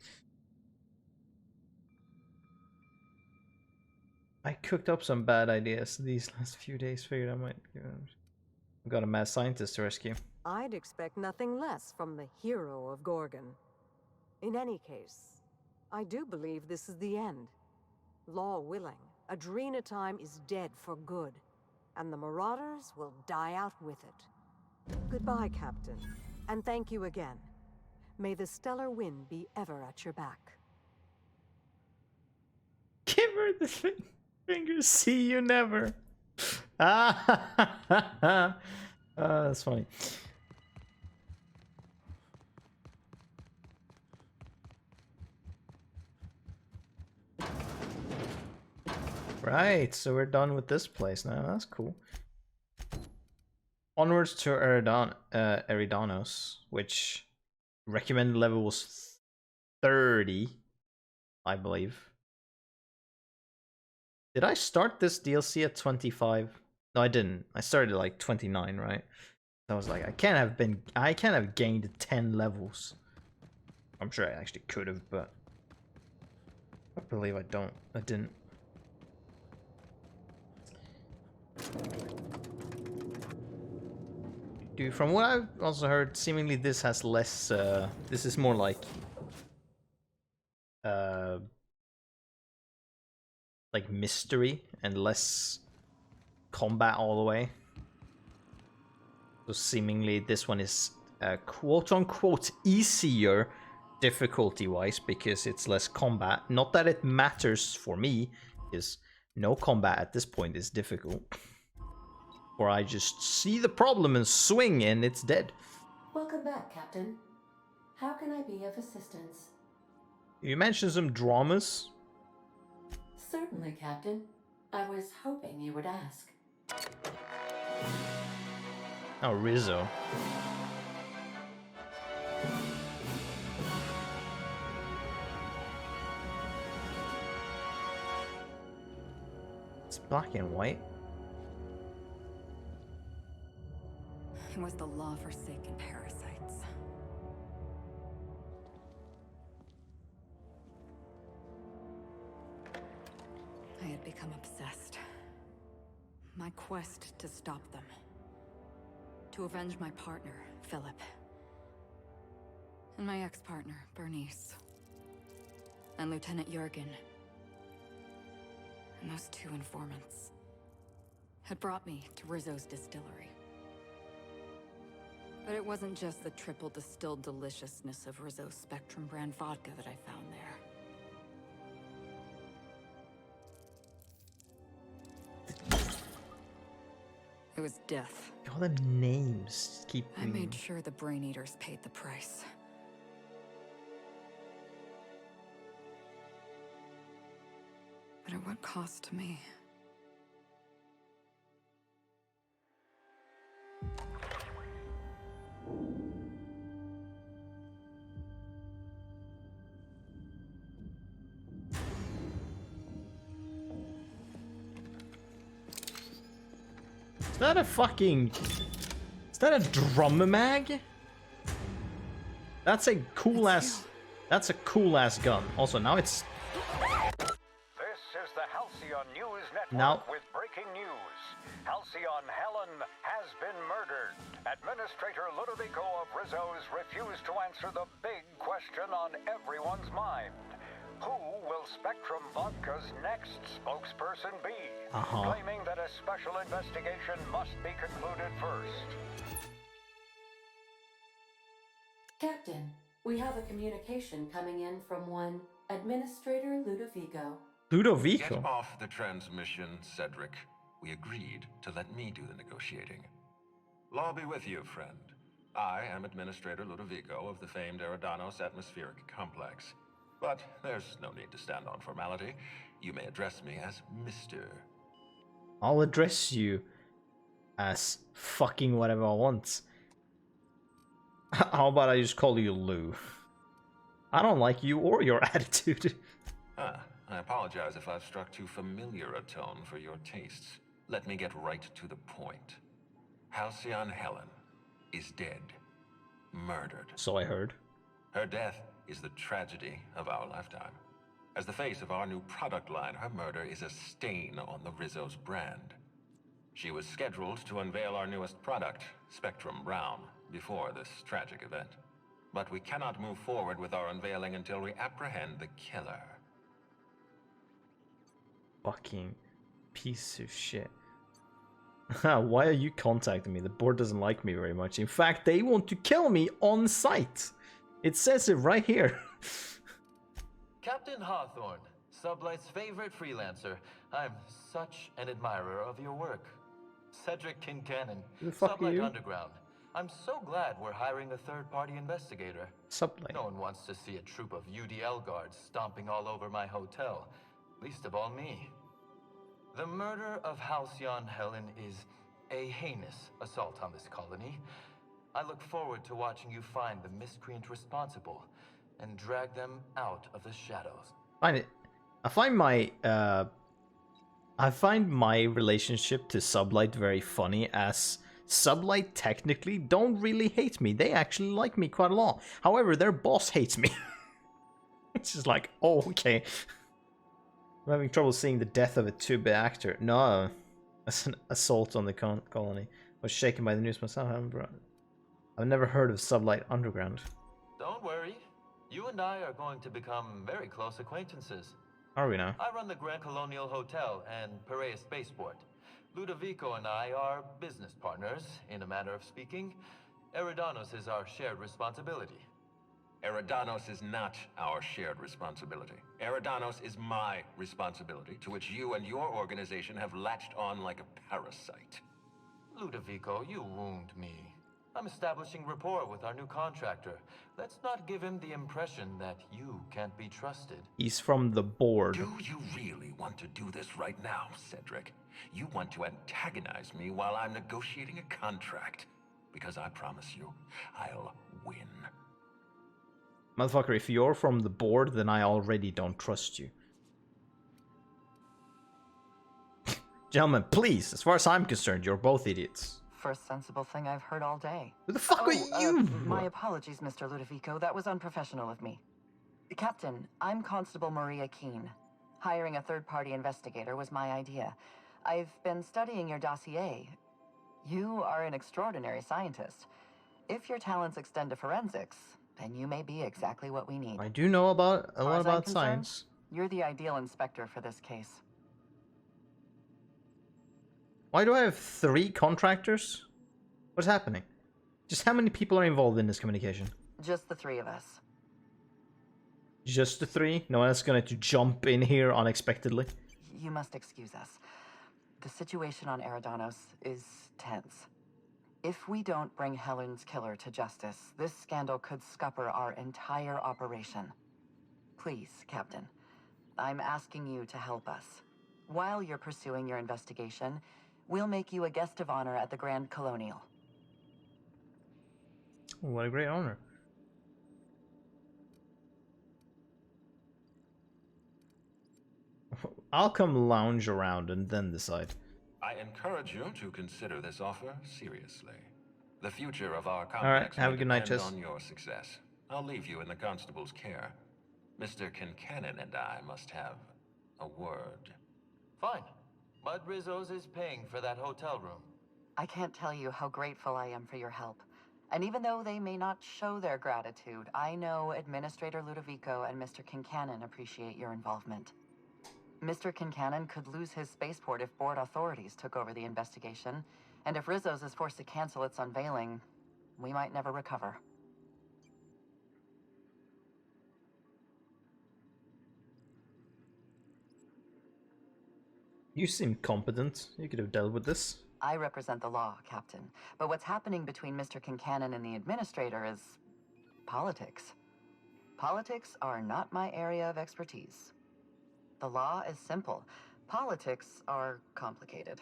I cooked up some bad ideas these last few days. Figured I might. I've got a mad scientist to rescue. I'd expect nothing less from the hero of Gorgon. In any case, I do believe this is the end. Law willing, Adrena Time is dead for good, and the Marauders will die out with it. Goodbye, Captain, and thank you again. May the stellar wind be ever at your back. Give her the finger. See you never. Ah, that's funny. Right, so we're done with this place now. That's cool. Onwards to Eridanos, which recommended level was 30, I believe. Did I start this DLC at 25? No, I didn't. I started at like 29, right? I was like, I can't have gained 10 levels. I'm sure I actually could have, but I believe I didn't. Dude, from what I've also heard, seemingly this has less, this is more like mystery and less combat all the way. So seemingly this one is quote-unquote easier difficulty-wise because it's less combat. Not that it matters for me, because no combat at this point is difficult. Or I just see the problem and swing and it's dead. Welcome back, Captain. How can I be of assistance? You mentioned some dramas. Certainly, Captain. I was hoping you would ask. Oh, Rizzo. It's black and white. It was the law-forsaken parasites. I had become obsessed. My quest to stop them. To avenge my partner, Philip. And my ex-partner, Bernice. And Lieutenant Jurgen. And those two informants had brought me to Rizzo's distillery. But it wasn't just the triple distilled deliciousness of Rizzo's Spectrum brand vodka that I found there. It was death. All the names keep I made sure the Brain Eaters paid the price. But at what cost to me? Is that a fucking... Is that a drum mag? That's a cool ass... That's a cool ass gun. Also, now it's... This is the Halcyon News Network Now... with breaking news. Halcyon Helen has been murdered. Administrator Ludovico of Rizzo's refused to answer the big question on everyone's mind. Who will Spectrum Vodka's next spokesperson be? Claiming that a special investigation must be concluded first. Captain, we have a communication coming in from one Administrator Ludovico. Ludovico? Get off the transmission, Cedric. We agreed to let me do the negotiating. Law be with you, friend. I am Administrator Ludovico of the famed Eridanos Atmospheric Complex. But there's no need to stand on formality. You may address me as Mr. I'll address you as fucking whatever I want. How about I just call you Lou? I don't like you or your attitude. I apologize if I've struck too familiar a tone for your tastes. Let me get right to the point. Halcyon Helen is dead. Murdered. So I heard. Her death is the tragedy of our lifetime. As the face of our new product line, her murder is a stain on the Rizzo's brand. She was scheduled to unveil our newest product, Spectrum Brown, before this tragic event. But we cannot move forward with our unveiling until we apprehend the killer. Fucking piece of shit. Why are you contacting me? The board doesn't like me very much. In fact, they want to kill me on sight. It says it right here. Captain Hawthorne, Sublight's favorite freelancer. I'm such an admirer of your work. Cedric Kincannon, Who the fuck are Sublight you? Underground. I'm so glad we're hiring a third-party investigator. Sublight. No one wants to see a troop of UDL guards stomping all over my hotel. Least of all me. The murder of Halcyon Helen is a heinous assault on this colony. I look forward to watching you find the miscreant responsible and drag them out of the shadows. I find my relationship to Sublight very funny, as Sublight technically don't really hate me. They actually like me quite a lot. However, their boss hates me. It's just like, oh, okay. I'm having trouble seeing the death of a 2-bit actor. No, that's an assault on the colony. I was shaken by the news myself. I've never heard of Sublight Underground. Don't worry. You and I are going to become very close acquaintances. Are we now? I run the Grand Colonial Hotel and Perea Spaceport. Ludovico and I are business partners, in a manner of speaking. Eridanos is our shared responsibility. Eridanos is not our shared responsibility. Eridanos is my responsibility, to which you and your organization have latched on like a parasite. Ludovico, you wound me. I'm establishing rapport with our new contractor. Let's not give him the impression that you can't be trusted. He's from the board. Do you really want to do this right now, Cedric? You want to antagonize me while I'm negotiating a contract. Because I promise you, I'll win. Motherfucker, if you're from the board, then I already don't trust you. Gentlemen, please, as far as I'm concerned, you're both idiots. First sensible thing I've heard all day. Who the fuck are you? My apologies, Mr. Ludovico. That was unprofessional of me. Captain, I'm Constable Maria Keene. Hiring a third-party investigator was my idea. I've been studying your dossier. You are an extraordinary scientist. If your talents extend to forensics, then you may be exactly what we need. I do know about a lot about concerned, science. You're the ideal inspector for this case. Why do I have 3 contractors? What's happening? Just how many people are involved in this communication? Just the 3 of us. Just the 3? No one's going to jump in here unexpectedly. You must excuse us. The situation on Eridanos is tense. If we don't bring Helen's killer to justice, this scandal could scupper our entire operation. Please, Captain, I'm asking you to help us. While you're pursuing your investigation, we'll make you a guest of honor at the Grand Colonial. What a great honor. I'll come lounge around and then decide. I encourage you to consider this offer seriously. The future of our complex have a good night, depend Chess. on your success. I'll leave you in the constable's care. Mr. Kincannon and I must have a word. Fine. Mud Rizzo's is paying for that hotel room. I can't tell you how grateful I am for your help. And even though they may not show their gratitude, I know Administrator Ludovico and Mr. Kincannon appreciate your involvement. Mr. Kincannon could lose his spaceport if board authorities took over the investigation, and if Rizzo's is forced to cancel its unveiling, we might never recover. You seem competent. You could have dealt with this. I represent the law, Captain, but what's happening between Mr. Kincannon and the Administrator is politics. Politics are not my area of expertise. The law is simple. Politics are complicated.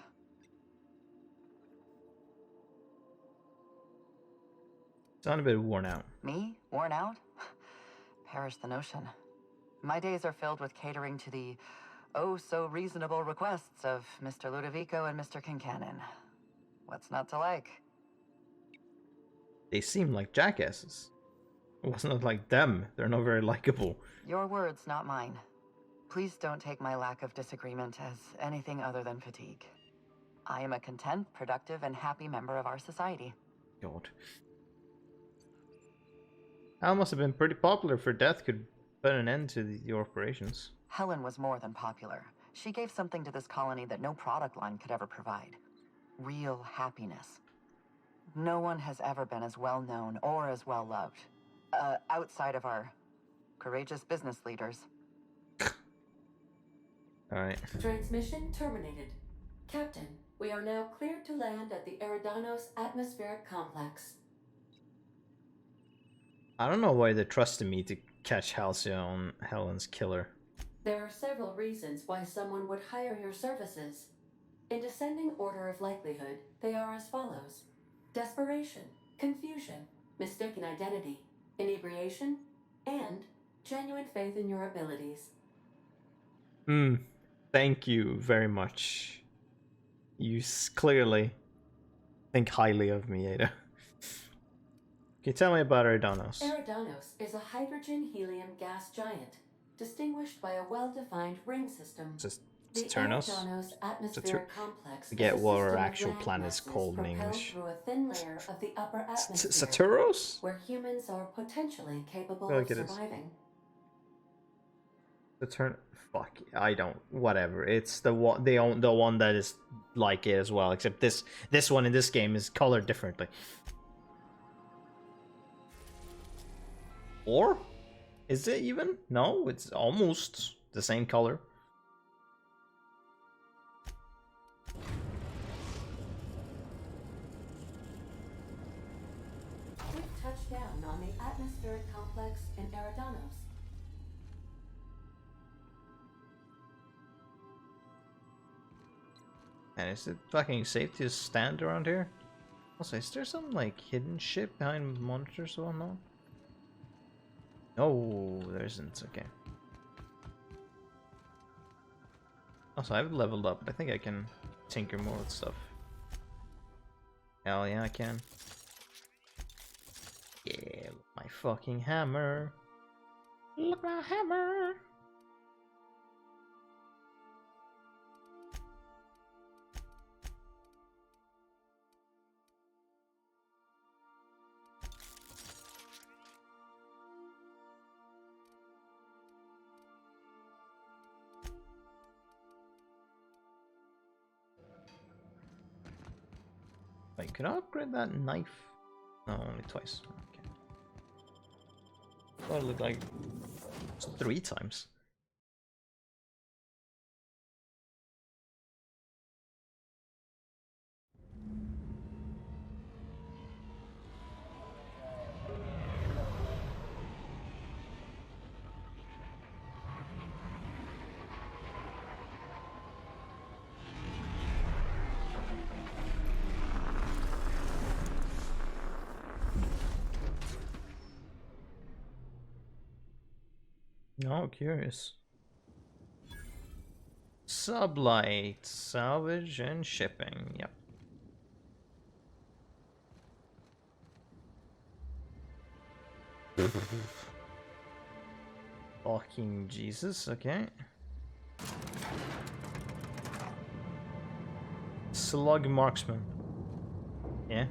Sound a bit worn out. Me? Worn out? Perish the notion. My days are filled with catering to the oh-so-reasonable requests of Mr. Ludovico and Mr. Kincannon. What's not to like? They seem like jackasses. It wasn't like them. They're not very likable. Your words, not mine. Please don't take my lack of disagreement as anything other than fatigue. I am a content, productive, and happy member of our society. God. Hal must have been pretty popular for death could put an end to the operations. Helen was more than popular. She gave something to this colony that no product line could ever provide. Real happiness. No one has ever been as well known or as well loved. Outside of our courageous business leaders. Alright. Transmission terminated. Captain, we are now cleared to land at the Eridanos Atmospheric Complex. I don't know why they trusted me to catch Halcyon, Helen's killer. There are several reasons why someone would hire your services. In descending order of likelihood, they are as follows: desperation, confusion, mistaken identity, inebriation, and genuine faith in your abilities. Thank you very much. You clearly think highly of me, Ada. Can you tell me about Eridanos? Eridanos is a hydrogen-helium gas giant, distinguished by a well-defined ring system. The Eridanos Atmospheric Complex Forget what our actual planet is called in English. Through a thin layer of the upper atmosphere, Saturos? where humans are potentially capable I feel like of it is. surviving. Fuck, I don't. Whatever. It's the one. They own the one that is like it as well. Except this one in this game is colored differently. Or is it even? No, it's almost the same color. We've touched down on the atmospheric complex in Eridanos. And is it fucking safe to stand around here? Also, is there some like hidden shit behind monitors or whatnot? No, there isn't. Okay. Also, I've leveled up. I think I can tinker more with stuff. Hell yeah, I can. Yeah, my fucking hammer. Look, my hammer. Wait, could I upgrade that knife? No, only twice. Okay. Thought it looked like it's 3 times. Oh, curious. Sublight, salvage and shipping. Yep. Fucking Jesus, okay. Slug marksman. Yeah.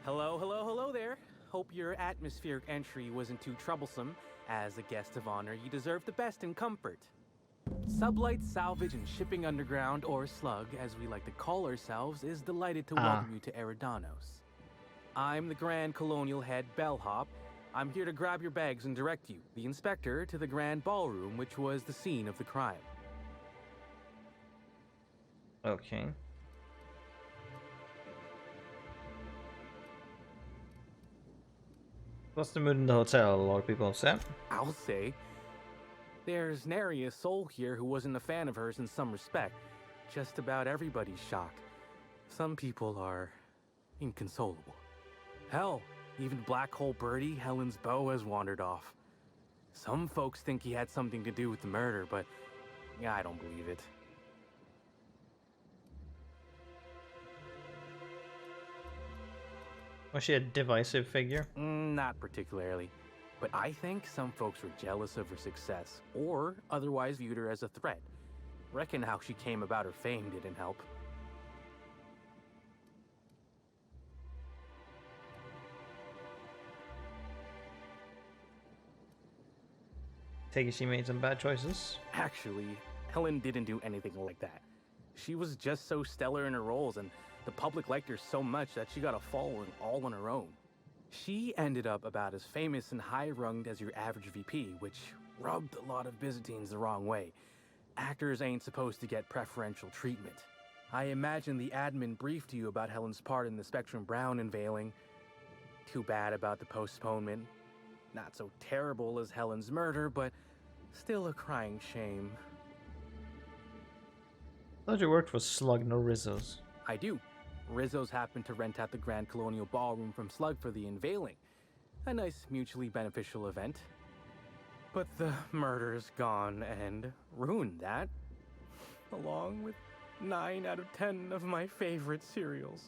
Hello there. Hope your atmospheric entry wasn't too troublesome. As a guest of honor, you deserve the best in comfort. Sublight Salvage and Shipping Underground, or Slug, as we like to call ourselves, is delighted to welcome you to Eridanos. I'm the Grand Colonial Head Bellhop. I'm here to grab your bags and direct you, the inspector, to the Grand Ballroom, which was the scene of the crime. Okay. What's the mood in the hotel? A lot of people upset? I'll say. There's nary a soul here who wasn't a fan of hers in some respect. Just about everybody's shocked. Some people are inconsolable. Hell, even Black Hole Birdie, Helen's beau, has wandered off. Some folks think he had something to do with the murder, but yeah, I don't believe it. Was she a divisive figure? Not particularly. But I think some folks were jealous of her success, or otherwise viewed her as a threat. Reckon how she came about her fame didn't help. Take it she made some bad choices? Actually, Helen didn't do anything like that. She was just so stellar in her roles, and the public liked her so much that she got a following all on her own. She ended up about as famous and high-runged as your average VP, which rubbed a lot of Byzantines the wrong way. Actors ain't supposed to get preferential treatment. I imagine the admin briefed you about Helen's part in the Spectrum Brown unveiling. Too bad about the postponement. Not so terrible as Helen's murder, but still a crying shame. Thought you worked for Slug, no Rizzo's. I do. Rizzo's happened to rent out the Grand Colonial Ballroom from Slug for the unveiling. A nice mutually beneficial event. But the murder's gone and ruined that. Along with 9 out of 10 of my favorite cereals.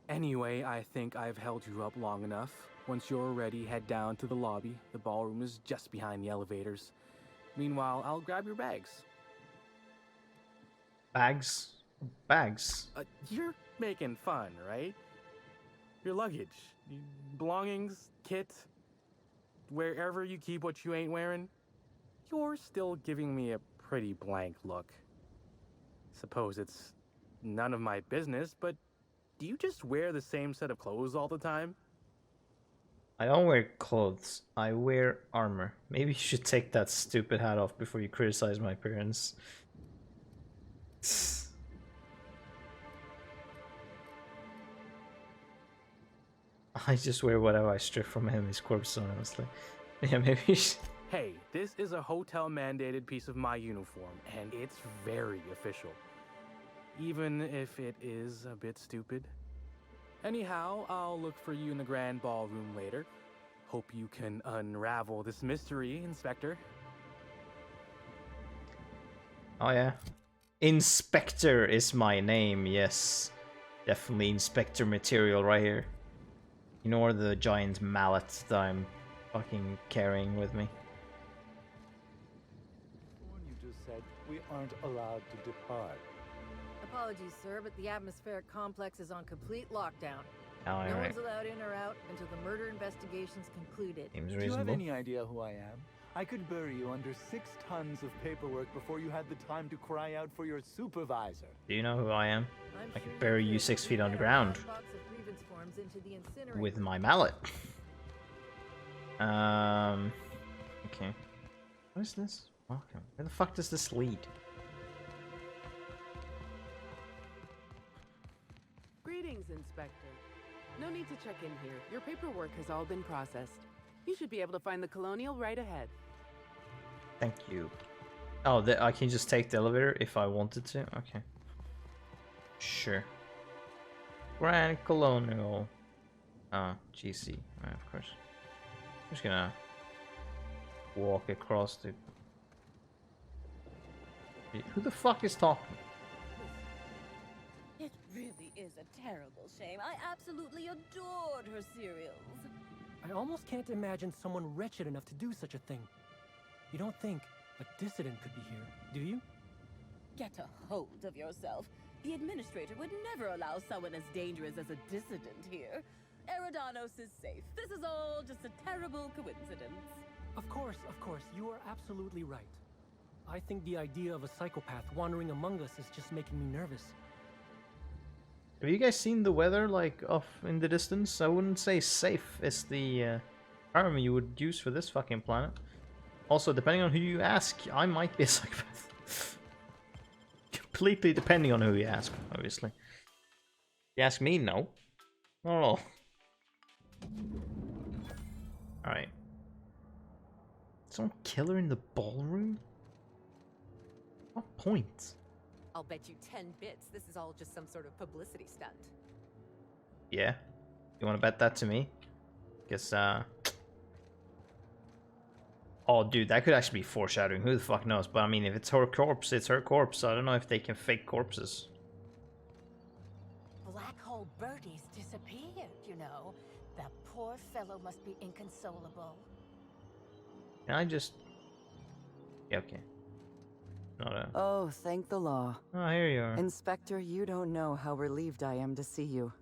Anyway, I think I've held you up long enough. Once you're ready, head down to the lobby. The ballroom is just behind the elevators. Meanwhile, I'll grab your bags. Bags? Bags? You're making fun, right? Your luggage, belongings, kit, wherever you keep what you ain't wearing. You're still giving me a pretty blank look. Suppose it's none of my business, but do you just wear the same set of clothes all the time? I don't wear clothes. I wear armor. Maybe you should take that stupid hat off before you criticize my appearance. I just wear whatever I strip from his corpse, honestly. Yeah, maybe you should... Hey, this is a hotel-mandated piece of my uniform, and it's very official. Even if it is a bit stupid. Anyhow, I'll look for you in the Grand Ballroom later. Hope you can unravel this mystery, Inspector. Oh yeah. Inspector is my name, yes. Definitely Inspector material right here. Ignore the giant mallet that I'm fucking carrying with me. You just said we aren't allowed to depart. Apologies, sir, but the atmospheric complex is on complete lockdown. Oh, no right. one's allowed in or out until the murder investigation's concluded. Seems Do you have reasonable. any idea who I am? I could bury you under 6 tons of paperwork before you had the time to cry out for your supervisor. Do you know who I am? I could bury you 6 feet underground with my mallet. Okay. What is this? Welcome. Where the fuck does this lead? Greetings, Inspector. No need to check in here. Your paperwork has all been processed. You should be able to find the Colonial right ahead. Thank you. Oh, I can just take the elevator if I wanted to? Okay. Sure. Grand Colonial. Oh, GC. Right, of course. I'm just gonna walk across the... Who the fuck is talking? It really is a terrible shame. I absolutely adored her cereals. I almost can't imagine someone wretched enough to do such a thing. You don't think a dissident could be here, do you? Get a hold of yourself. The administrator would never allow someone as dangerous as a dissident here. Eridanos is safe. This is all just a terrible coincidence. Of course, you are absolutely right. I think the idea of a psychopath wandering among us is just making me nervous. Have you guys seen the weather, like, off in the distance? I wouldn't say safe is the term you would use for this fucking planet. Also, depending on who you ask, I might be a psychopath. Completely depending on who you ask, obviously. If you ask me, no. Not at all. Alright. Some killer in the ballroom? What point? I'll bet you 10 bits this is all just some sort of publicity stunt. Yeah? You wanna bet that to me? Guess, oh, dude, that could actually be foreshadowing. Who the fuck knows? But I mean, if it's her corpse, it's her corpse. I don't know if they can fake corpses. Black Hole Birdie's disappeared, you know. The poor fellow must be inconsolable. Can I just... Yeah, okay. Not a... Oh, thank the law. Oh, here you are. Inspector, you don't know how relieved I am to see you.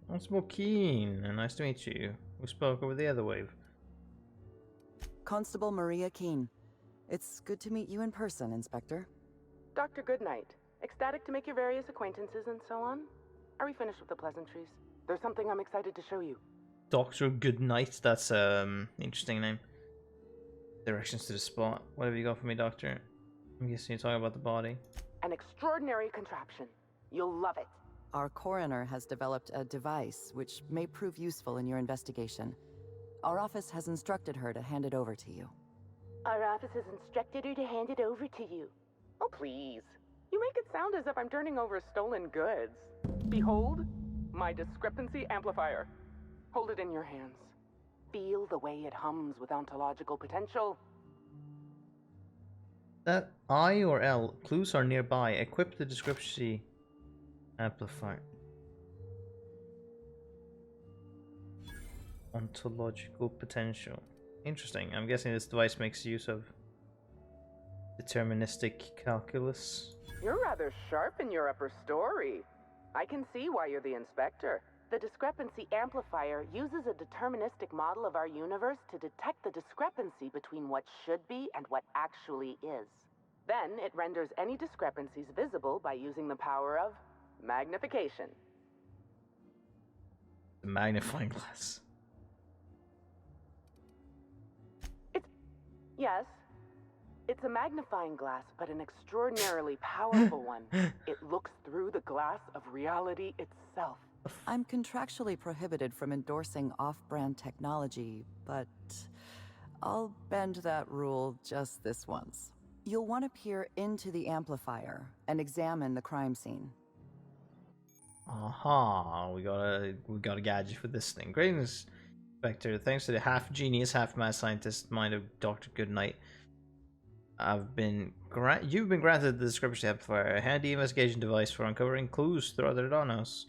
Constable Keen, nice to meet you. We spoke over the other wave. Constable Maria Keene. It's good to meet you in person, Inspector. Dr. Goodnight. Ecstatic to make your various acquaintances and so on. Are we finished with the pleasantries? There's something I'm excited to show you. Dr. Goodnight, that's interesting name. Directions to the spot. What have you got for me, Doctor? I'm guessing you're talking about the body. An extraordinary contraption. You'll love it. Our coroner has developed a device which may prove useful in your investigation. Our office has instructed her to hand it over to you. Our office has instructed her to hand it over to you. Oh, please. You make it sound as if I'm turning over stolen goods. Behold, my discrepancy amplifier. Hold it in your hands. Feel the way it hums with ontological potential. That I or L clues are nearby. Equip the discrepancy amplifier. Ontological potential. Interesting. I'm guessing this device makes use of deterministic calculus. You're rather sharp in your upper story. I can see why you're the inspector. The discrepancy amplifier uses a deterministic model of our universe to detect the discrepancy between what should be and what actually is. Then it renders any discrepancies visible by using the power of magnification. The magnifying glass. Yes, it's a magnifying glass, but an extraordinarily powerful one. It looks through the glass of reality itself. I'm contractually prohibited from endorsing off-brand technology, but I'll bend that rule just this once. You'll want to peer into the amplifier and examine the crime scene. Aha, we got a gadget for this thing. Greatness, Inspector. Thanks to the half genius, half mad scientist mind of Dr. Goodnight, you've been granted the discrepancy amplifier, a handy investigation device for uncovering clues throughout the Eridanos.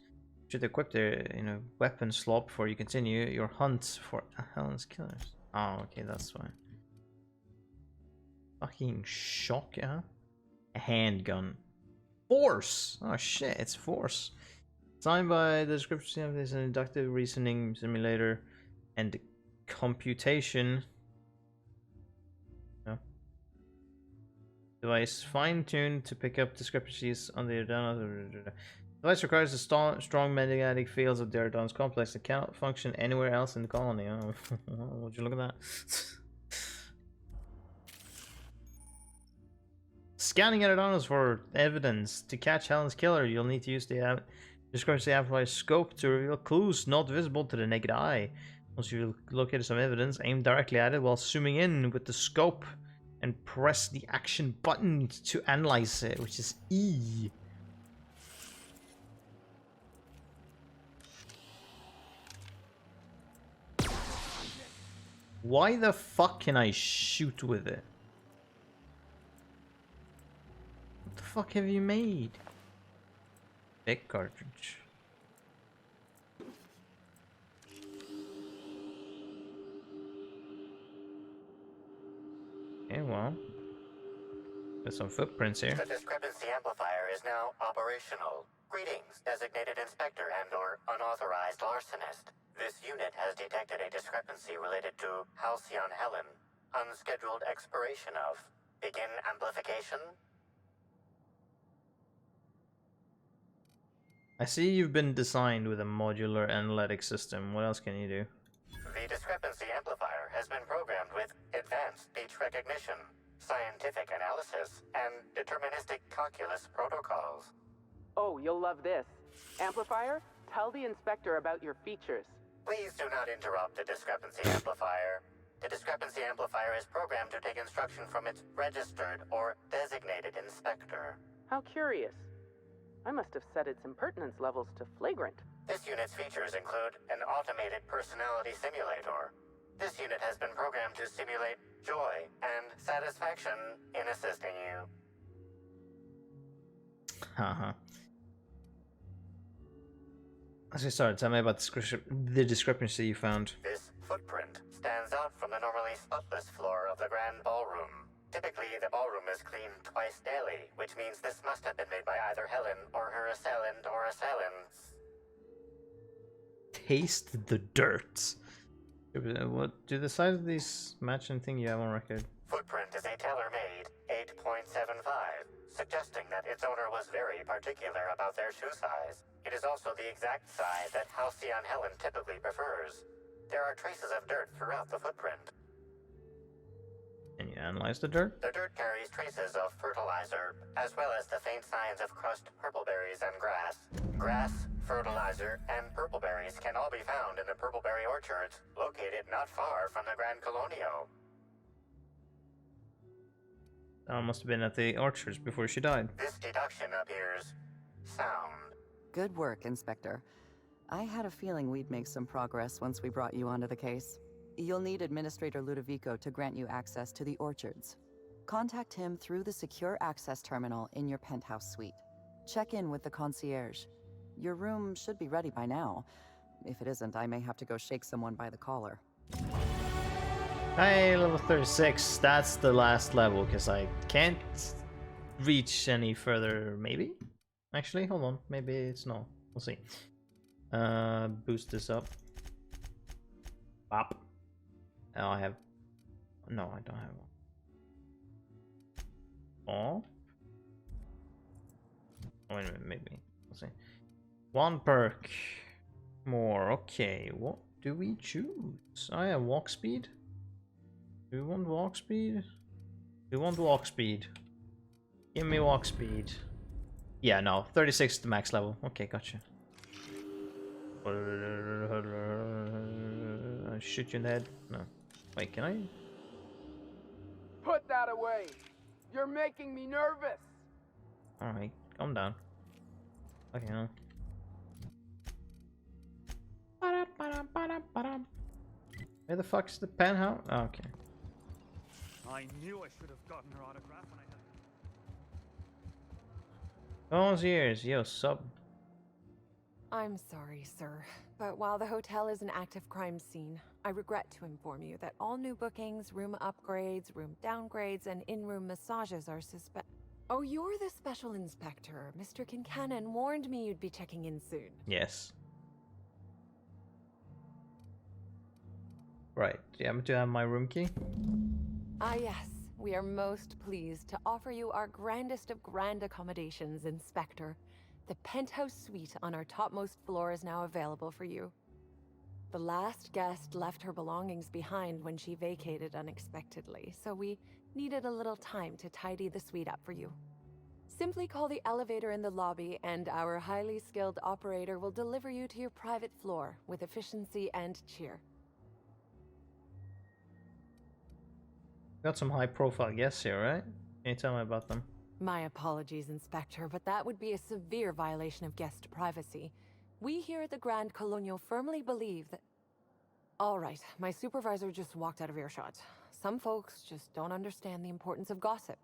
Should equip the weapon slot before you continue your hunt for Helen's killers. Oh, okay, that's fine. Fucking shock, huh? A handgun. Force! Oh shit, it's Force. Designed by the description of this an inductive reasoning simulator and computation. No. Device fine-tuned to pick up discrepancies on the Erdana. Device requires a strong magnetic fields of the Erdana's complex that cannot function anywhere else in the colony. Oh, would you look at that? Scanning Erdana's for evidence. To catch Helen's killer, you'll need to use the discrepancy amplifier scope to reveal clues not visible to the naked eye. Once you've located some evidence, aim directly at it while zooming in with the scope and press the action button to analyze it, which is E. Why the fuck can I shoot with it? What the fuck have you made? Big cartridge. Okay, well. There's some footprints here. The discrepancy amplifier is now operational. Greetings, designated inspector and/or unauthorized larcenist. This unit has detected a discrepancy related to Halcyon Helen. Unscheduled expiration of. Begin amplification. I see you've been designed with a modular analytic system. What else can you do? The discrepancy amplifier has been programmed with advanced speech recognition, scientific analysis, and deterministic calculus protocols. Oh, you'll love this. Amplifier, tell the inspector about your features. Please do not interrupt the discrepancy amplifier. The discrepancy amplifier is programmed to take instruction from its registered or designated inspector. How curious. I must have set its impertinence levels to flagrant. This unit's features include an automated personality simulator. This unit has been programmed to simulate joy and satisfaction in assisting you. Haha. As we started, tell me about the discrepancy you found. This footprint stands out from the normally spotless floor of the grand ballroom. Typically, the ballroom is cleaned twice daily, which means this must have been made by either Helen or her assailant or assailants. Taste the dirt. What do the size of these match anything you have on record? Footprint is a tailor-made 8.75, suggesting that its owner was very particular about their shoe size. It is also the exact size that Halcyon Helen typically prefers. There are traces of dirt throughout the footprint. Can you analyze the dirt? The dirt carries traces of fertilizer, as well as the faint signs of crushed purpleberries and grass. Grass, fertilizer, and purpleberries can all be found in the purpleberry orchards, located not far from the Grand Colonio. That must have been at the orchards before she died. This deduction appears sound. Good work, Inspector. I had a feeling we'd make some progress once we brought you onto the case. You'll need Administrator Ludovico to grant you access to the orchards. Contact him through the secure access terminal in your penthouse suite. Check in with the concierge. Your room should be ready by now. If it isn't, I may have to go shake someone by the collar. Hey, level 36. That's the last level, because I can't reach any further, maybe? Actually, hold on. Maybe it's no. We'll see. Boost this up. Bop. Oh, I have... No, I don't have one. Oh? Oh, wait a minute, maybe. We'll see. One perk. More. Okay, what do we choose? I have walk speed. Do we want walk speed? We want walk speed. Give me walk speed. Yeah, no. 36 is the max level. Okay, gotcha. I shoot you in the head? No. Wait, can I? Put that away! You're making me nervous! Alright, calm down. Okay, no. Where the fuck's the penthouse? Oh, okay. I knew I should have gotten her autograph when I had... All ears, yo, sub. I'm sorry, sir, but while the hotel is an active crime scene, I regret to inform you that all new bookings, room upgrades, room downgrades, and in-room massages are Oh, you're the special inspector. Mr. Kincannon warned me you'd be checking in soon. Yes. Right. Do you happen to have my room key? Ah, yes. We are most pleased to offer you our grandest of grand accommodations, Inspector. The penthouse suite on our topmost floor is now available for you. The last guest left her belongings behind when she vacated unexpectedly, so we needed a little time to tidy the suite up for you. Simply call the elevator in the lobby, and our highly skilled operator will deliver you to your private floor with efficiency and cheer. Got some high-profile guests here, right? Can you tell me about them? My apologies, Inspector, but that would be a severe violation of guest privacy. We here at the Grand Colonial firmly believe that... All right, my supervisor just walked out of earshot. Some folks just don't understand the importance of gossip.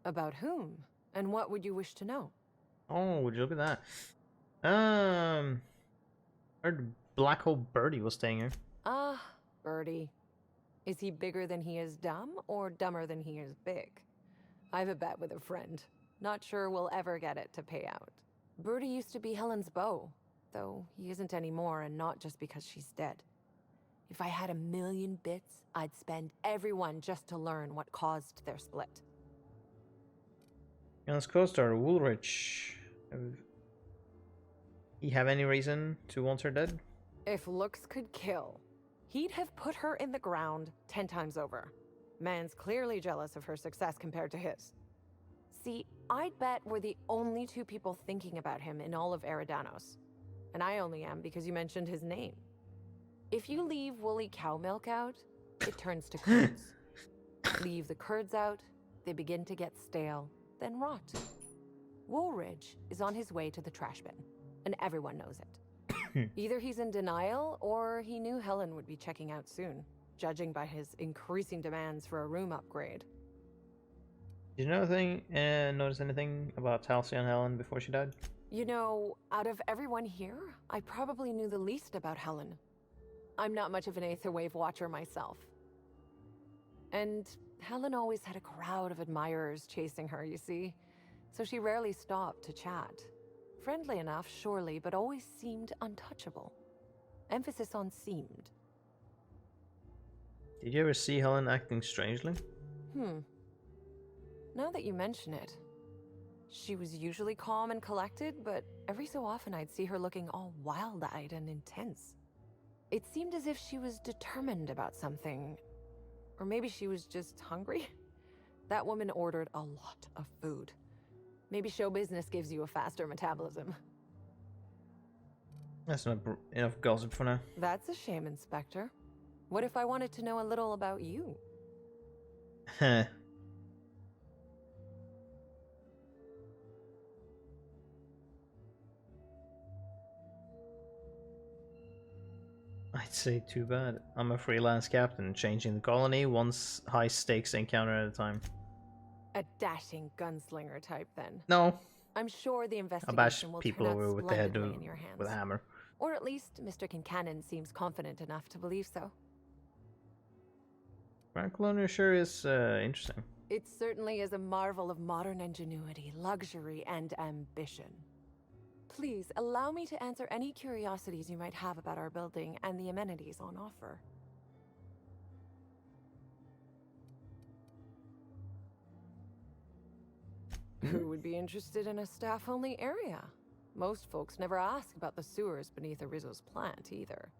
About whom? And what would you wish to know? Oh, would you look at that? Heard Black Hole Birdie was staying here. Ah, Birdie. Is he bigger than he is dumb, or dumber than he is big? I've a bet with a friend. Not sure we'll ever get it to pay out. Birdie used to be Helen's beau, though he isn't anymore, and not just because she's dead. If I had 1,000,000 bits, I'd spend every one just to learn what caused their split. John's co-star, Woolrich. He have any reason to want her dead? If looks could kill, he'd have put her in the ground 10 times over. Man's clearly jealous of her success compared to his. See, I'd bet we're the only two people thinking about him in all of Eridanos. And I only am because you mentioned his name. If you leave woolly cow milk out, it turns to curds. Leave the curds out, they begin to get stale, then rot. Woolridge is on his way to the trash bin, and everyone knows it. Either he's in denial, or he knew Helen would be checking out soon, judging by his increasing demands for a room upgrade. Did you notice anything about Halcyon Helen before she died? You know, out of everyone here, I probably knew the least about Helen. I'm not much of an Aether Wave watcher myself. And Helen always had a crowd of admirers chasing her, you see, so she rarely stopped to chat. Friendly enough, surely, but always seemed untouchable. Emphasis on seemed. Did you ever see Helen acting strangely? Now that you mention it, she was usually calm and collected, but every so often I'd see her looking all wild-eyed and intense. It seemed as if she was determined about something. Or maybe she was just hungry? That woman ordered a lot of food. Maybe show business gives you a faster metabolism. That's not enough gossip for now. That's a shame, Inspector. What if I wanted to know a little about you? Heh. I'd say too bad. I'm a freelance captain, changing the colony one high stakes encounter at a time. A dashing gunslinger type, then. No. I'm sure the I'll investigation bash will people turn out over with the head splendidly in your hands. with a hammer. Or at least Mr. Kincannon seems confident enough to believe so. Grand Colonial sure is interesting. It certainly is a marvel of modern ingenuity, luxury, and ambition. Please, allow me to answer any curiosities you might have about our building and the amenities on offer. Who would be interested in a staff-only area? Most folks never ask about the sewers beneath Arizo's plant, either.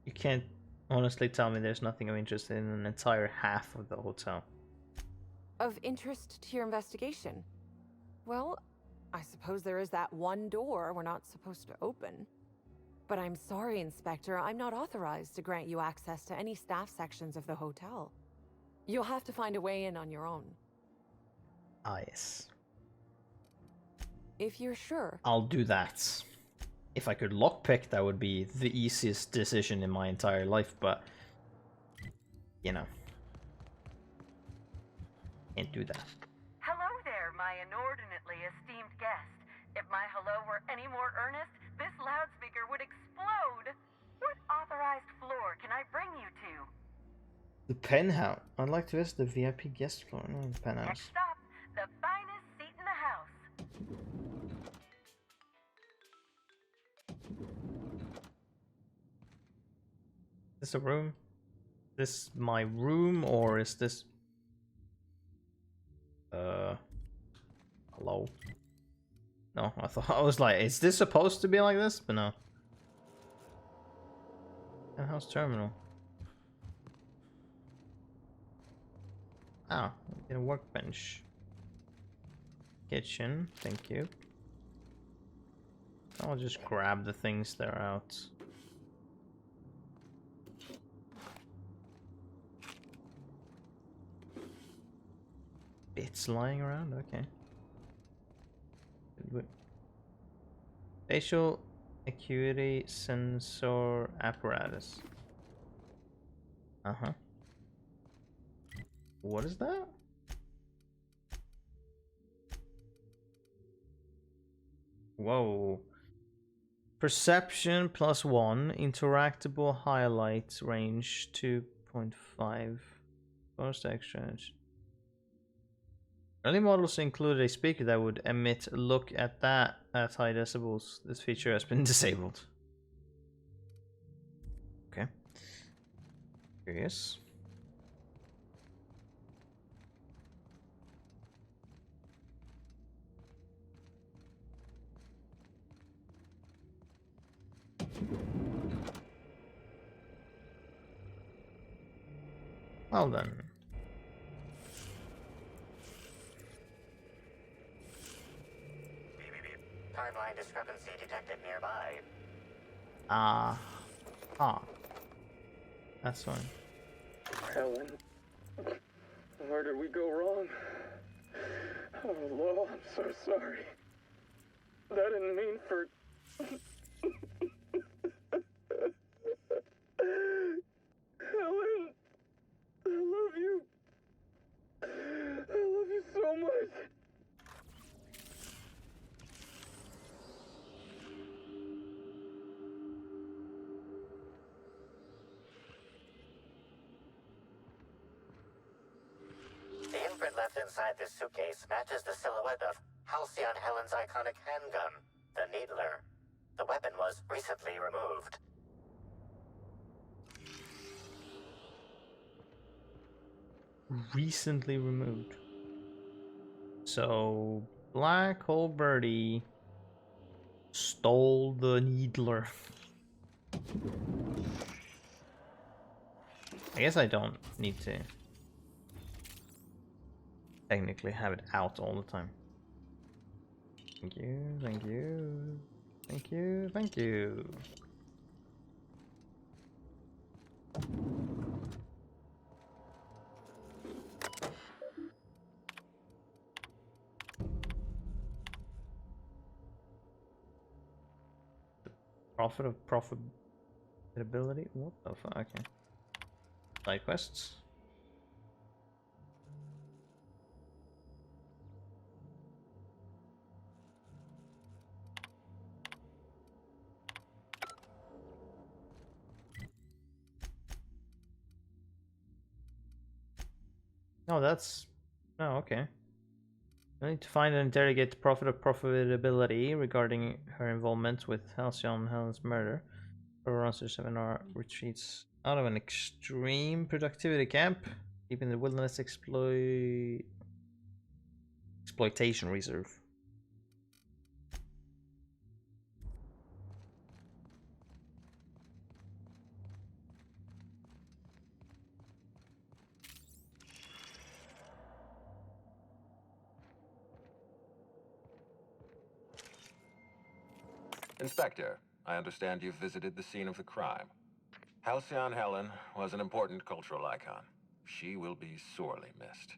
You can't honestly tell me there's nothing of interest in an entire half of the hotel. Of interest to your investigation? Well, I suppose there is that one door we're not supposed to open. But I'm sorry, Inspector, I'm not authorized to grant you access to any staff sections of the hotel. You'll have to find a way in on your own. Ah, yes. If you're sure. I'll do that. If I could lockpick, that would be the easiest decision in my entire life, but... you know. Can't do that. Hello there, my inordinately esteemed guest. If my hello were any more earnest, this loudspeaker would explode. What authorized floor can I bring you to? The penthouse. I'd like to visit the VIP guest floor. No, the penthouse. Next stop, the finest seat in the house. this a room? This my room, or is this... Hello? No, I was like, is this supposed to be like this? But no. Penthouse terminal. Ah, get a workbench. Kitchen, thank you. I'll just grab the things that are out. Bits lying around, okay. Facial acuity sensor apparatus. Uh-huh. What is that? Whoa. Perception +1. Interactable highlight range 2.5. Bonus exchange. Early models included a speaker that would emit look at that at high decibels. This feature has been disabled. Okay. Curious. Well then. Timeline discrepancy detected nearby. That's fine. Helen, where did we go wrong? Oh, Lo, I'm so sorry. That didn't mean for... Helen, I love you. I love you so much. The imprint left inside this suitcase matches the silhouette of Halcyon Helen's iconic handgun, the Needler. The weapon was recently removed. Recently removed. So, Black Hole Birdie stole the Needler. I guess I don't need to technically have it out all the time. Thank you, thank you, thank you, thank you. Profit of profitability? What the fuck? Okay. Side quests. No, that's... Oh, okay. I need to find and interrogate the Prophet of Profitability regarding her involvement with Halcyon Helen's murder. Her runs her seminar retreats out of an extreme productivity camp, keeping the wilderness exploitation reserve. Inspector, I understand you've visited the scene of the crime. Halcyon Helen was an important cultural icon. She will be sorely missed.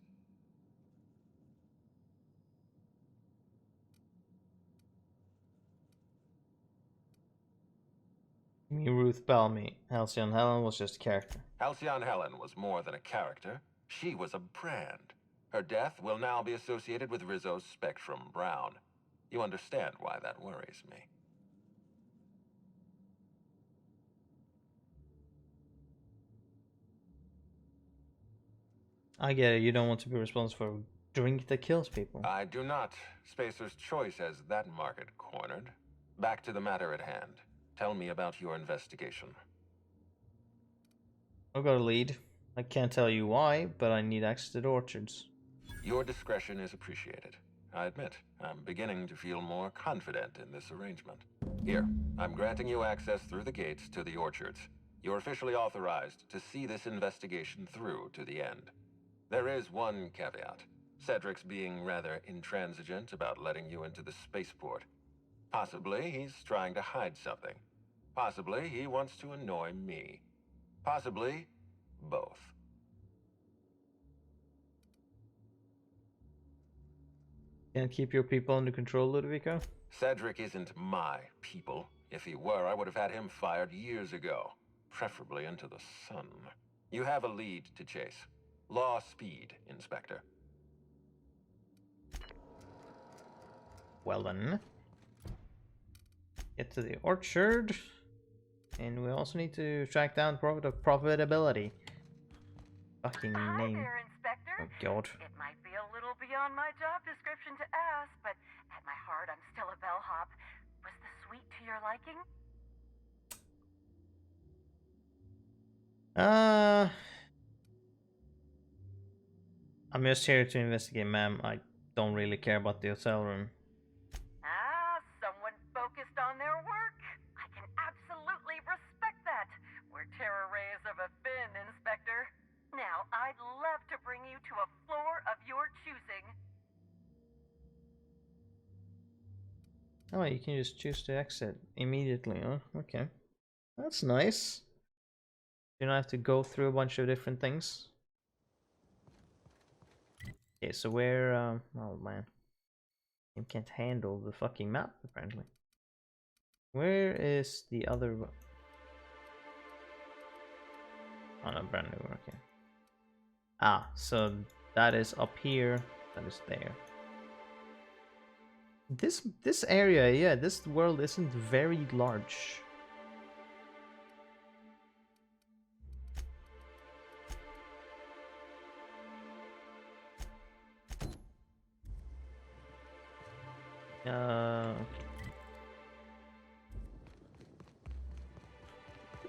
Me, Ruth Bellamy. Halcyon Helen was just a character. Halcyon Helen was more than a character. She was a brand. Her death will now be associated with Rizzo's Spectrum Brown. You understand why that worries me. I get it, you don't want to be responsible for a drink that kills people. I do not. Spacer's Choice has that market cornered. Back to the matter at hand. Tell me about your investigation. I've got a lead. I can't tell you why, but I need access to the orchards. Your discretion is appreciated. I admit, I'm beginning to feel more confident in this arrangement. Here, I'm granting you access through the gates to the orchards. You're officially authorized to see this investigation through to the end. There is one caveat. Cedric's being rather intransigent about letting you into the spaceport. Possibly he's trying to hide something. Possibly he wants to annoy me. Possibly both. Can't keep your people under control, Ludovico? Cedric isn't my people. If he were, I would have had him fired years ago. Preferably into the sun. You have a lead to chase. Law speed, Inspector. Well then. Get to the orchard. And we also need to track down profitability. Fucking name. There, Inspector. Oh god. It might be a little beyond my job description to ask, but at my heart, I'm still a bellhop. Was the suite to your liking? I'm just here to investigate, ma'am. I don't really care about the hotel room. Someone focused on their work. I can absolutely respect that. We're terror rays of a fin, Inspector. Now, I'd love to bring you to a floor of your choosing. Oh, you can just choose to exit immediately, huh? Okay. That's nice. You don't have to go through a bunch of different things. Okay, so where, oh man. You can't handle the fucking map, apparently. Where is the other... Oh no, brand new, okay. Ah, so that is up here, that is there. This area, yeah, this world isn't very large.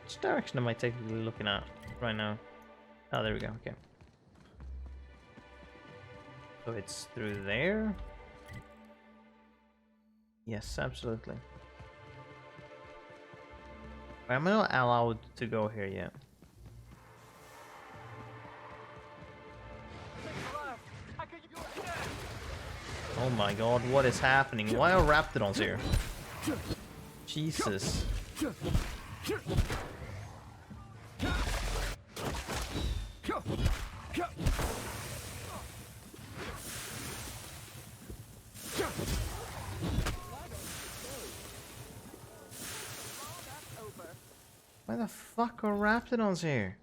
Which direction am I technically looking at right now? Oh, there we go, okay. So it's through there? Yes, absolutely. I'm not allowed to go here yet. Oh my god, what is happening? Why are raptidons here? Jesus. Why the fuck are raptidons here?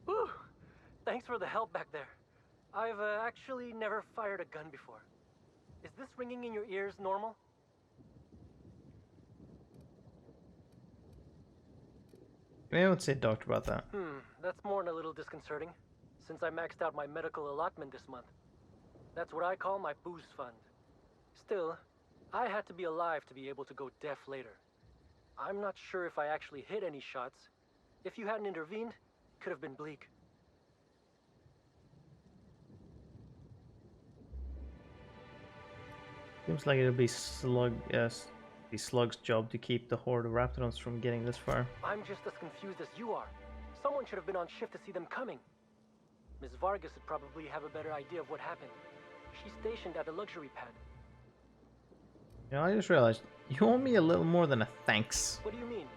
Whew. Thanks for the help back there. I've actually never fired a gun before. Is this ringing in your ears normal? Maybe I would say doctor about that. That's more than a little disconcerting, since I maxed out my medical allotment this month. That's what I call my booze fund. Still, I had to be alive to be able to go deaf later. I'm not sure if I actually hit any shots. If you hadn't intervened, it could have been bleak. Seems like it'll be Slug's job to keep the horde of raptidons from getting this far. I'm just as confused as you are. Someone should have been on shift to see them coming. Ms. Vargas would probably have a better idea of what happened. She's stationed at the luxury pad. You know, I just realized you owe me a little more than a thanks. What do you mean?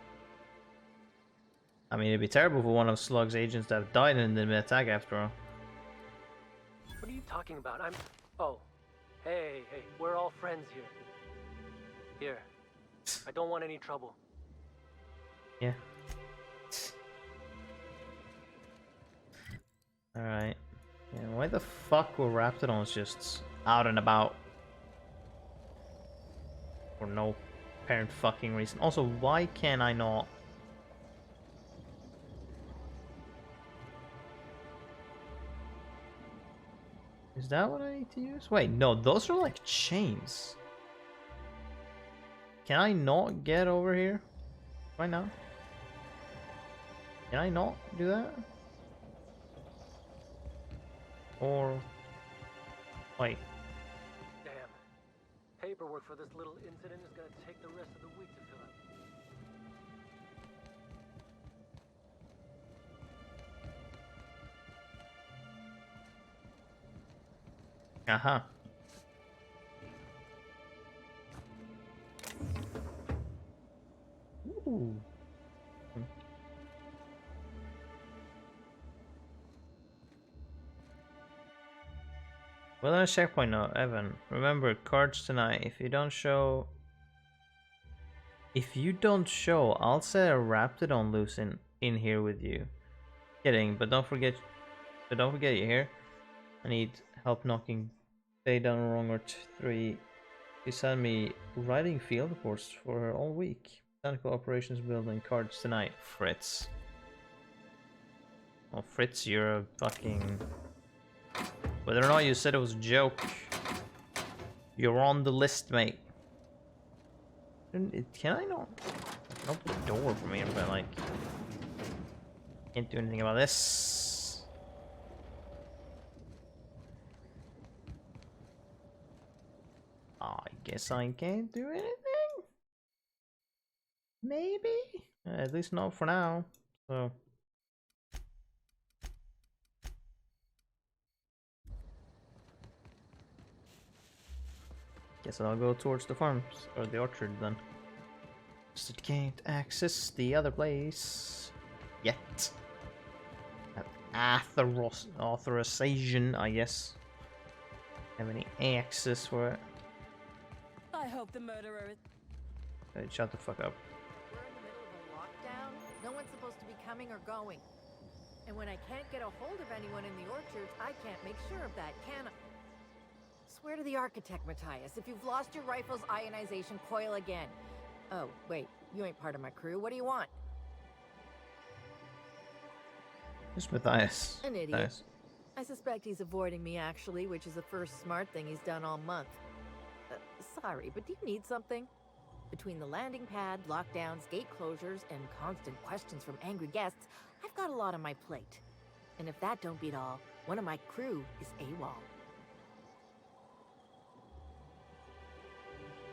I mean, it'd be terrible for one of Slug's agents to have died in the attack after all. What are you talking about? Oh. Hey, we're all friends here. Here. I don't want any trouble. Yeah. Alright. Yeah, why the fuck were raptidons just out and about? For no apparent fucking reason. Also, why can I not... Is that what I need to use? Wait, no, those are like chains. Can I not get over here? Why not? Can I not do that? Or wait. Damn. Paperwork for this little incident is gonna take the rest of the week to fill out. Aha. Ooh. Well, on a checkpoint now, Evan. Remember, cards tonight. If you don't show, I'll set a Raptidon loose in here with you. Kidding, but don't forget you're here. I need help knocking Day down wrong or 3. She sent me writing field reports for her all week. Technical operations building cards tonight. Fritz. Well, Fritz, you're a fucking... Whether or not you said it was a joke, you're on the list, mate. Can I not? I can open the door for me, but like... Can't do anything about this. I guess I can't do anything? Maybe? At least not for now, so... Guess I'll go towards the farms, or the orchard then. Just can't access the other place yet. Authorization, I guess. Have any access for it? I hope the murderer is... Hey, shut the fuck up. We're in the middle of a lockdown. No one's supposed to be coming or going. And when I can't get a hold of anyone in the orchard, I can't make sure of that, can I? Swear to the architect, Matthias, if you've lost your rifle's ionization, coil again. Oh, wait, you ain't part of my crew. What do you want? Just Matthias. An idiot. Matthias. I suspect he's avoiding me, actually, which is the first smart thing he's done all month. Sorry, but do you need something? Between the landing pad, lockdowns, gate closures, and constant questions from angry guests, I've got a lot on my plate. And if that don't beat all, one of my crew is AWOL.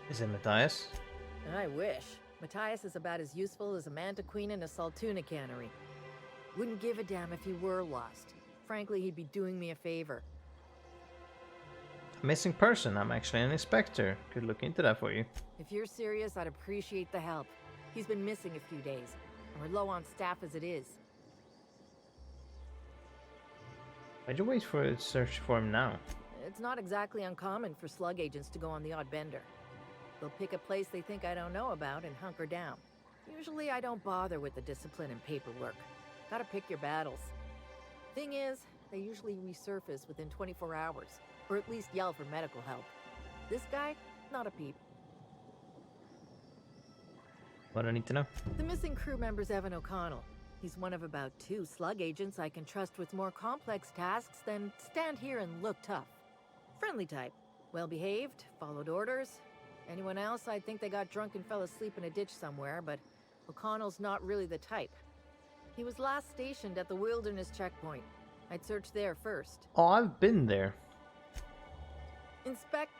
Is it Matthias? I wish. Matthias is about as useful as a manta queen in a saltuna cannery. Wouldn't give a damn if he were lost. Frankly, he'd be doing me a favor. A missing person. I'm actually an inspector. Could look into that for you. If you're serious, I'd appreciate the help. He's been missing a few days, and we're low on staff as it is. Why'd you wait for a search for him now? It's not exactly uncommon for slug agents to go on the odd bender. They'll pick a place they think I don't know about and hunker down. Usually I don't bother with the discipline and paperwork. Gotta pick your battles. Thing is, they usually resurface within 24 hours, or at least yell for medical help. This guy, not a peep. What do I need to know? The missing crew member's Evan O'Connell. He's one of about 2 slug agents I can trust with more complex tasks than stand here and look tough. Friendly type. Well-behaved, followed orders. Anyone else, I'd think they got drunk and fell asleep in a ditch somewhere, but O'Connell's not really the type. He was last stationed at the Wilderness checkpoint. I'd search there first. Oh, I've been there. Inspect...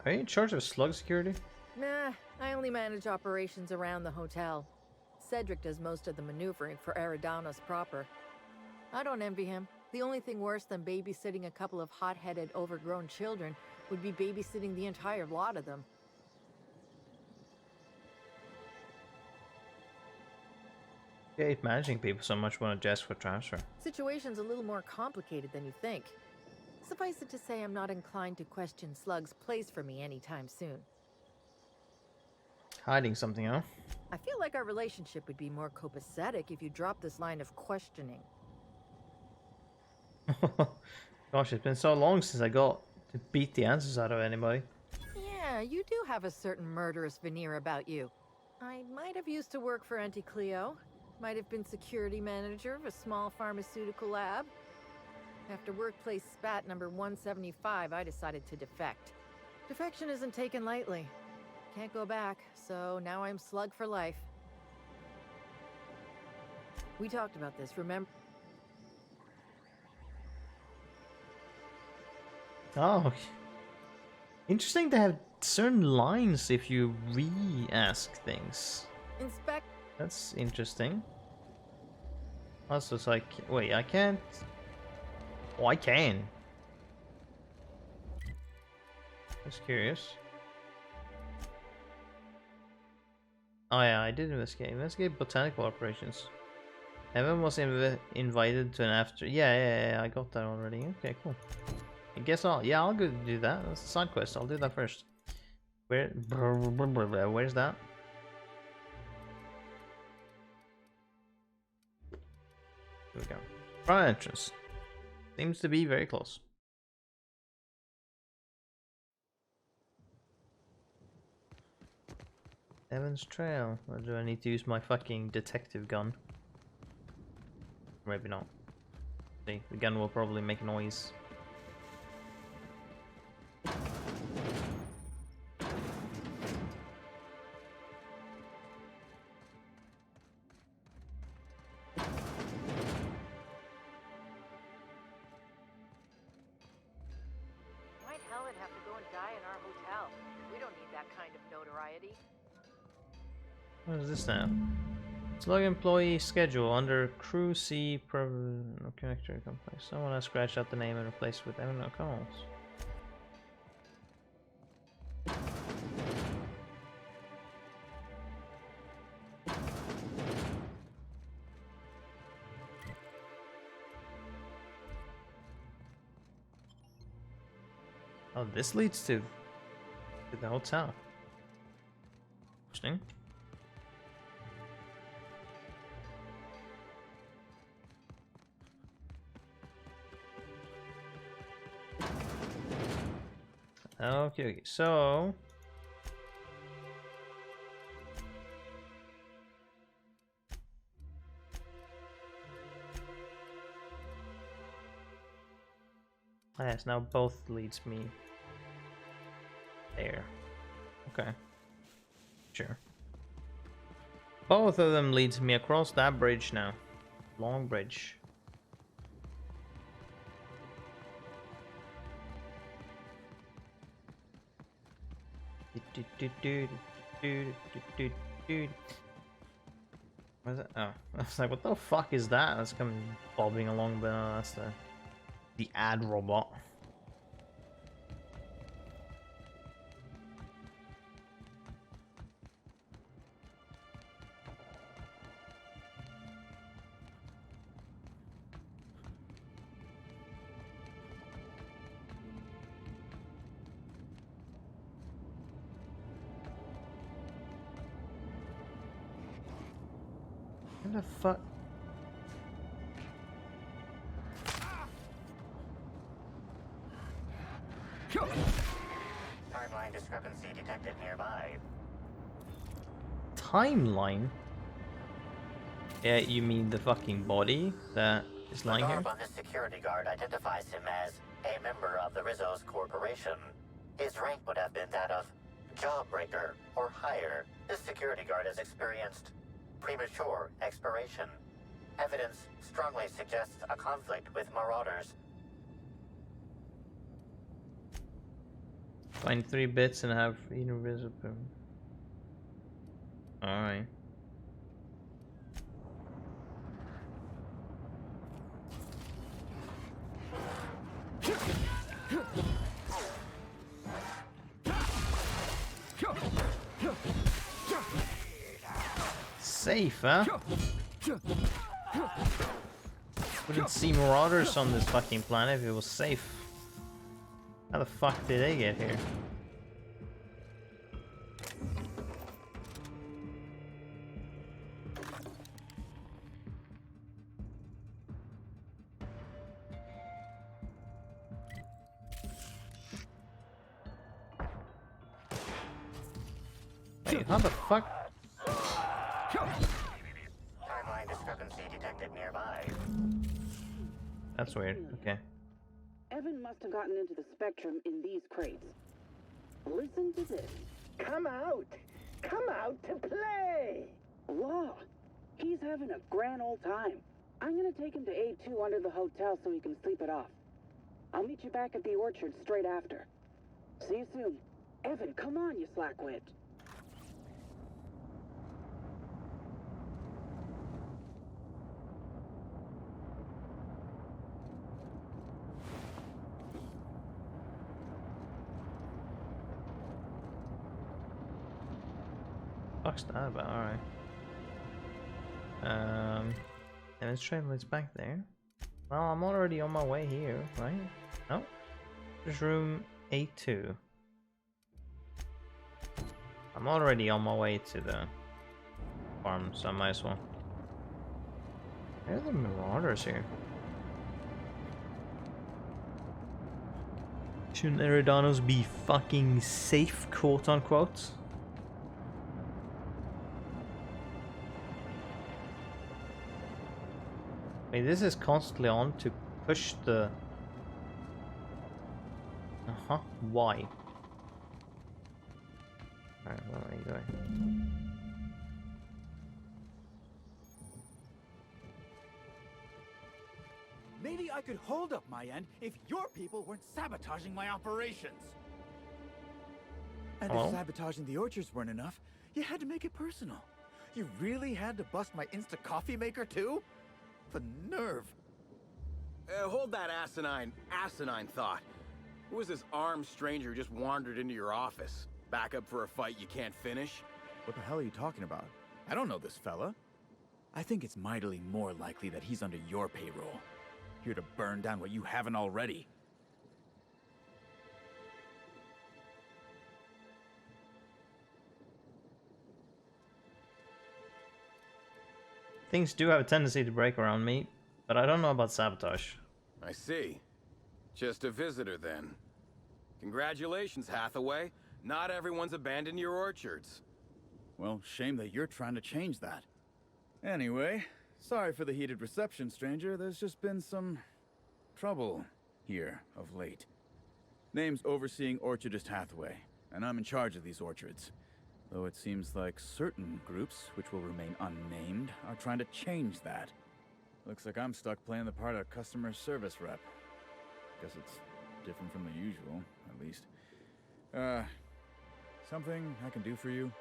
Are you in charge of slug security? Nah, I only manage operations around the hotel. Cedric does most of the maneuvering for Eridanos proper. I don't envy him. The only thing worse than babysitting a couple of hot-headed, overgrown children would be babysitting the entire lot of them. You hate managing people so much when a for transfer. Situation's a little more complicated than you think. Suffice it to say, I'm not inclined to question Slug's place for me anytime soon. Hiding something, huh? I feel like our relationship would be more copacetic if you dropped this line of questioning. Gosh, it's been so long since I got to beat the answers out of anybody. Yeah, you do have a certain murderous veneer about you. I might have used to work for Auntie Cleo. Might have been security manager of a small pharmaceutical lab. After workplace spat number 175, I decided to defect. Defection isn't taken lightly. Can't go back, so now I'm Slug for life. We talked about this, remember? Oh, interesting to have certain lines if you re-ask things. Inspect. That's interesting. Also, it's like, wait, I can't. Oh, I can. Just curious. Oh yeah, I did investigate. Investigate botanical operations. Evan was invited to an after. Yeah, I got that already. Okay, cool. I guess I'll go do that. That's a side quest. I'll do that first. Where's that? Here we go. Front entrance. Seems to be very close. Evan's trail. Or do I need to use my fucking detective gun? Maybe not. See, the gun will probably make noise. Why'd Helen have to go and die in our hotel? We don't need that kind of notoriety. What is this now? Slug employee schedule under crew C connector complex. Someone has scratched out the name and replaced with Evan O'Connell's. Oh, this leads to the hotel. Interesting. Okay, so yes, now both leads me there. Okay, sure. Both of them leads me across that bridge now. Long bridge. What is it? Oh, I was like, what the fuck is that? That's coming bobbing along, but no, that's the ad robot. What the fuck? Timeline discrepancy detected nearby. Timeline? Yeah, you mean the fucking body that is lying The here? garb on this security guard identifies him as a member of the Rizzo's corporation. His rank would have been that of jawbreaker or higher. This security guard has experienced premature expiration. Evidence strongly suggests a conflict with marauders. Find 3 bits and have invisible. Alright. Safe, huh? Wouldn't see marauders on this fucking planet if it was safe. How the fuck did they get here? Wait, how the fuck? Timeline discrepancy detected nearby. That's weird. Okay. Evan must have gotten into the spectrum in these crates. Listen to this. Come out! Come out to play! Law! He's having a grand old time. I'm gonna take him to A2 under the hotel so he can sleep it off. I'll meet you back at the orchard straight after. See you soon. Evan, come on, you slackwit. Fuck's that about? Alright. And it's travel is back there. Well, I'm already on my way here, right? No? There's room A2. I'm already on my way to the farm, so I might as well. Where are the marauders here? Shouldn't Eridanos be fucking safe, quote unquote? Wait, this is constantly on to push the... Uh-huh, why? Alright, well, there you go. Maybe I could hold up my end if your people weren't sabotaging my operations. And if sabotaging the orchards weren't enough, you had to make it personal. You really had to bust my Insta coffee maker too? The nerve. Hold that asinine thought. Who was this armed stranger who just wandered into your office? Back up for a fight you can't finish? What the hell are you talking about? I don't know this fella. I think it's mightily more likely that he's under your payroll. Here to burn down what you haven't already. Things do have a tendency to break around me, but I don't know about sabotage. I see. Just a visitor then. Congratulations, Hathaway. Not everyone's abandoned your orchards. Well, shame that you're trying to change that. Anyway, sorry for the heated reception, stranger. There's just been some trouble here of late. Name's Overseeing Orchardist Hathaway, and I'm in charge of these orchards. Though it seems like certain groups, which will remain unnamed, are trying to change that. Looks like I'm stuck playing the part of customer service rep. Guess it's different from the usual, at least. Something I can do for you?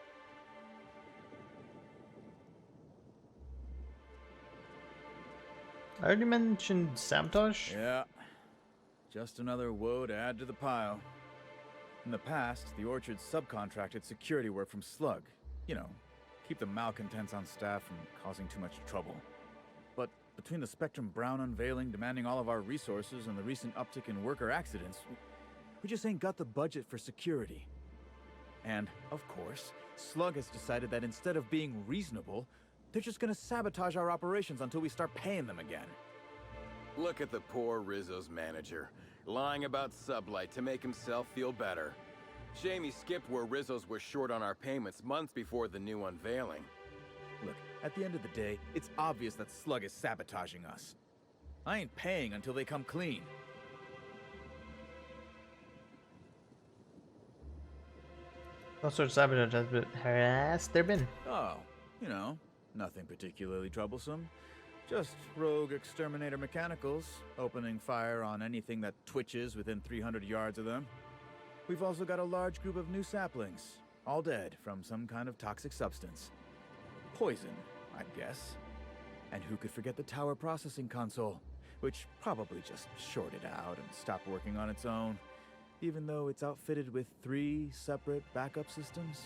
I already mentioned sabotage? Yeah. Just another woe to add to the pile. In the past, the orchard subcontracted security work from Slug. You know, keep the malcontents on staff from causing too much trouble. But between the Spectrum Brown unveiling demanding all of our resources and the recent uptick in worker accidents, we just ain't got the budget for security. And, of course, Slug has decided that instead of being reasonable, they're just gonna sabotage our operations until we start paying them again. Look at the poor Rizzo's manager, lying about Sublight to make himself feel better. Shame he skipped where Rizzo's was short on our payments months before the new unveiling. Look, at the end of the day, it's obvious that Slug is sabotaging us. I ain't paying until they come clean. What sort of sabotage has there been? Oh, you know, nothing particularly troublesome. Just rogue exterminator mechanicals, opening fire on anything that twitches within 300 yards of them. We've also got a large group of new saplings, all dead from some kind of toxic substance. Poison, I'd guess. And who could forget the tower processing console, which probably just shorted out and stopped working on its own, even though it's outfitted with 3 separate backup systems?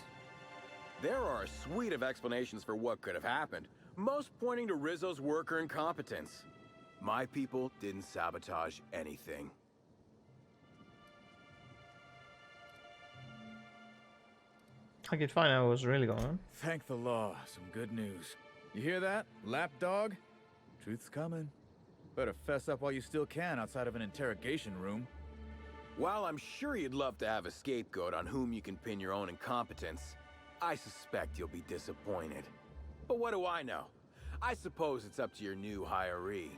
There are a suite of explanations for what could have happened, most pointing to Rizzo's worker incompetence. My people didn't sabotage anything. I could find out what's really going on. Thank the law, some good news. You hear that, lapdog? Truth's coming. Better fess up while you still can outside of an interrogation room. While I'm sure you'd love to have a scapegoat on whom you can pin your own incompetence, I suspect you'll be disappointed. But what do I know? I suppose it's up to your new hiree.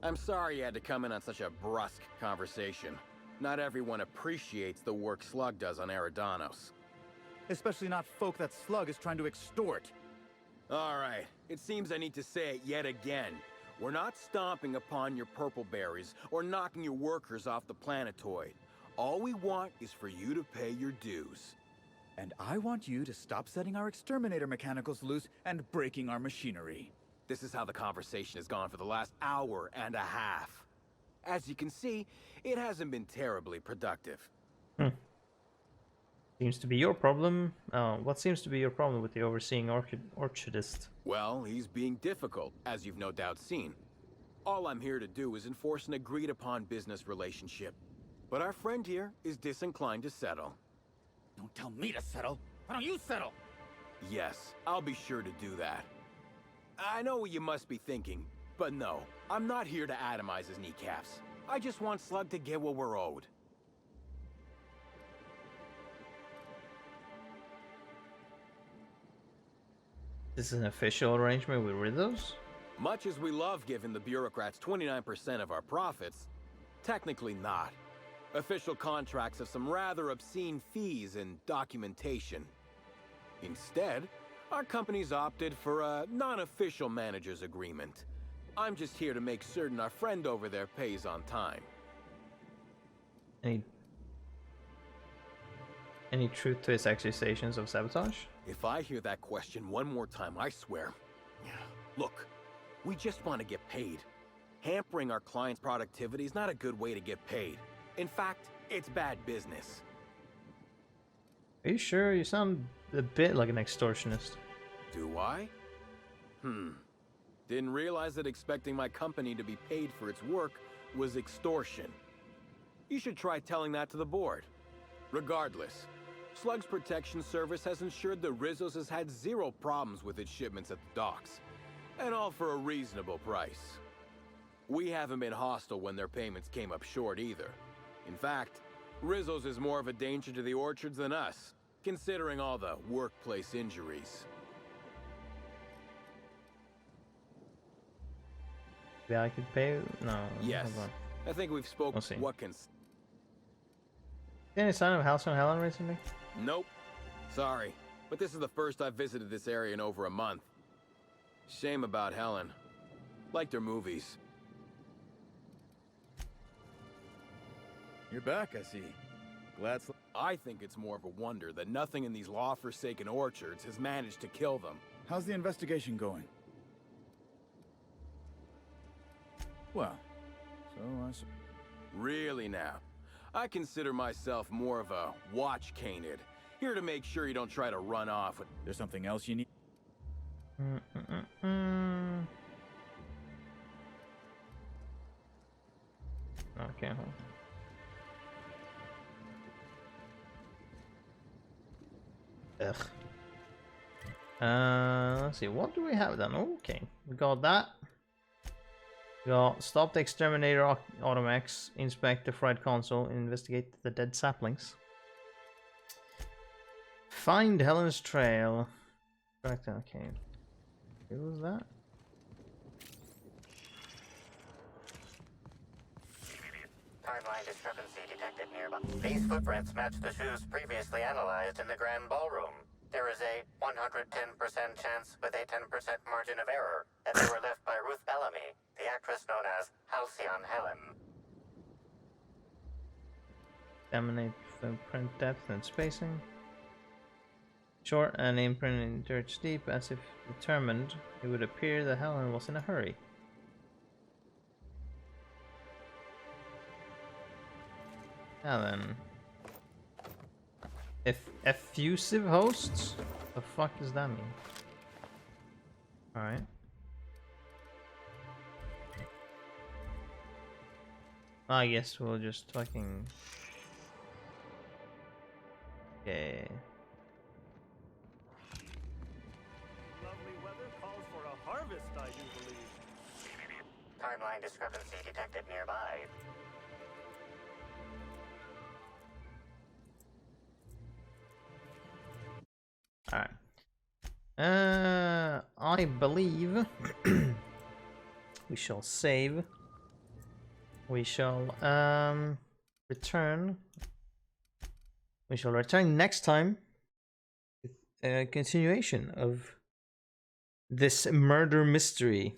I'm sorry you had to come in on such a brusque conversation. Not everyone appreciates the work Slug does on Eridanos. especially not folk that Slug is trying to extort. All right, it seems I need to say it yet again. We're not stomping upon your purple berries or knocking your workers off the planetoid. All we want is for you to pay your dues. And I want you to stop setting our exterminator mechanicals loose and breaking our machinery. This is how the conversation has gone for the last hour and a half. As you can see, it hasn't been terribly productive. Seems to be your problem. What seems to be your problem with the overseeing orchardist? Well, he's being difficult, as you've no doubt seen. All I'm here to do is enforce an agreed-upon business relationship. But our friend here is disinclined to settle. Don't tell me to settle. Why don't you settle? Yes, I'll be sure to do that. I know what you must be thinking, but no, I'm not here to atomize his kneecaps. I just want Slug to get what we're owed. This is an official arrangement with Rizzo's? Much as we love giving the bureaucrats 29% of our profits, technically not. Official contracts have some rather obscene fees and documentation. Instead, our company's opted for a non-official manager's agreement. I'm just here to make certain our friend over there pays on time. Any truth to his accusations of sabotage? If I hear that question one more time, I swear. Look, we just want to get paid. Hampering our clients' productivity is not a good way to get paid. In fact, it's bad business. Are you sure? You sound a bit like an extortionist. Do I? Didn't realize that expecting my company to be paid for its work was extortion. You should try telling that to the board. Regardless, Slug's Protection Service has ensured that Rizzo's has had zero problems with its shipments at the docks. And all for a reasonable price. We haven't been hostile when their payments came up short either. In fact, Rizzo's is more of a danger to the orchards than us, considering all the workplace injuries. Yeah, I could pay. No. Yes, I think we've spoken. What can? Any sign of House on Helen recently? Nope. Sorry, but this is the first I've visited this area in over a month. Shame about Helen. Liked her movies. You're back, I see. Glad. I think it's more of a wonder that nothing in these law-forsaken orchards has managed to kill them. How's the investigation going? Well, so Really now? I consider myself more of a watch canid, here to make sure you don't try to run off with... There's something else you need? Okay, hold on. Ugh. Let's see, what do we have then? Okay, we got that. We got stop the exterminator automax, inspect the fried console, investigate the dead saplings. Find Helen's trail. Correct, okay. Who was that? Timeline discrepancy detected nearby. These footprints match the shoes previously analyzed in the Grand Ballroom. There is a 110% chance with a 10% margin of error that they were left by Ruth Bellamy, the actress known as Halcyon Helen. Examine footprint depth and spacing. Short and imprint in dirt deep, as if determined, it would appear that Helen was in a hurry. Now then. Effusive hosts? The fuck does that mean? Alright. I guess we'll just fucking... Okay. Lovely weather calls for a harvest, I do believe. Timeline discrepancy detected nearby. Alright. I believe we shall save. We shall return. We shall return next time a continuation of this murder mystery.